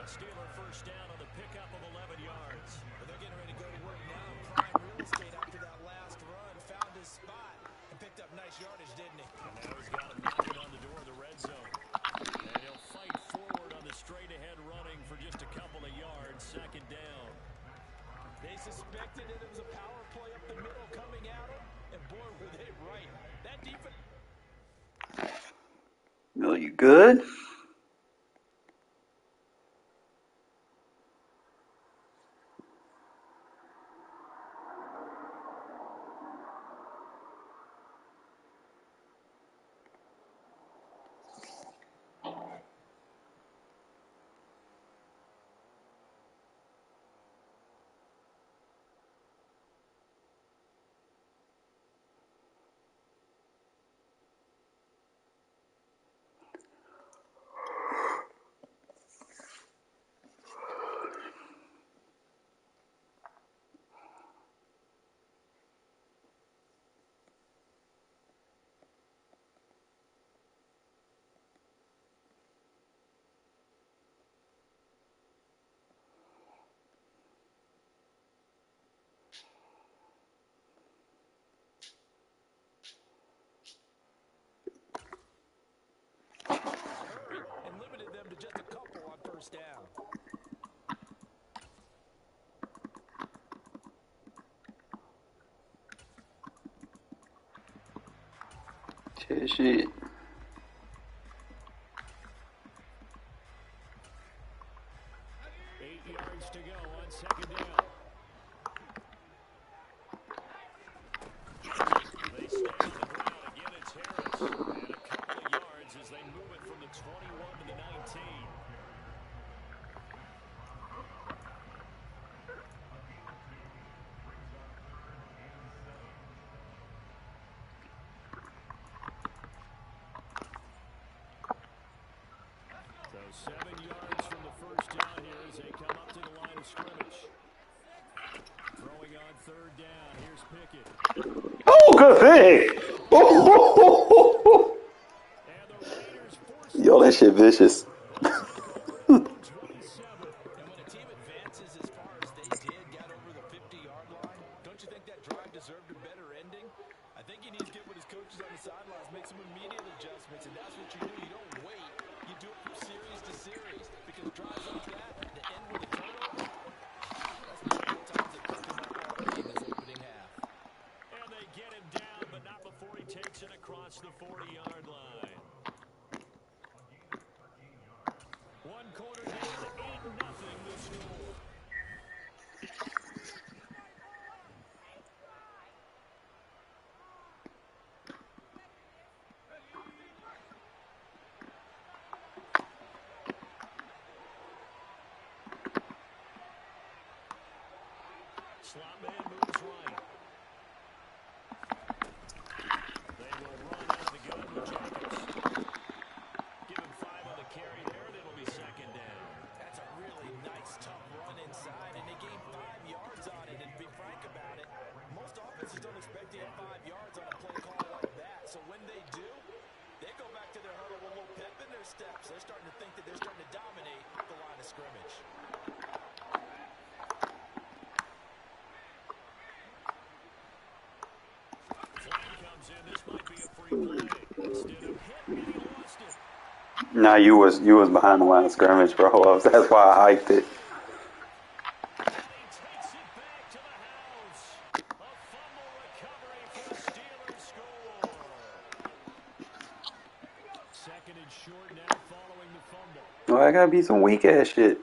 A Steeler first down on the pickup of 11 yards. But they're getting ready to go to work now in prime real estate after that last run. Found his spot and picked up nice yardage, didn't he? And now he's got him knocking on the door of the red zone. And he'll fight forward on the straight-ahead running for just a couple of yards. Second down. They suspected that it was a power play up the middle coming at him, and boy, were they right. That defense... Bill, you good? and limited them to just a couple on first down. Shit. 8 yards to go on second down. They stay on the ground. Again, it's Harris. And a couple of yards as they move it from the 21 to the 19. So 7 yards from the first down here as they come up to the line of scrimmage. Throwing on third down. Here's Pickett. Oh, good thing. Oh, And the Raiders force yo, that shit vicious. over at the 27. And when a team advances as far as they did, got over the 50-yard line, don't you think that drive deserved a better ending? I think he needs to get with his coaches on the sidelines, make some immediate adjustments, and that's what you do. You don't wait. You do it from series to series, because drives like that, to end with a turnover, that's multiple times they picked him up already in this opening half. And they get him down, but not before he takes it across the 40-yard line. One quarter down, 8-0 the score. Slot man moves right. They will run out of the gun with Jacobs. Give him 5 on the carry there, and it'll be second down. That's a really nice, tough run inside, and they gained 5 yards on it. And to be frank about it, most offenses don't expect to get 5 yards on a play call like that. So when they do, they go back to their huddle with a little pep in their steps. They're starting to think that they're starting to dominate the line of scrimmage. Nah, you was behind the line of scrimmage, bro. That's why I hyped it. Second and short now following the fumble. Well, that gotta be some weak ass shit.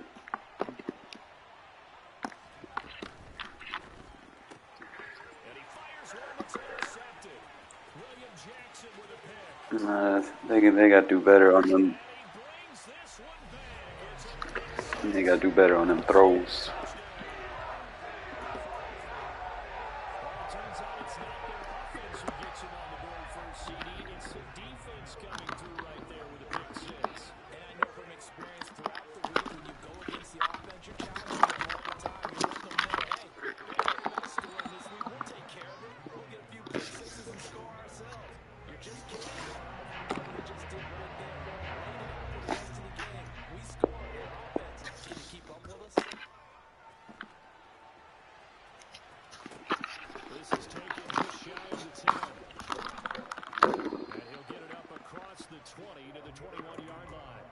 And he fires one that's intercepted. William Jackson with a pick. They gotta do better on them. And he brings this one back. It's a pick six. They gotta do better on them throws. Well, it turns out it's not their offense who gets him on the board first, CD. It's the defense coming through right there with a pick six. And I know from experience throughout the week, when you go against the offense, you're challenging them all the time. You're letting them know, hey, don't worry about scoring this week. We'll take care of it. We'll get a few pick sixes and score ourselves. You're just killing them. What they just did right there. Laying it out for the rest of the game. We score. Their offense. Can you keep up with us? This is taken just shy of the 10. And he'll get it up across the 20 to the 21-yard line.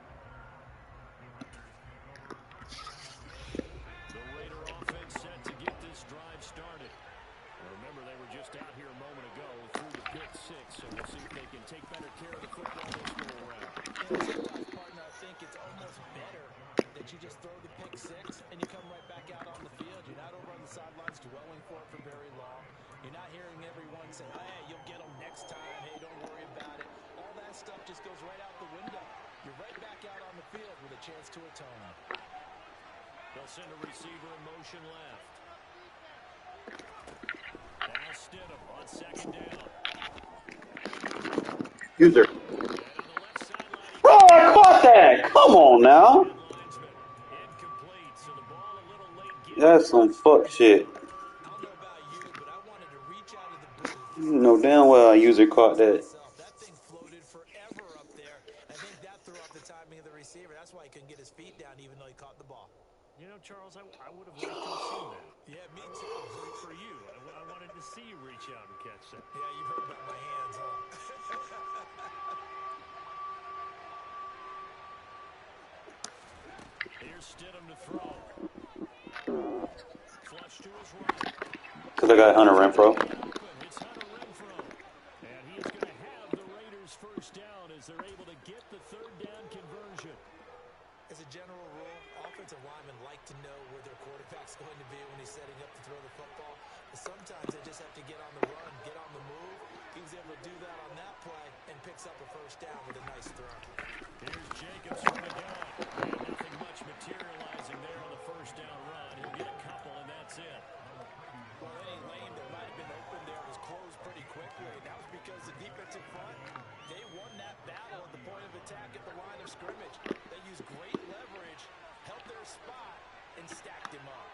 The Raider offense set to get this drive started. And remember, they were just out here a moment ago through the pick six, so we'll see if they can take better care of the football this go around. And sometimes, partner, I think it's almost better that you just throw the pick six and you come right back out on the field. You're not over on the sidelines dwelling for it for very long. You're not hearing everyone say, hey, you'll get them next time. Hey, don't worry about it. All that stuff just goes right out the window. You're right back out on the field with a chance to atone. They'll send a receiver in motion left. Now Stidham on second down. User. And on the left sideline, he Oh, I caught that! Come on now. linesman. Incomplete, so the ball a little late. That's some fuck shit. I don't know about you, but I wanted to reach out of the booth. You know damn well a user caught that. That thing floated forever up there. I think that threw off the timing of the receiver. That's why he couldn't get his feet down even though he caught the ball. You know, Charles, I would have liked to have seen that. Yeah, me too. For you, I wanted to see you reach out and catch that. Yeah, you've heard about my hands, huh? Here's Stidham to throw. Flush to his right. Cause I got Hunter Renfro. It's Hunter Renfro. And he is going to have the Raiders first down as they're able to get the third down conversion. As a general rule, offensive linemen like to know where their quarterback's going to be when he's setting up to throw the football. But sometimes they just have to get on the run, get on the move. He was able to do that on that play and picks up a first down with a nice throw. Here's Jacobs from the gun. And nothing much materializing there on the first down run. He'll get a couple, and that's it. Well, any lane that might have been open there was closed pretty quickly, and that was because the defensive front, they won that battle at the point of attack at the line of scrimmage. They used great leverage, held their spot, and stacked him up.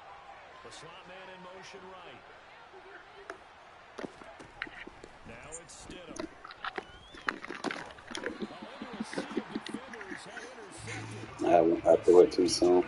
The slot man in motion right. Now it's Stidham. I threw it too soon.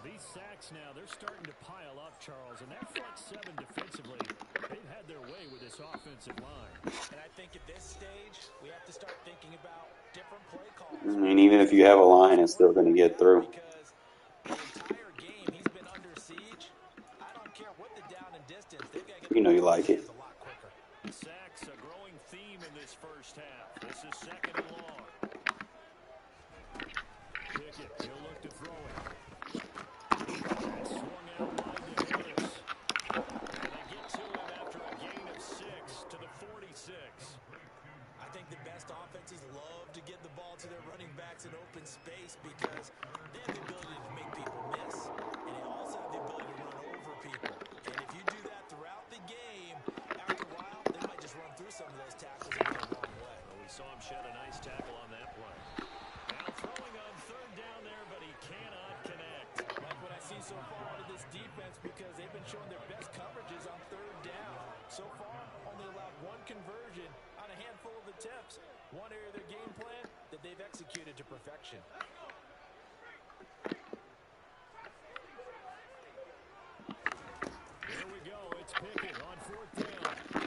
These sacks now, they're starting to pile up, Charles, and that front seven defensively, they've had their way with this offensive line. And I think at this stage, we have to start thinking about different play calls. I mean, even if you have a line, it's still going to get through. Because the entire game, he's been under siege. I don't care what the down and distance, they've got to get You know you like it. a lot quicker. Sacks, a growing theme in this first half. This is second and long. Pickett, he'll look to throw it. And swung out wide to Harris. And they get to him after a gain of 6 to the 46. I think the best offenses love to get the ball to their running backs in open space because they have the ability to make people miss. And they also have the ability to run over people. And if you do that throughout the game, after a while, they might just run through some of those tackles and go a long way. Well, we saw him shed a nice tackle on that play. Now throwing on third down there, but he can't so far out of this defense because they've been showing their best coverages on third down. So far, only allowed one conversion on a handful of attempts. One area of their game plan that they've executed to perfection. Here we go. It's Pickett on fourth down.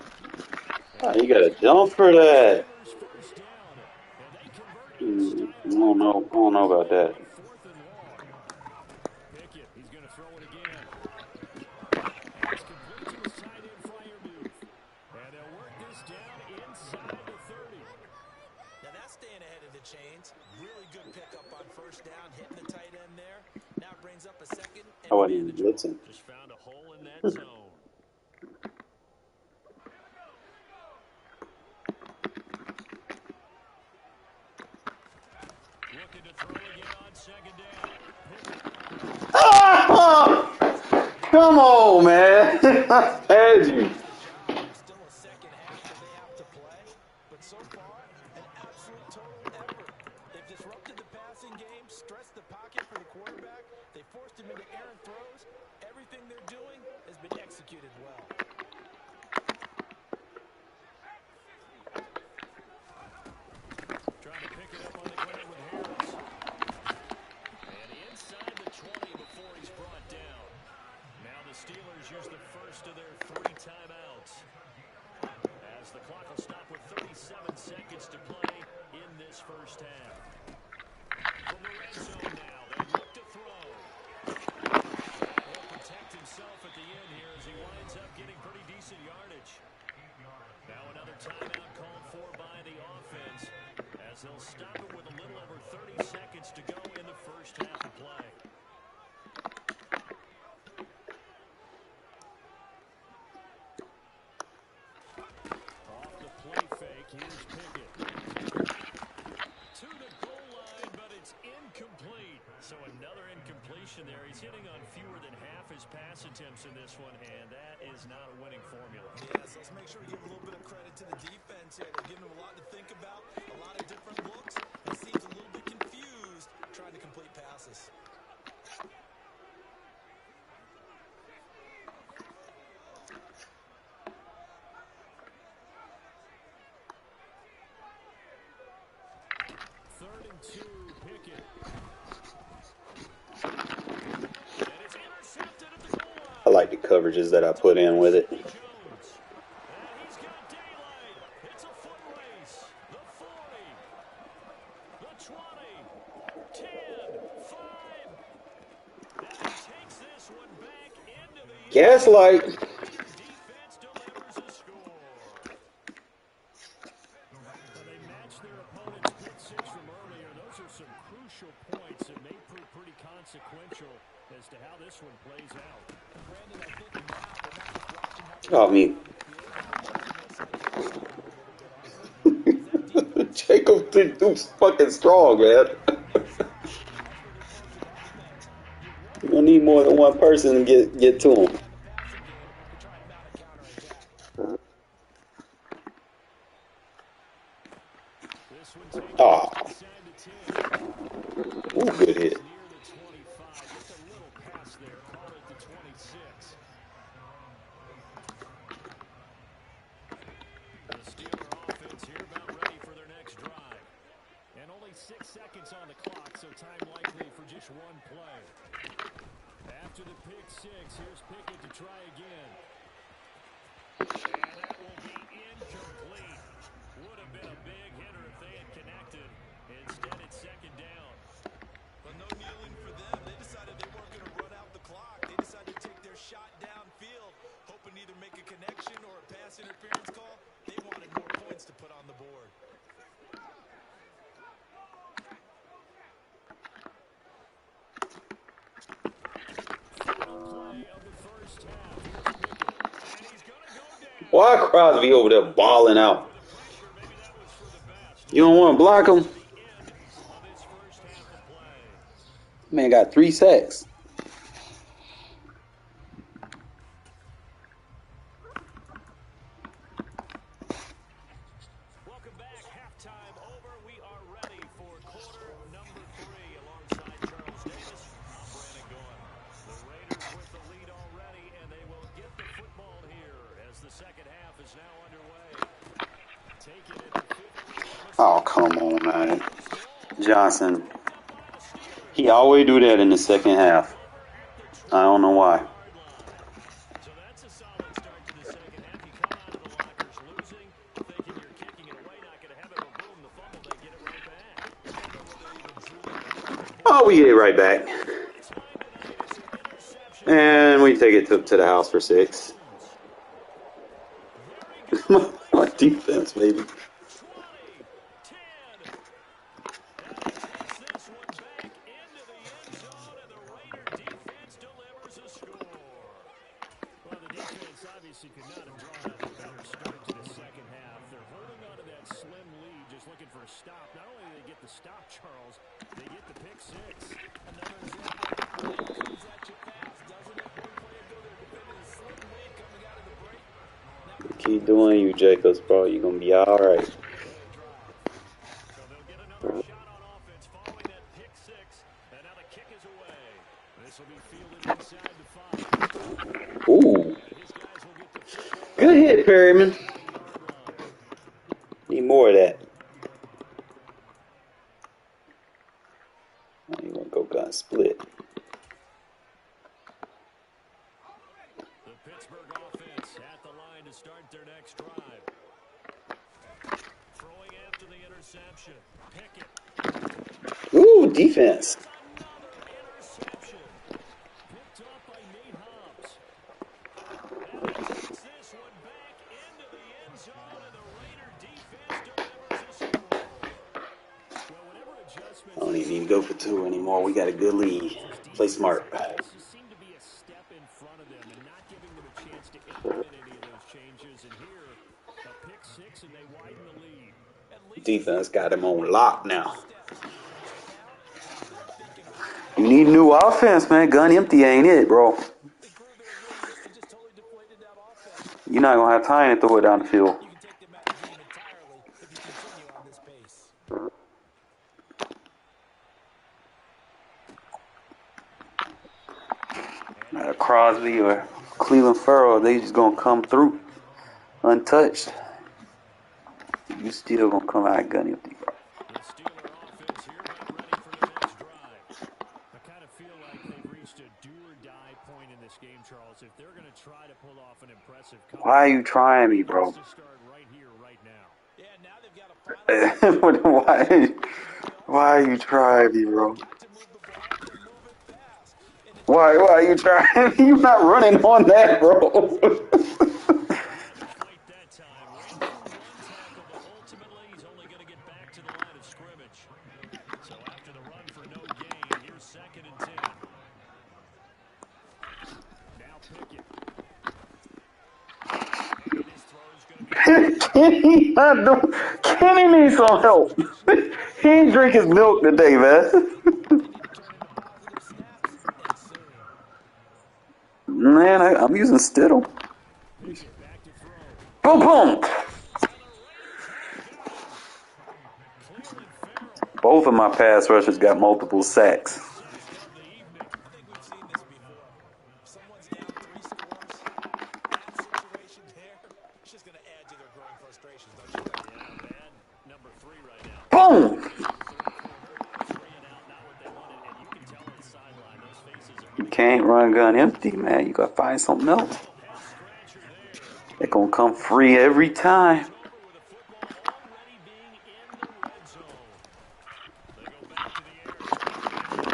Oh, you got to jump for that. Steelers first down. And they convert it. I don't know about that. Fourth and long. Pickett, he's going to throw it again. It's complete to his tight end Fryermuth. And they'll work this down inside the 30. Now that's staying ahead of the chains. Really good pickup on first down, hitting the tight end there. Now it brings up a second and I wasn't even manageable. blitzing. Just found a hole in that zone. Looking to throw again on second down. Ah! Come on, man. I had you. There's still a second half that they have to play, but so far, an absolute total effort. They've disrupted the passing game, stressed the pocket for the quarterback. They forced him into errant throws. Everything they're doing has been executed well. Trying to pick it up on the ground with Harris. And inside the 20 before he's brought down. Now the Steelers use the first of their 3 timeouts. As the clock will stop with 37 seconds to play in this first half. From the red zone now, they look to throw. He'll protect himself at the end here as he winds up getting pretty decent yardage. Now another timeout called for by the offense as they'll stop it with a little over 30 seconds to go in the first half of play. Off the play fake, here's Pickett. To the goal line, but it's incomplete. So another incompletion there. He's hitting on fewer than half his pass attempts in this one, and that is not a winning formula. Yes, let's make sure we give a little bit of credit to the defense here. They're giving them a lot to think about, a lot of different looks. He seems a little bit confused trying to complete passes. Third and 2, Pickett. And it's intercepted at the goal line. I like the coverages that I put in with it. Jones. And he's got daylight. It's a foot race. The 40. The 20. 10. 5. And he takes this one back into the Gaslight. defense delivers a score. Well, they matched their opponent's pick six from earlier. Those are some crucial points that may prove pretty consequential as to how this one plays out. Brandon, I think now they're not just watching how Oh, me. Jacob too fucking strong, man. You don't need more than one person to get to him. This one taken Ah, inside the 10. ooh, good hit. Near the 25. Just a little pass there. Caught at the 26. The Steeler offense here about ready for their next drive. And only 6 seconds on the clock, so time likely for just one play. After the pick six, here's Pickett to try again. And that will be incomplete. Would have been a big hitter if they had connected. Instead, it's second down. But no kneeling for them. They decided they weren't going to run out the clock. They decided to take their shot downfield, hoping to either make a connection or a pass interference call. They wanted more points to put on the board. Final play of the first half. Here's Pickett. And he's going to go down. Why Crosby over there balling out? For the pressure, maybe that was for the best. You don't want to block him? The end of this first half of play. Man got 3 sacks. Welcome back. Halftime over. We are ready for quarter number 3 alongside Charles Davis. I'm Brandon Goin. The Oh, come on, man. Johnson. He always do that in the second half. I don't know why. So that's a solid start to the second half. You come out of the lockers losing, thinking you're kicking it away, not going to have it, but boom, the fumble, they get it right back. I don't know whether they even drew the line on the board. Oh, we get it right back. Time tonight is an interception. And we take it to the house for 6. Here he goes. My defense, baby. 20, 10. And he takes this one back into the end zone, and the Raider defense delivers a score. Well, the defense obviously could not have drawn up a better start to the second half. They're holding on to that slim lead, just looking for a stop. Not only do they get the stop, Charles, they get the pick 6. Another example of the play comes at you fast, doesn't it? One play ago, they're defending a slim lead coming out of the break. Keep doing you, Jacobs, bro. You're going to be all right. So they'll get another shot on offense following that pick 6. And now the kick is away. This will be fielded inside the 5. Ooh. His guys will get the football Good hit, Perryman. at the yard line. Need more of that. You want to go gun split. The Pittsburgh offense at the line to start their next drive. Throwing after the interception. Pickett. Ooh, defense. Another interception. Picked off by Nate Hobbs. And he takes this one back into the end zone, and the Raider defense delivers a score. Well, whatever adjustments I don't even need to go for 2 anymore. We got a good lead. Play smart. just seem to be a step in front of them and not giving them a chance to implement any of those changes. And here, a pick 6, and they widen the lead. Defense got him on lock now. You need new offense, man. Gun empty ain't it, bro. You're not going to have time to throw it down the field. You can take them out of the game entirely if you continue on this pace. Crosby or Cleveland Farrell, they just going to come through untouched. You still going to come out gun empty, bro. The Steeler offense here getting ready for the next drive. I kind of feel like they've reached a do-or-die point in this game, Charles. If they're going to try to pull off an impressive comeback, Why are you trying me, bro? to start right here, right now. Yeah, now they've got a Why are you trying me, bro? Why are you trying? You're not running on that, bro. Fight that time. Ran through one tackle, but ultimately he's only going to get back to the line of scrimmage. So after the run for no gain, here's 2nd and 10. Now Pickett. Kenny needs some help. He ain't drink his milk today, man. Man, I'm using Stidham. Boom, boom. Both of my pass rushers got multiple sacks. Boom! You can't run gun empty, man. You gotta find something else. They're gonna come free every time.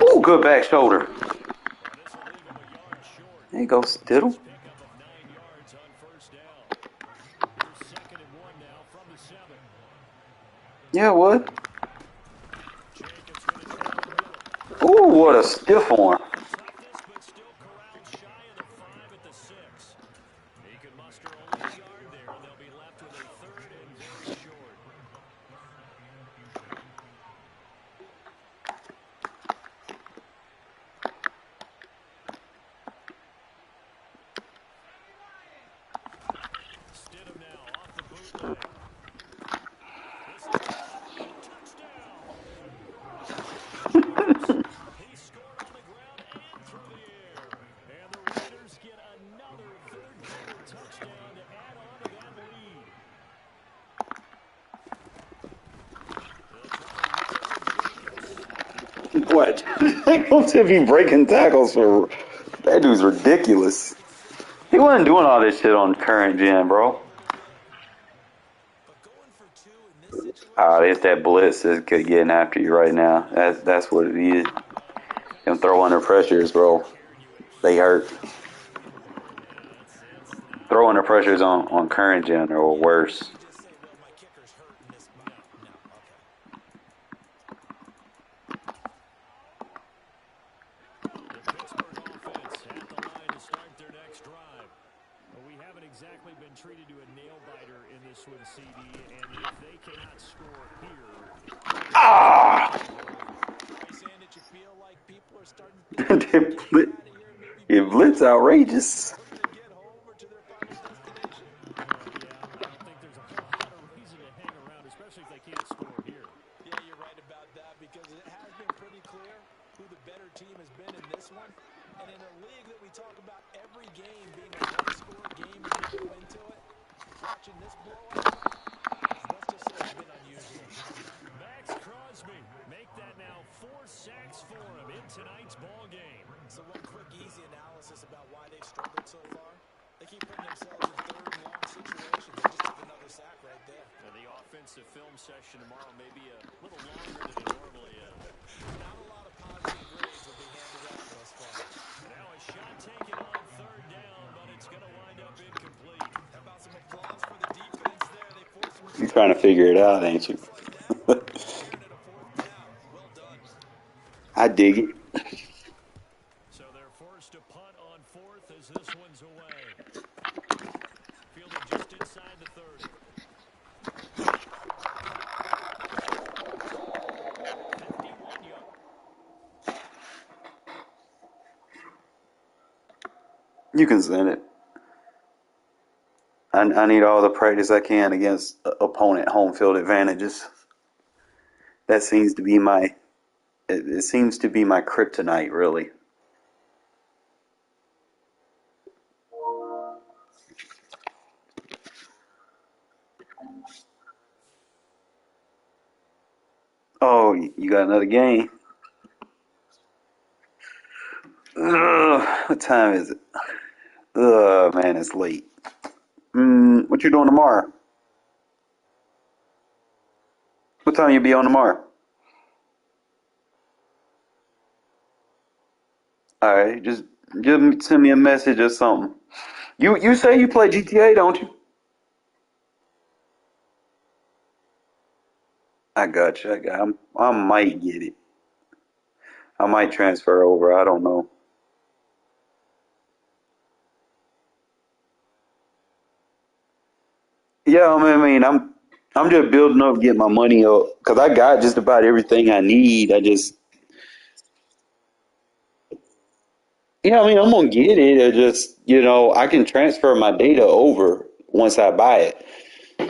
Ooh, good back shoulder. There you go, Stidham. Yeah, what? Ooh, what a stiff arm. What? Ain't gonna be breaking tackles for that dude's ridiculous. He wasn't doing all this shit on current gen, bro. But going for two in this Ah, situation, it's that blitz is getting after you right now. That's what it is. Them throw under pressures, bro. They hurt. Throw under pressures on current gen or worse. you just say, well, my kicker's hurt in this. No, no, okay. The Pittsburgh offense at the line to start their next drive. Well, we haven't exactly been treated to a nail-biter in this one, CD, and if they cannot score here, Ah! Are you saying that you feel like people are starting to think about getting out of here and maybe It blitz outrageous. looking to get home or to their final destination? yeah, I don't think there's a whole lot of reason to hang around, especially if they can't score here. Yeah, you're right about that because it has been pretty clear who the better team has been in this one. And in a league that we talk about every game being a one-score game as we go into it, watching this blowout, let's just say it's been unusual. Max Crosby, make that now 4 sacks for him in tonight's ball game. So one quick, easy analysis about why they've struggled so far. They keep putting themselves in third and long situations. They just took another sack right there. And the offensive film session tomorrow may be a little longer than it normally is. Not a lot of positive grades will be handed out thus far. Now a shot taken on third down, but it's going to wind up incomplete. How about some applause for the defense there? They forced some You're trying to figure it out, ain't you? just like that. Preparing at a fourth down. Well done. I dig it. So they're forced to punt on fourth as this one's away. Fielded just inside the 30. 51 yards. You can send it. I need all the practice I can against opponent home field advantages. That seems to be my it seems to be my kryptonite, really. Oh, you got another game? Ugh, what time is it? Ugh, man, it's late. What you doing tomorrow? What time you be on tomorrow? All right, just send me a message or something. You say you play GTA, don't you? I got you. I might get it. I might transfer over. I don't know. Yeah, I'm just building up, get my money up, cause I got just about everything I need. I'm gonna get it. I just, I can transfer my data over once I buy it.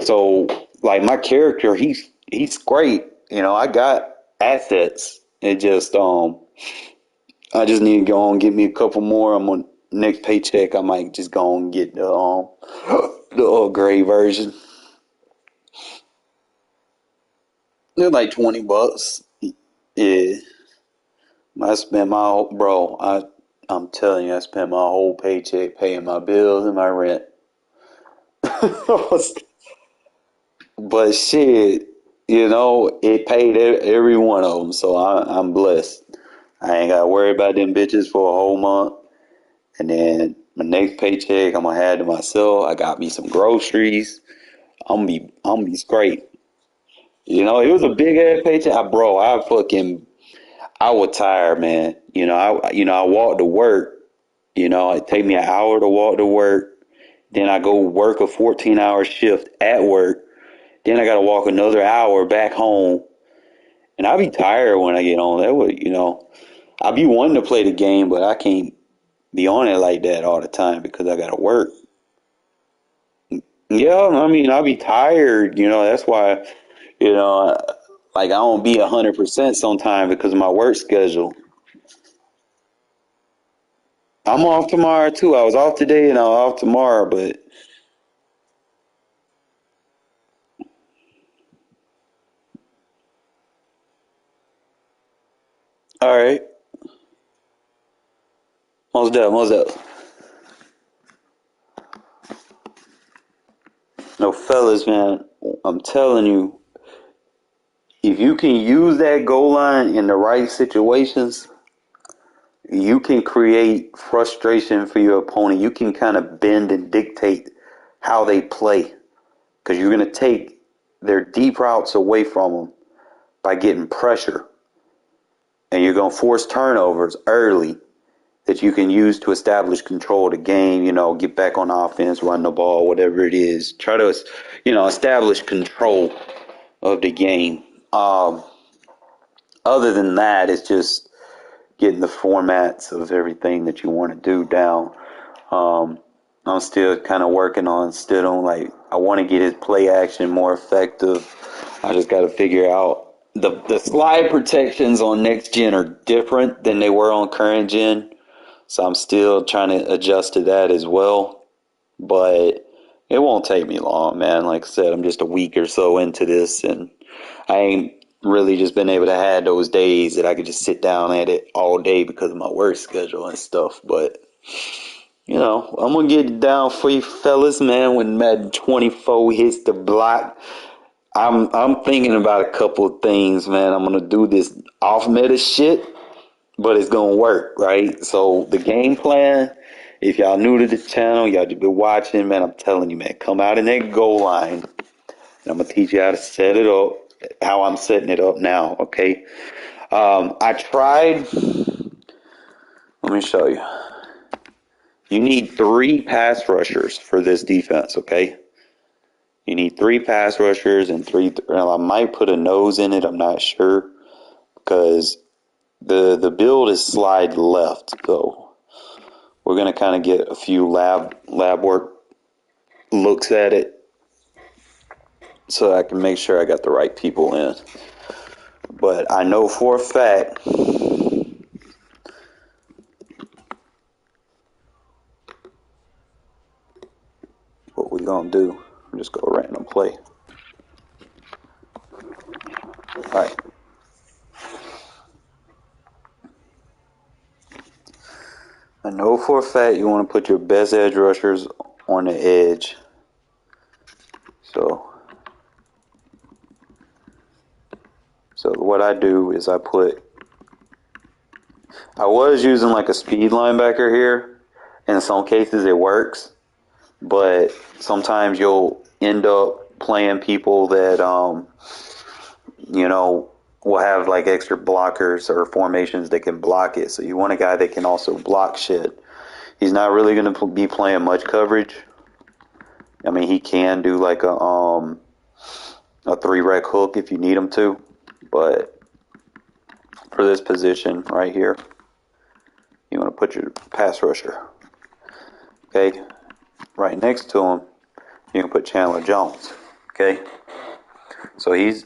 So, like my character, he's great. I got assets. I just need to go on and get me a couple more. I'm on next paycheck. I might just go on and get the upgrade version. They're like $20. Yeah, I spent I'm telling you, I spent my whole paycheck paying my bills and my rent. But shit, it paid every one of them, so I'm blessed. I ain't got to worry about them bitches for a whole month. And then my next paycheck, I'm gonna have to myself. I got me some groceries. I'm gonna be straight. It was a big ass paycheck. I was tired, man. I walked to work. It take me an hour to walk to work. Then I go work a 14-hour shift at work. Then I got to walk another hour back home. And I be tired when I get on. I be wanting to play the game, but I can't be on it like that all the time because I got to work. Yeah, I be tired. That's why, you know, like I don't be 100% sometimes because of my work schedule. I'm off tomorrow too. I was off today and I'm off tomorrow, but All right. Most up. No, fellas, man, I'm telling you, if you can use that goal line in the right situations, you can create frustration for your opponent. You can kind of bend and dictate how they play because you're going to take their deep routes away from them by getting pressure. And you're going to force turnovers early that you can use to establish control of the game, get back on offense, run the ball, whatever it is. Try to, establish control of the game. Other than that, it's just getting the formats of everything that you want to do down. I'm still kind of working on, I want to get his play action more effective. I just got to figure out the slide protections on next gen are different than they were on current gen. So I'm still trying to adjust to that as well. But it won't take me long, man. Like I said, I'm just a week or so into this, and I ain't really just been able to have those days that I could just sit down at it all day because of my work schedule and stuff. But, I'm going to get it down for you fellas, man. When Madden 24 hits the block, I'm thinking about a couple of things, man. I'm going to do this off-meta shit, but it's going to work, right? So the game plan, if y'all new to the channel, y'all just been watching, man, I'm telling you, man, come out in that goal line. And I'm going to teach you how to set it up, how I'm setting it up now, okay? I tried, let me show you. You need 3 pass rushers for this defense, okay? You need 3 pass rushers and 3, I might put a nose in it, I'm not sure, because the build is slide left, so we're going to kind of get a few lab work looks at it so I can make sure I got the right people in. But I know for a fact what we're going to do. I'm just going to random play. All right. I know for a fact you want to put your best edge rushers on the edge. So what I do is I was using like a speed linebacker here. In some cases it works, but sometimes you'll end up playing people that, will have like extra blockers or formations that can block it. So you want a guy that can also block shit. He's not really going to be playing much coverage. I mean, he can do like a 3-rec hook if you need him to, but for this position right here, you want to put your pass rusher. Okay, right next to him, you can put Chandler Jones. Okay, so he's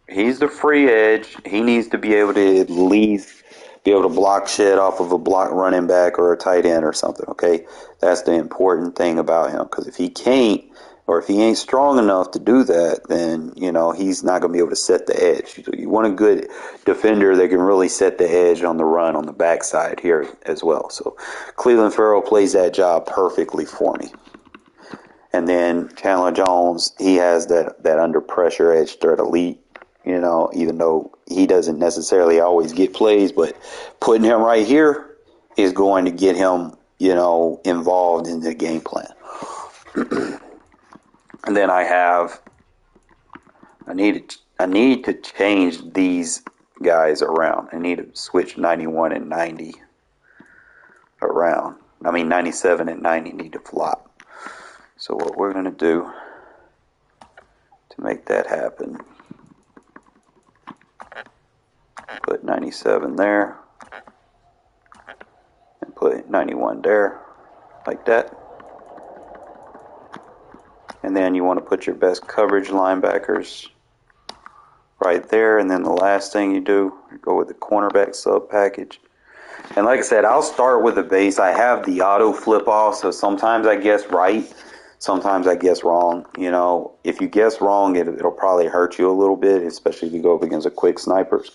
the free edge. He needs to be able to at least be able to block shit off of a block running back or a tight end or something. Okay, that's the important thing about him, because if he can't, or if he ain't strong enough to do that, then he's not going to be able to set the edge. So you want a good defender that can really set the edge on the run on the backside here as well. So Cleveland Farrell plays that job perfectly for me. And then Chandler Jones, he has that under pressure edge threat elite, even though he doesn't necessarily always get plays, but putting him right here is going to get him, involved in the game plan. And then I need to change these guys around. I need to switch 91 and 90 around. 97 and 90 need to flop. So what we're going to do to make that happen, put 97 there, and put 91 there, like that. And then you want to put your best coverage linebackers right there. And then the last thing you do, you go with the cornerback sub package. And like I said, I'll start with the base. I have the auto flip off, so sometimes I guess right, sometimes I guess wrong. If you guess wrong, it'll probably hurt you a little bit, especially if you go up against a quick snapper.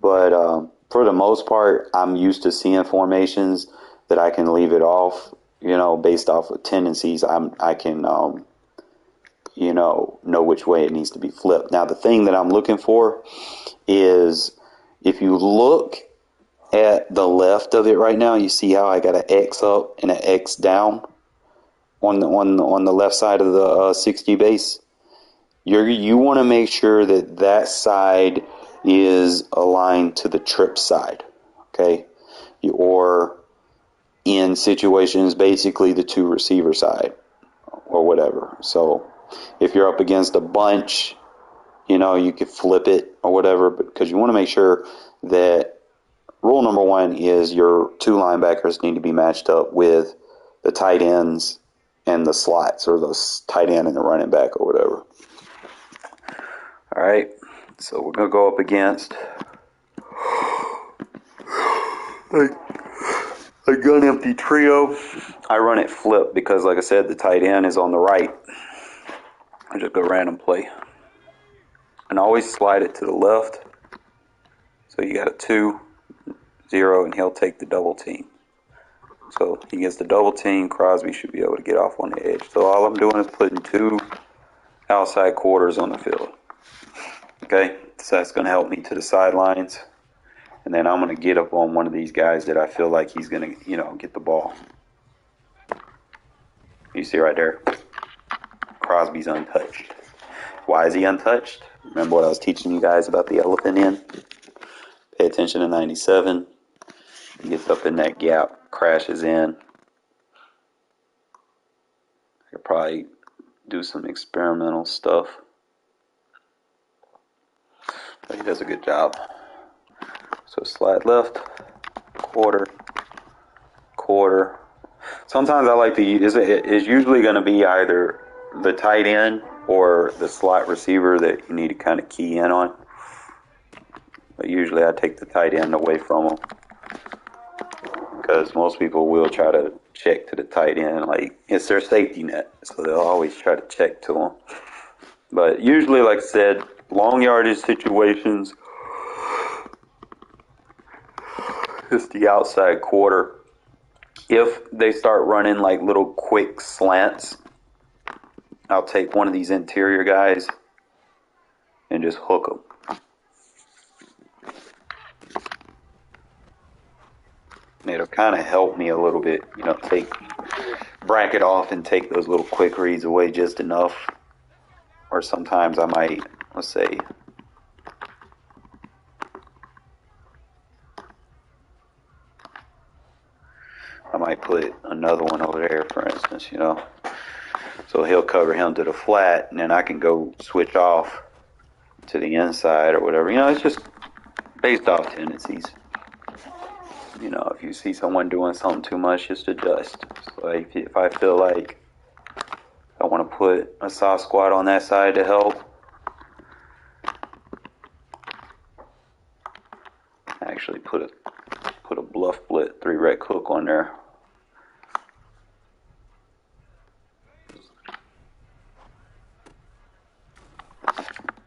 But for the most part, I'm used to seeing formations that I can leave it off, based off of tendencies. I can, know which way it needs to be flipped. Now, the thing that I'm looking for is if you look at the left of it right now, you see how I got an X up and an X down on the left side of the 60 base. You want to make sure that side is aligned to the trip side, okay? Or in situations, basically the two receiver side or whatever. So if you're up against a bunch, you could flip it or whatever, because you want to make sure that rule number one is your two linebackers need to be matched up with the tight ends and the slots, or the tight end and the running back or whatever. All right, so we're going to go up against a gun empty trio. I run it flip because, like I said, the tight end is on the right. I just go random play. And always slide it to the left. So you got a 2, 0, and he'll take the double team. So he gets the double team. Crosby should be able to get off on the edge. So all I'm doing is putting 2 outside quarters on the field. Okay, so that's going to help me to the sidelines. And then I'm going to get up on one of these guys that I feel like he's going to, get the ball. You see right there, Crosby's untouched. Why is he untouched? Remember what I was teaching you guys about the elephant in? Pay attention to 97. He gets up in that gap, crashes in. I could probably do some experimental stuff. But he does a good job. So slide left, quarter. Sometimes I like to use it's usually going to be either the tight end or the slot receiver that you need to kind of key in on. But usually I take the tight end away from them, because most people will try to check to the tight end. Like, it's their safety net, so they'll always try to check to them. But usually, like I said, long yardage situations, it's the outside quarter. If they start running like little quick slants, I'll take one of these interior guys and just hook them. It'll kind of help me a little bit, bracket off and take those little quick reads away just enough. Or sometimes I might, let's say, I might put another one over there, for instance, So he'll cover him to the flat, and then I can go switch off to the inside or whatever. It's just based off tendencies. If you see someone doing something too much, just adjust. So if I feel like I want to put a soft squat on that side to help, actually put a bluff split 3-rec hook on there.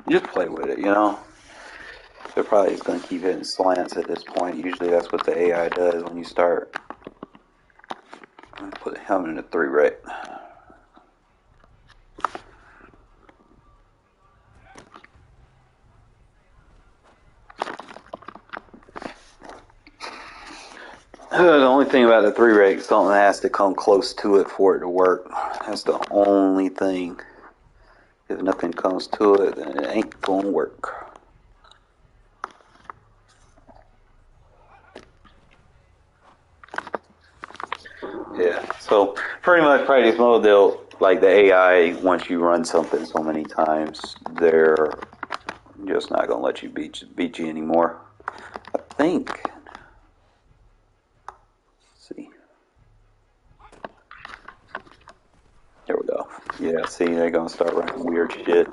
Just play with it, They're probably just going to keep hitting slants at this point. Usually that's what the AI does when you start. Put him in a 3-rec. The only thing about the 3-rec, something has to come close to it for it to work. That's the only thing. If nothing comes to it, then it ain't gonna work. Yeah, so pretty much practice mode, they'll, like the AI, once you run something so many times, they're just not gonna let you beat you anymore. I think. Let's see. There we go. Yeah, see, they're gonna start running weird shit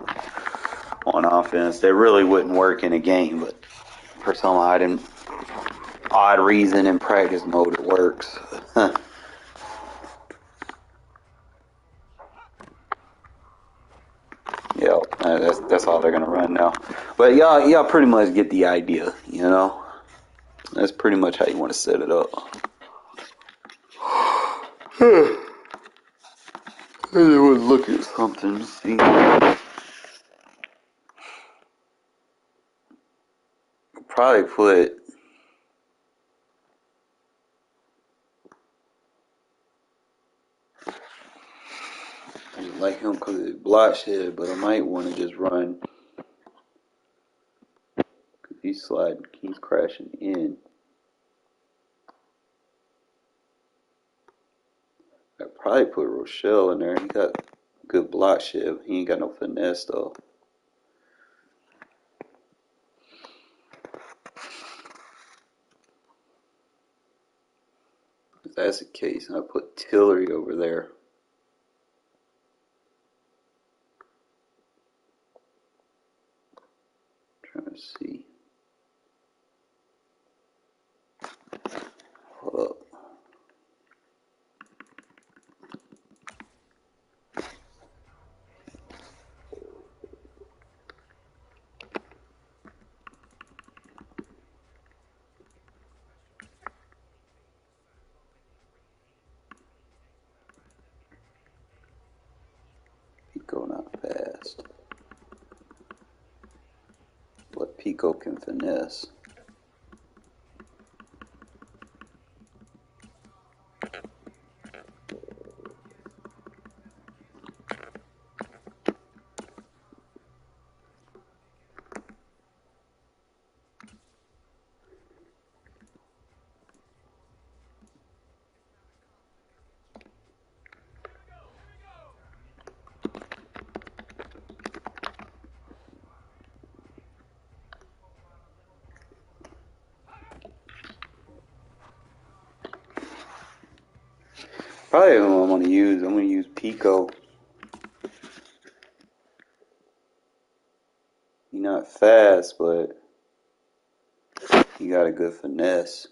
on offense that really wouldn't work in a game, but for some odd reason in practice mode it works. Yep, That's all they're gonna run now. But y'all pretty much get the idea, you know. That's pretty much how you want to set it up. I would look at something. See, probably put. I just like him because it blocks shit, but I might want to just run. Cause he's crashing in. I'd probably put Rochelle in there. He got good block shit. He ain't got no finesse though. If that's the case, I put Tillery over there. Trying to see. Hold up. Pico not fast. But Pico can finesse. Probably who I'm gonna use. I'm gonna use Pico. He's not fast, but he got a good finesse.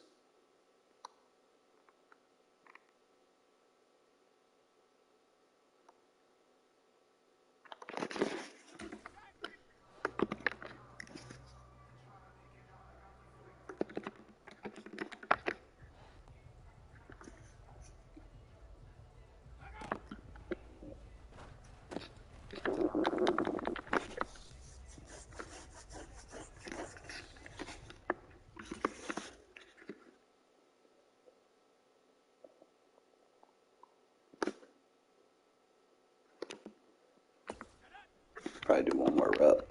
Probably do one more rep.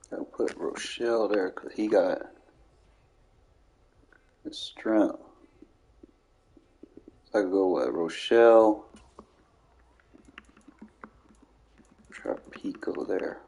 I'll put Rochelle there because he got the strength. So I could go with Rochelle. Try Pico there.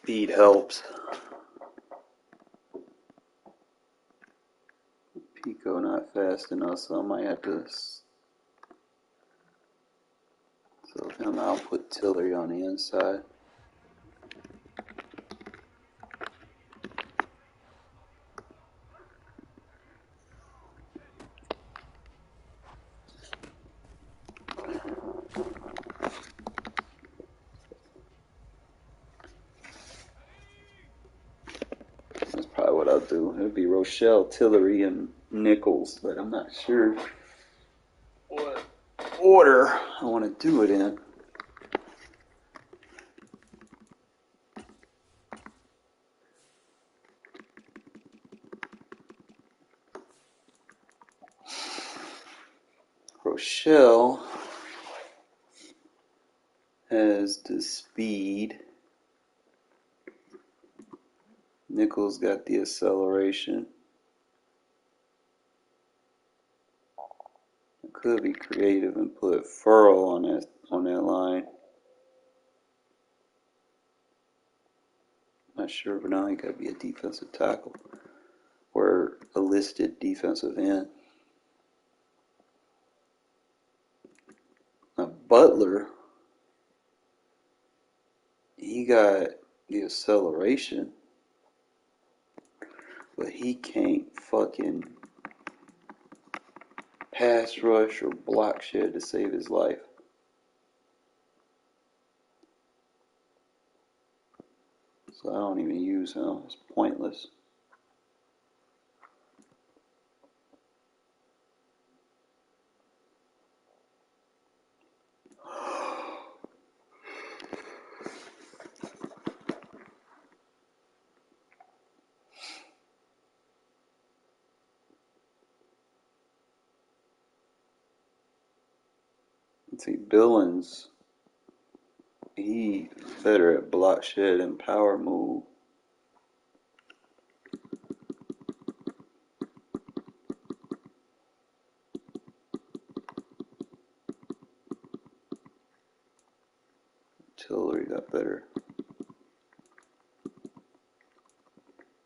Speed helps. Pico not fast enough, so I might have to. So then I'll put Tillery on the inside. I'll do. It'll be Rochelle, Tillery, and Nichols, but I'm not sure what order I want to do it in. Rochelle has the speed. Nichols got the acceleration. I could be creative and put Furl on that line. Not sure, but now he got to be a defensive tackle or a listed defensive end. Now Butler, he got the acceleration, but he can't fucking pass rush or block shit to save his life. So I don't even use him. It's pointless. Let's see, Billings, he better at block shed and power move. Tillery got better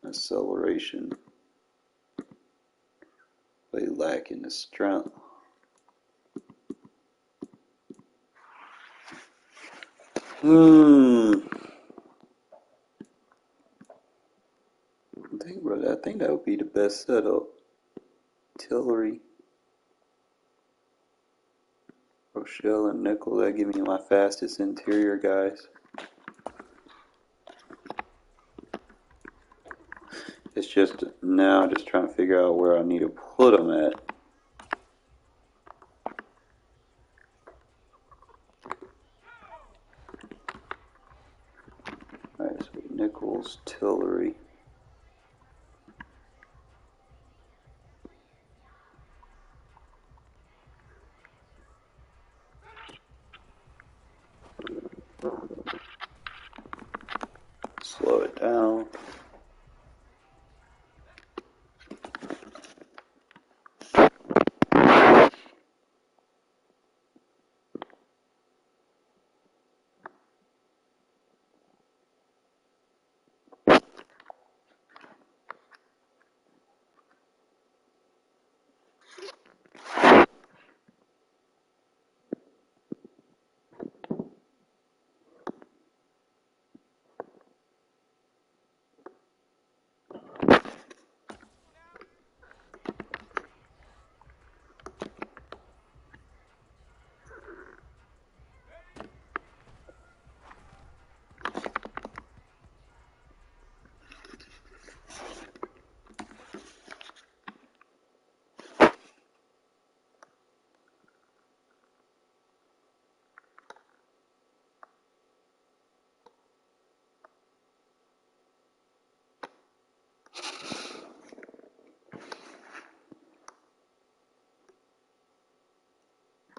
acceleration, but he lacking the strength. I think that would be the best setup. Tillery, Rochelle, and Nickel. That give me my fastest interior guys. It's just now just trying to figure out where I need to put them at. Alright, so Nichols, Tillery. Slow it down.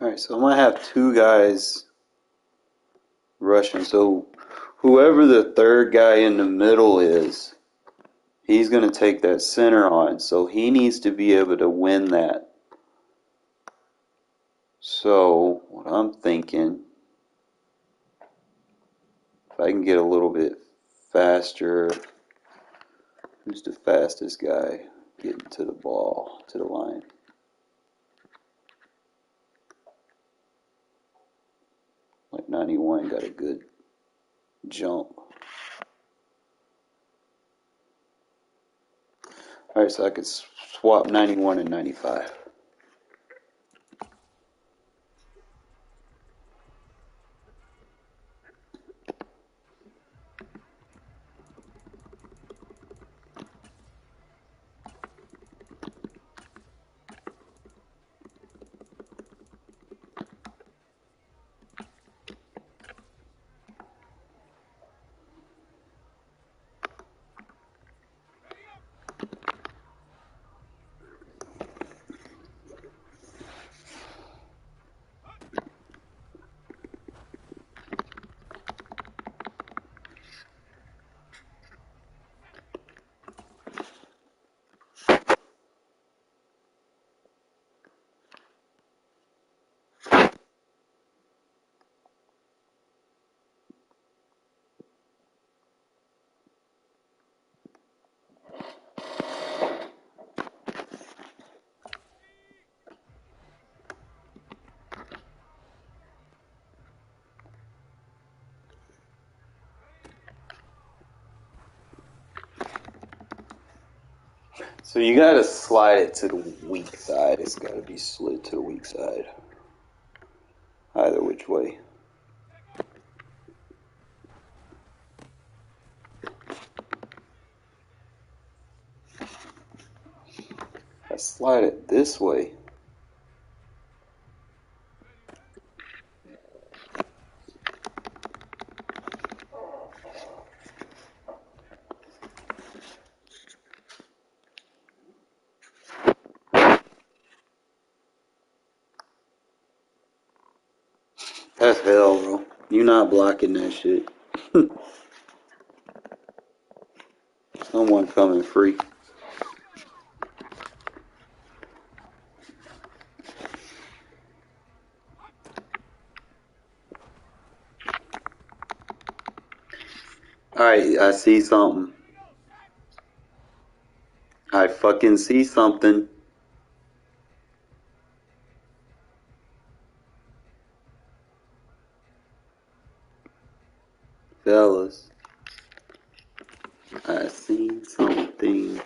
Alright, so I'm going to have two guys rushing. So whoever the third guy in the middle is, he's going to take that center on. So he needs to be able to win that. So what I'm thinking, if I can get a little bit faster, who's the fastest guy getting to the ball, to the line? Like 91 got a good jump. Alright, so I could swap 91 and 95. So you gotta slide it to the weak side. It's gotta be slid to the weak side. Either which way. I slide it this way. That's hell, bro. You not blocking that shit. Someone coming free. Alright, I see something. I fucking see something. Fellas, I seen something.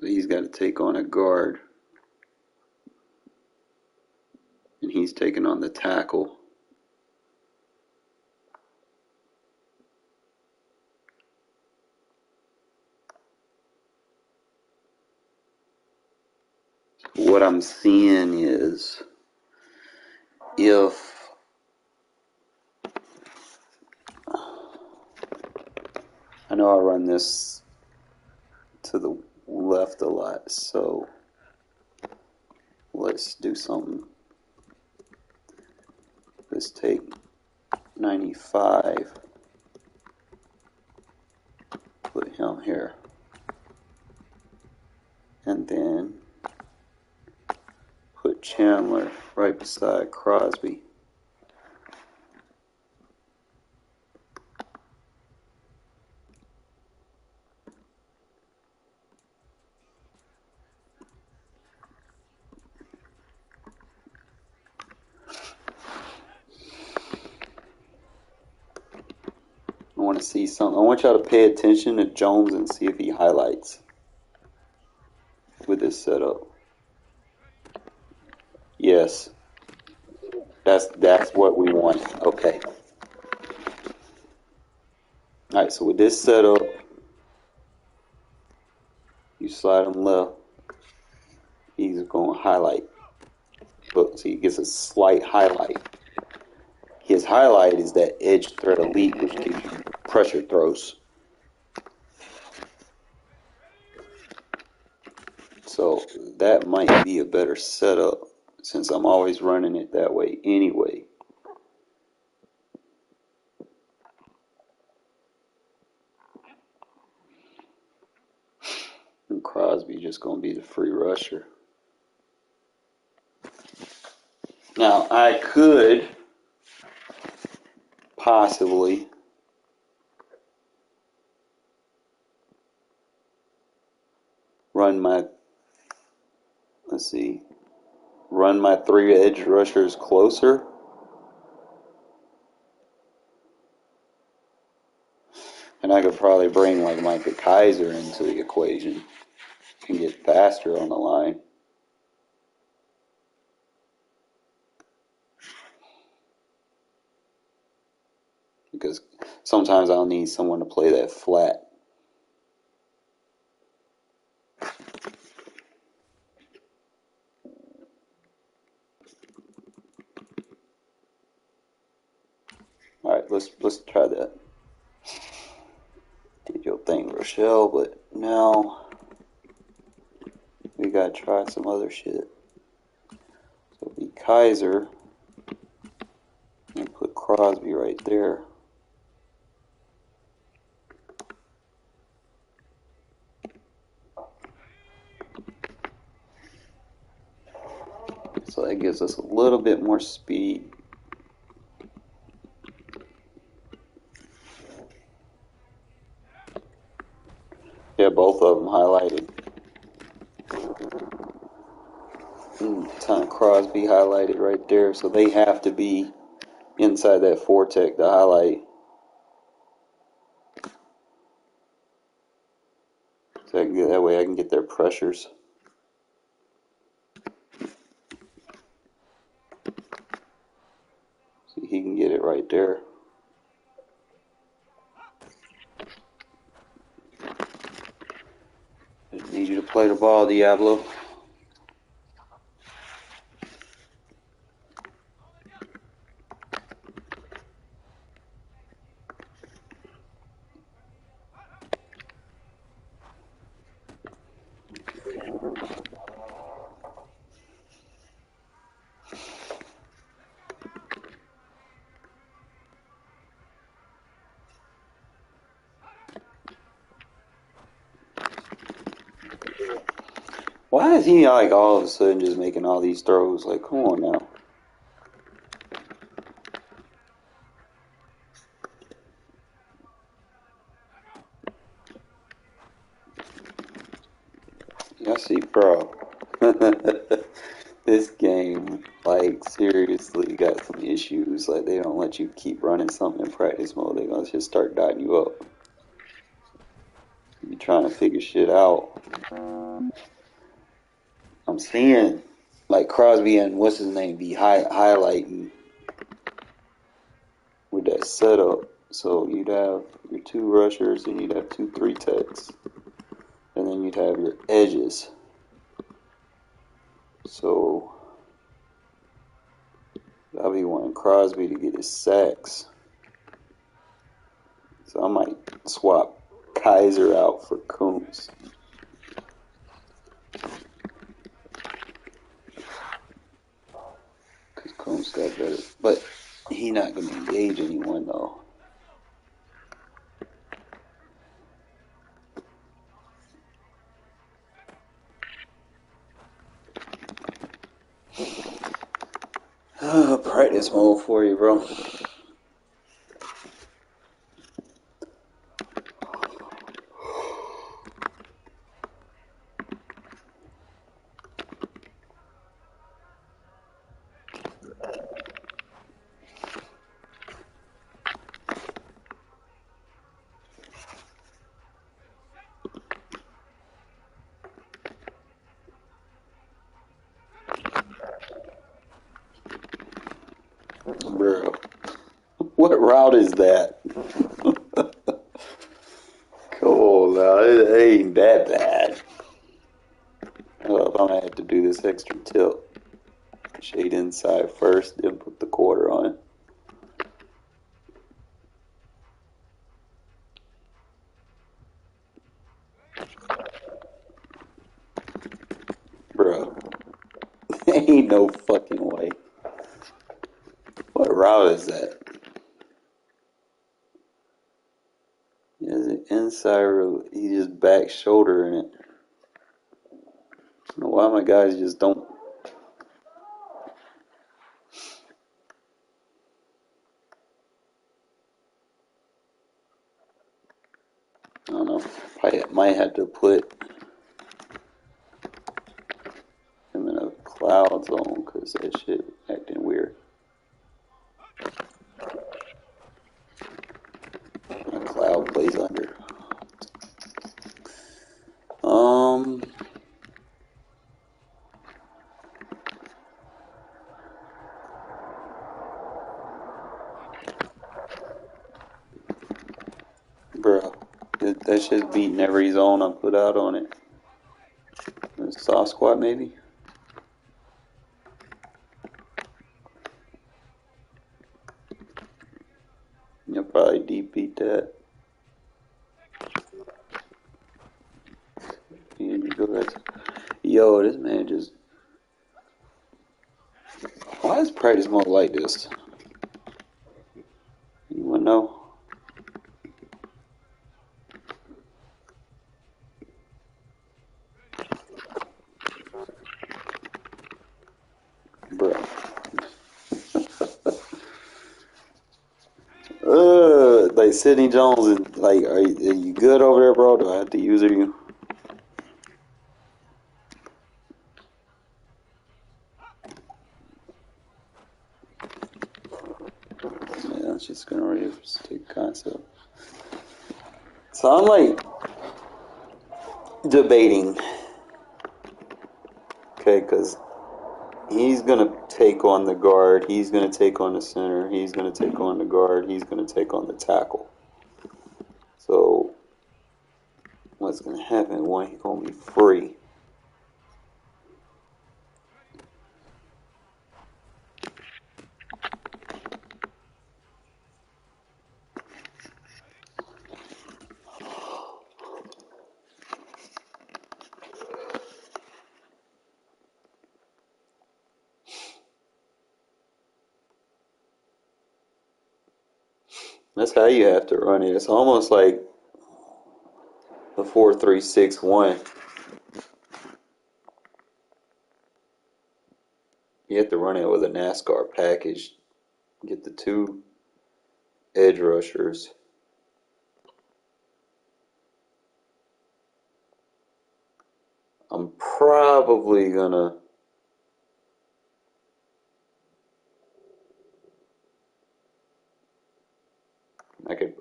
He's got to take on a guard. And he's taking on the tackle. What I'm seeing is if I know I run this to the left a lot, so let's do something. Let's take 95, put him here, and then put Chandler right beside Crosby. I want to see something. I want y'all to pay attention to Jones and see if he highlights with this setup. Yes, that's what we want. Okay. All right. So with this setup, you slide him left. He's going to highlight. Look, so he gets a slight highlight. His highlight is that edge threat elite, which gives you pressure throws. So that might be a better setup since I'm always running it that way anyway. And Crosby just going to be the free rusher. Now, I could possibly run my, run my three edge rushers closer. And I could probably bring like Micah Kaiser into the equation and get faster on the line. Because sometimes I'll need someone to play that flat. All right, let's try that. Did your thing, Rochelle, but now we gotta try some other shit. So it'll be Kaiser and put Crosby right there. So that gives us a little bit more speed. Yeah, both of them highlighted. Ton of Crosby highlighted right there, so they have to be inside that four-tech to highlight. So that way I can get their pressures. See, he can get it right there. Just need you to play the ball, Diablo. Why is he like all of a sudden just making all these throws? Like, come on now. I see, bro. This game, like, seriously got some issues. Like, they don't let you keep running something in practice mode. They're gonna just start dotting you up. You're trying to figure shit out. I'm seeing, like, Crosby and what's his name be highlighting with that setup. So you'd have your two rushers and you'd have 2 3-techs. And then you'd have your edges. So I'll be wanting Crosby to get his sacks. So I might swap Kaiser out for Coombs. Because Coombs got better. But he's not going to engage anyone, though. Practice mode for you, bro. Bro, what route is that? Cool, now it ain't that bad. Well, I'm gonna have to do this extra tilt. Shade inside first, then put the quarter on. Bro, ain't no fucking way. What route is that? Is it inside? He just back shouldering it. I don't know why my guys just don't. I don't know. I might have to put him in a cloud zone because that shit acting weird. A cloud plays under. Bro, that shit's beating every zone I put out on it. Soft squat maybe? You'll probably deep beat that. Yo, this man just... Why is practice mode like this? You wanna know? Bro. Like Sidney Jones is like, are you good over there, bro? Do I have to use you? It's just gonna read a stick concept. So I'm like debating, okay, because he's gonna take on the guard, he's gonna take on the center, he's gonna take on the guard, he's gonna take on the tackle. So what's gonna happen? One, he's gonna be free. That's how you have to run it. It's almost like the 4-3-6-1. You have to run it with a NASCAR package. Get the two edge rushers. I'm probably gonna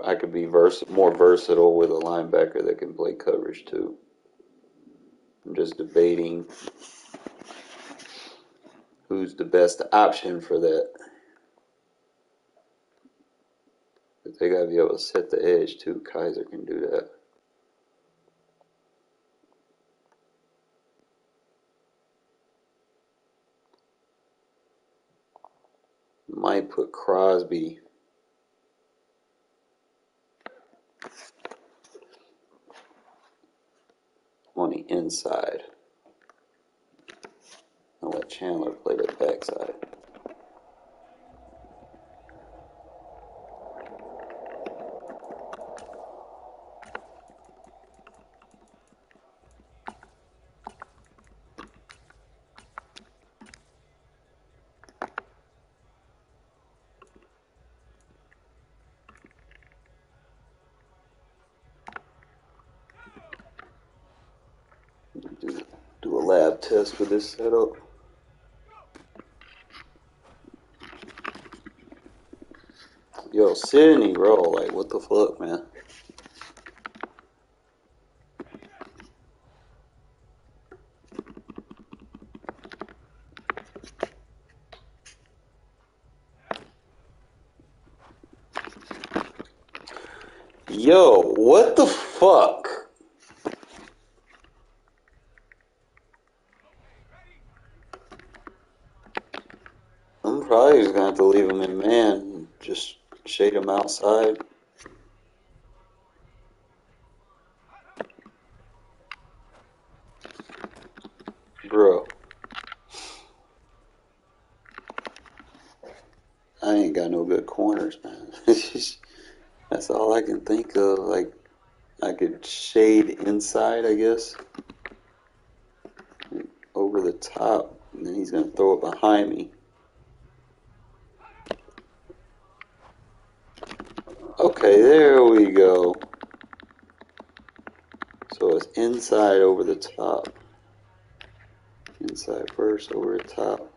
I could be more versatile with a linebacker that can play coverage too. I'm just debating who's the best option for that. But they gotta be able to set the edge too. Kaiser can do that. Might put Crosby on the inside. I'll let Chandler play the backside. Do a lab test with this setup. Yo, Sydney roll, like what the fuck, man? Yo, what the fuck? I'm probably just gonna have to leave him in man. Just shade him outside. Bro. I ain't got no good corners, man. That's all I can think of. Like, I could shade inside, I guess. Over the top. And then he's gonna throw it behind me. Okay, there we go. So it's inside over the top. Inside first, over the top.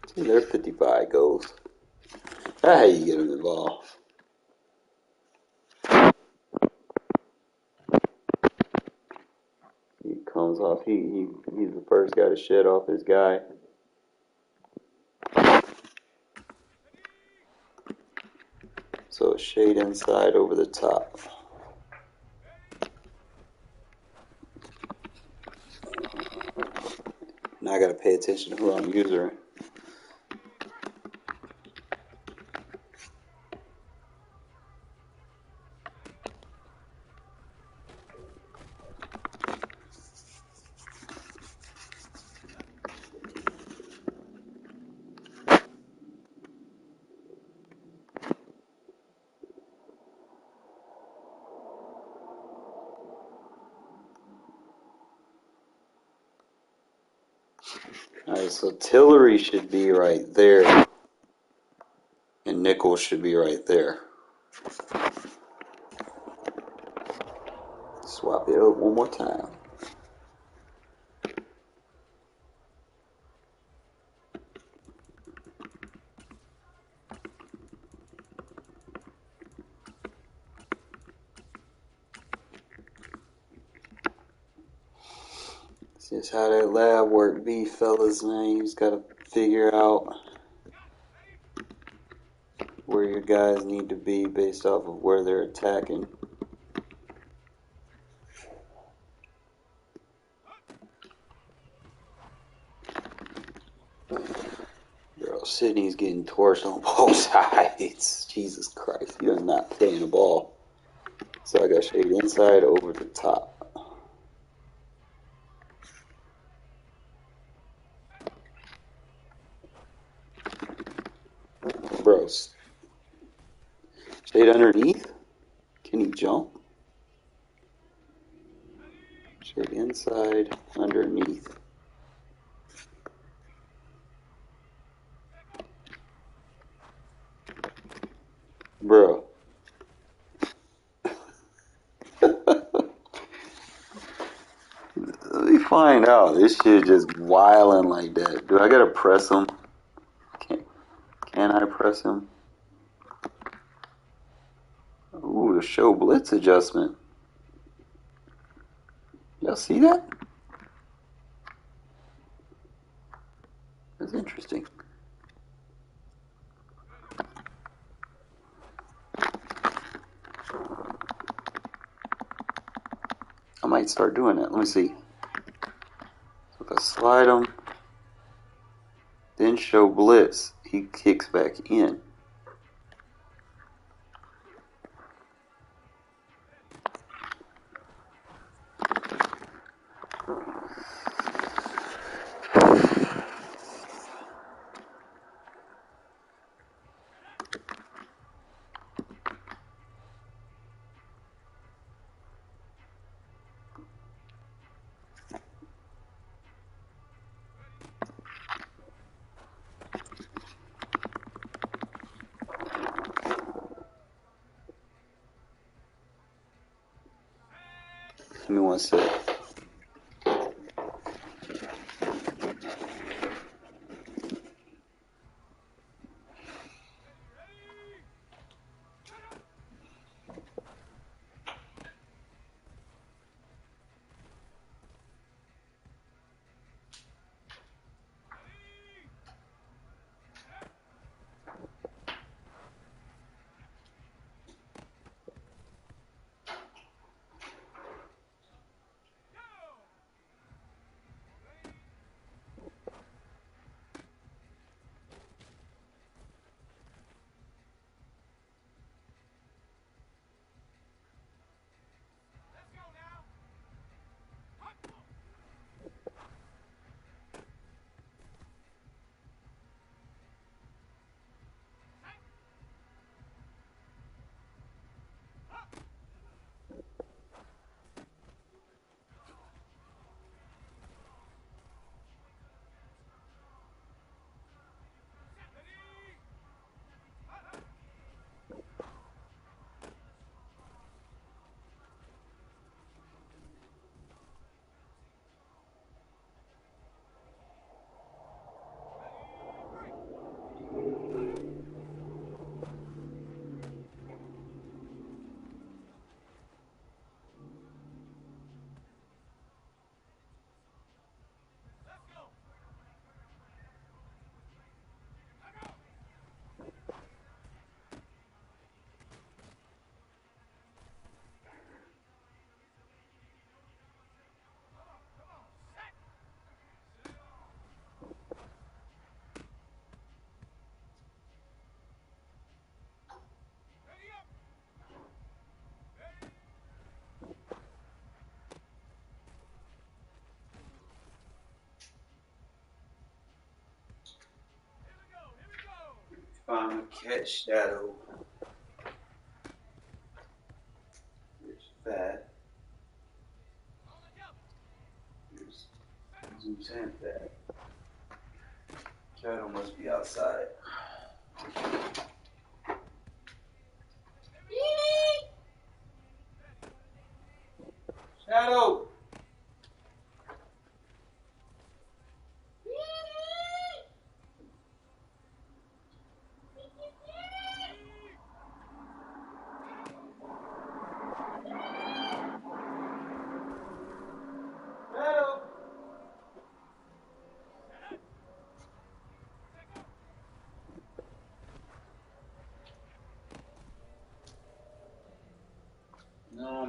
See, there 55 goes. That's how you get him involved. He comes off, he's the first guy to shed off his guy. So shade inside over the top. Now I gotta pay attention to who I'm using. Alright, so Tillery should be right there. And Nichols should be right there. Swap it up one more time. Just how that lab work be, fellas, man. You just gotta figure out where your guys need to be based off of where they're attacking. Bro, Sydney's getting torched on both sides. Jesus Christ, he does not stay in the ball. So I got shade inside over the top. Bro, shade underneath? Can he jump? Shade inside, underneath. Bro. Let me find out. This shit just wilding like that. Do I gotta press him? Can I press him? Ooh, the show blitz adjustment. Y'all see that? That's interesting. I might start doing that. Let me see. So if I slide him, then show blitz, he kicks back in. Give me one sec. If I'm a catch shadow, here's fat. Here's zoom in fat. Shadow must be outside. Shadow! Shadow!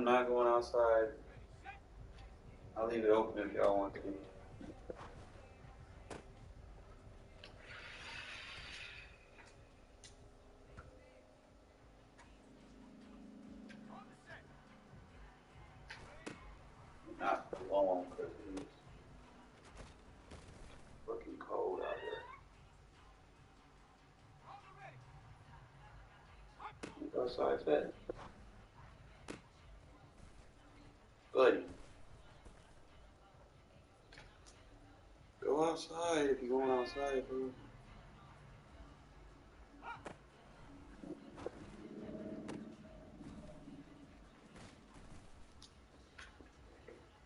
I'm not going outside. I'll leave it open if y'all want to. Not for long because it's fucking cold out there. Go outside, fat. Buddy. Go outside if you're going outside, bro.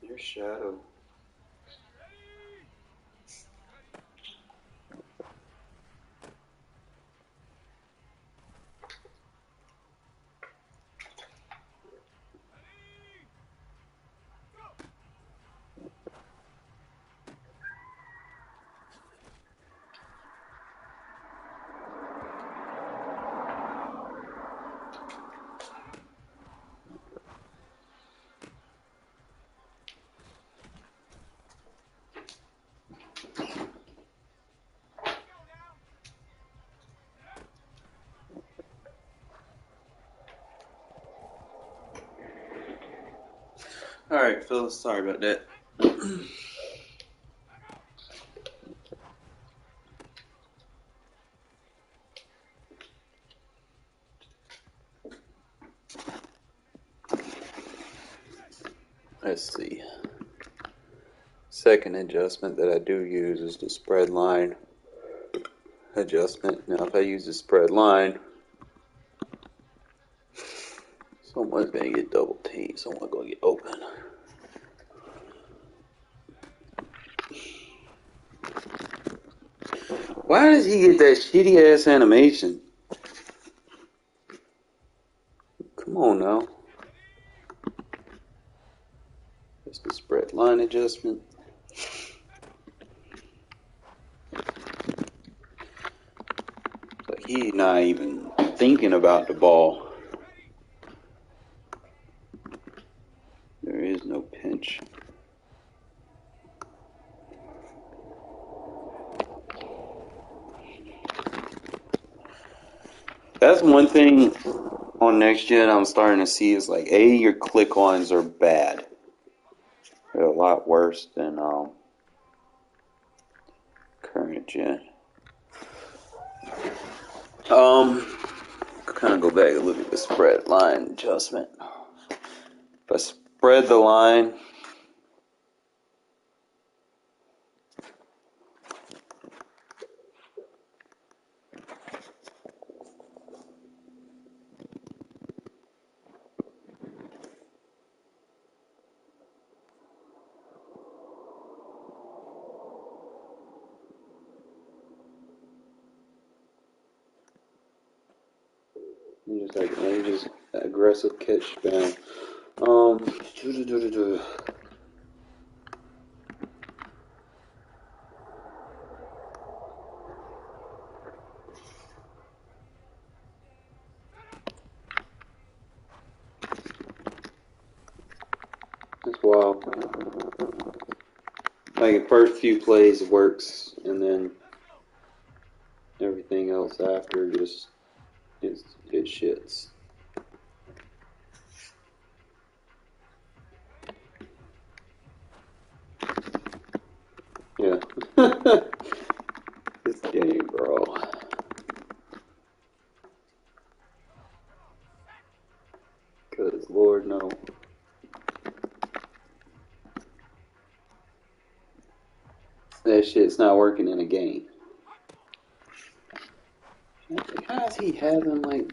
Your shadow. Alright, fellas, sorry about that. Let's see. Second adjustment that I do use is the spread line adjustment. Now, if I use the spread line, someone's going to get double teamed. Someone's going to get open. Why does he get that shitty ass animation? Come on now. That's the spread line adjustment. It's like he's not even thinking about the ball. There is no pinch. That's one thing on next gen I'm starting to see is like, your click lines are bad. They're a lot worse than current gen. Kind of go back and look at the spread line adjustment. If I spread the line, just aggressive catch spam. That's wild. Like the first few plays works, and then everything else after just it shits. Yeah. This game, bro. Cause Lord no. That shit's not working in a game. How is he having like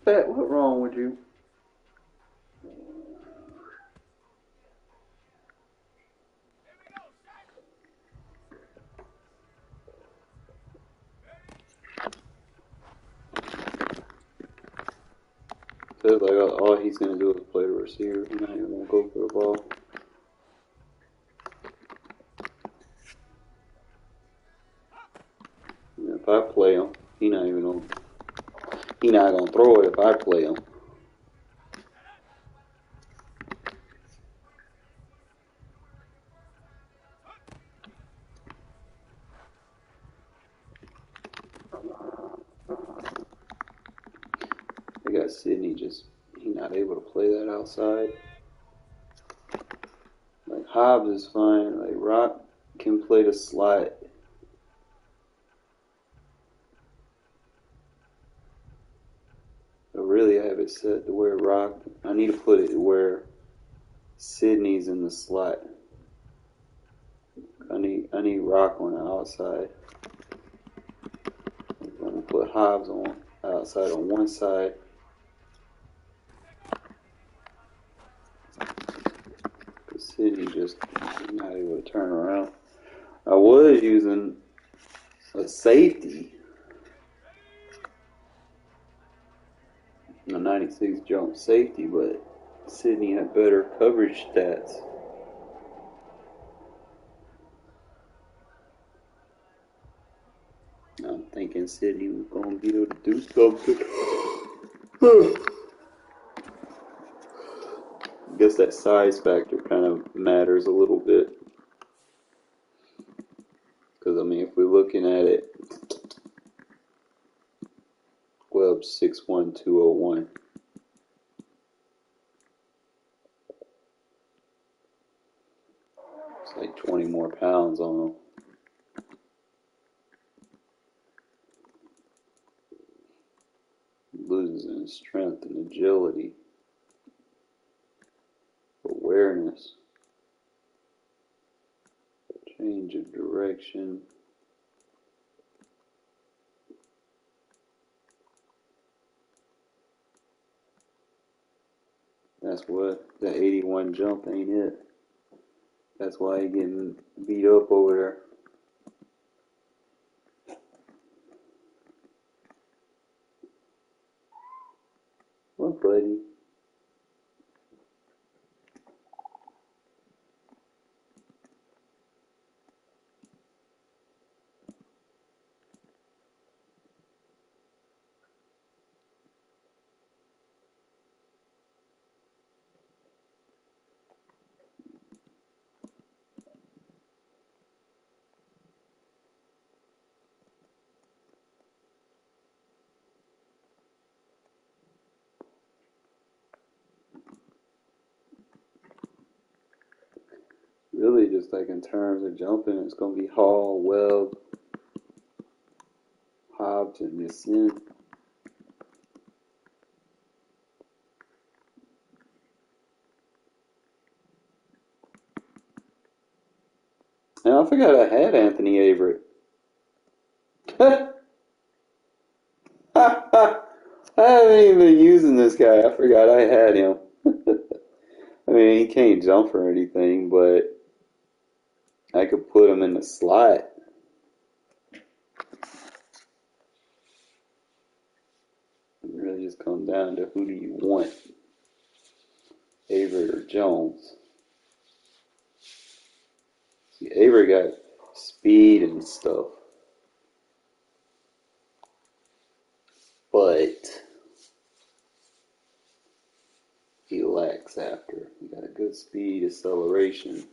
Pat, what wrong with you? Says like all he's gonna do is play the receiver. He's not even gonna go for the ball. if I play him. He not gonna throw it if I play him. I got Sydney he not able to play that outside. Like Hobbs is fine. Like Rock can play the slot. But really, I have it set to where Rock. I need to put it where Sydney's in the slot. I need Rock on the outside. I'm gonna put Hobbs on outside on one side. Sydney just not able to turn around. I was using a safety, a 96 jump safety, but Sydney had better coverage stats. I'm thinking Sydney was going to be able to do something. I guess that size factor kind of matters a little bit. Because, I mean, if we're looking at it, Webb's 6'1", 201. It's like 20 more pounds on him. Loses in strength and agility, awareness, change of direction. That's what the 81 jump ain't it. That's why he getting beat up over there. What, buddy? Really, just like in terms of jumping, it's going to be Hall, Webb, Hobbs, and Descent. And I forgot I had Anthony Averett. I haven't even been using this guy. I forgot I had him. I mean, he can't jump or anything, but I could put him in the slot. It really just comes down to who do you want, Averett or Jones. See, Averett got speed and stuff, but he lacks after. He got a good speed, acceleration,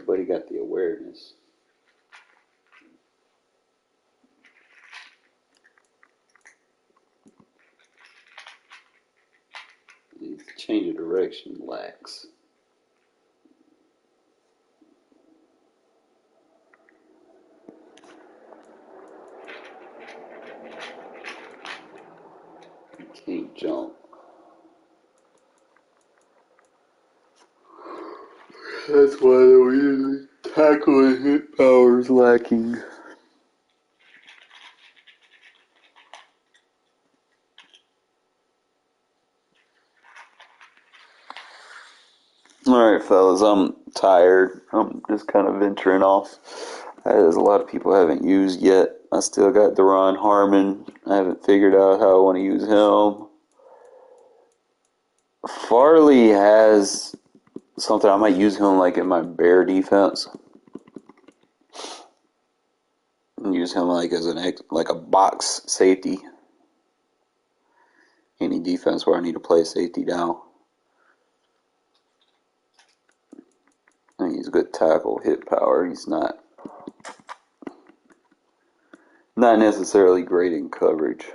but he got the awareness. His change of direction lacks. He can't jump. That's why they're usually tackle and hit power is lacking. Alright, fellas, I'm tired. I'm just kind of venturing off. There's a lot of people I haven't used yet. I still got Deron Harmon. I haven't figured out how I want to use him. Farley has something. I might use him like in my bear defense. And use him like as like a box safety. Any defense where I need to play safety down. And he's a good tackle, hit power. He's not necessarily great in coverage.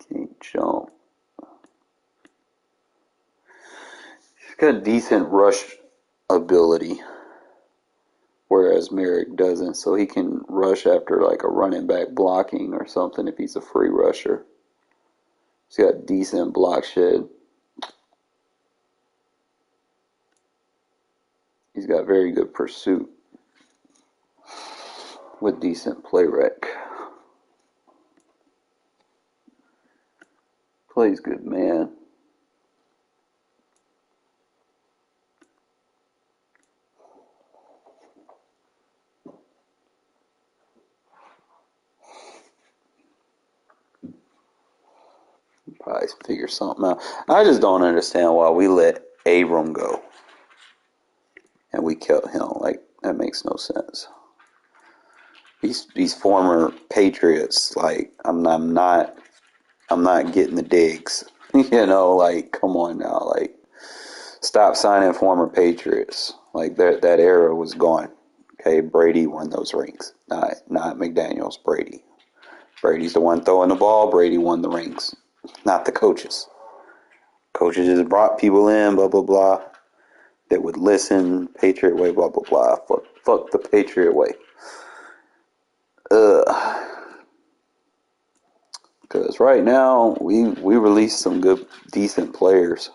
Can't jump. He's got decent rush ability, whereas Merrick doesn't. So he can rush after like a running back blocking or something if he's a free rusher. He's got decent block shed. He's got very good pursuit with decent play rec. Plays good man. Probably figure something out. I just don't understand why we let Abram go and we kept him. Like, that makes no sense. These former Patriots, like, I'm not getting the digs. You know, like, come on now, like, stop signing former Patriots. Like, that era was gone. Okay, Brady won those rings, not McDaniels. Brady's the one throwing the ball. Brady won the rings, not the coaches. Coaches just brought people in, blah blah blah, that would listen. Patriot way, blah blah blah. Fuck the Patriot way. Because right now we released some good, decent players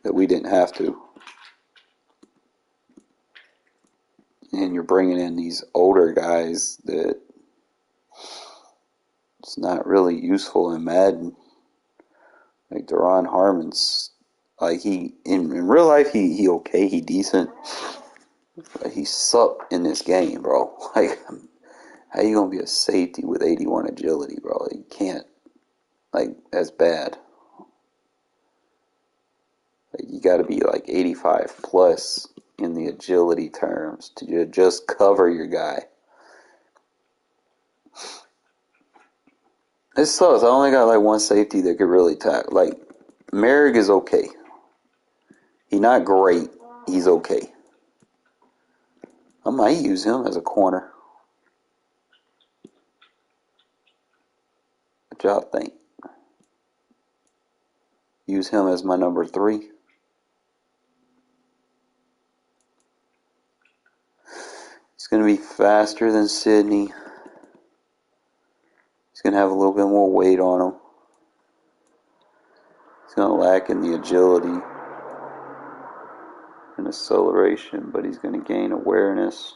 that we didn't have to. And you're bringing in these older guys that it's not really useful in Madden. Like Deron Harmon's, like he in real life he okay, he decent. But he sucked in this game, bro. Like, how you gonna be a safety with 81 agility, bro? You can't. Like, that's bad. Like, you got to be like 85 plus in the agility terms to just cover your guy. It sucks. I only got like one safety that could really tackle. Like, Merrick is okay. He's not great. He's okay. I might use him as a corner. What y'all think? Use him as my number 3. He's going to be faster than Sidney. He's going to have a little bit more weight on him. He's going to lack in the agility and acceleration, but he's going to gain awareness.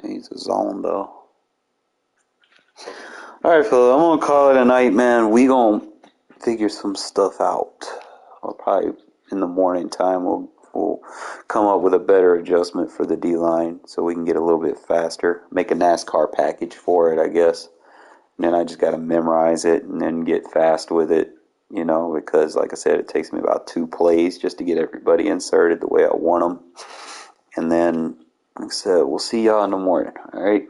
He's a zone, though. Alright, fella, I'm going to call it a night, man. We going to figure some stuff out. Or probably in the morning time, we'll come up with a better adjustment for the D-line so we can get a little bit faster. Make a NASCAR package for it, I guess. And then I just got to memorize it and then get fast with it, you know, because, like I said, it takes me about 2 plays just to get everybody inserted the way I want them. And then, like I said, we'll see y'all in the morning, alright?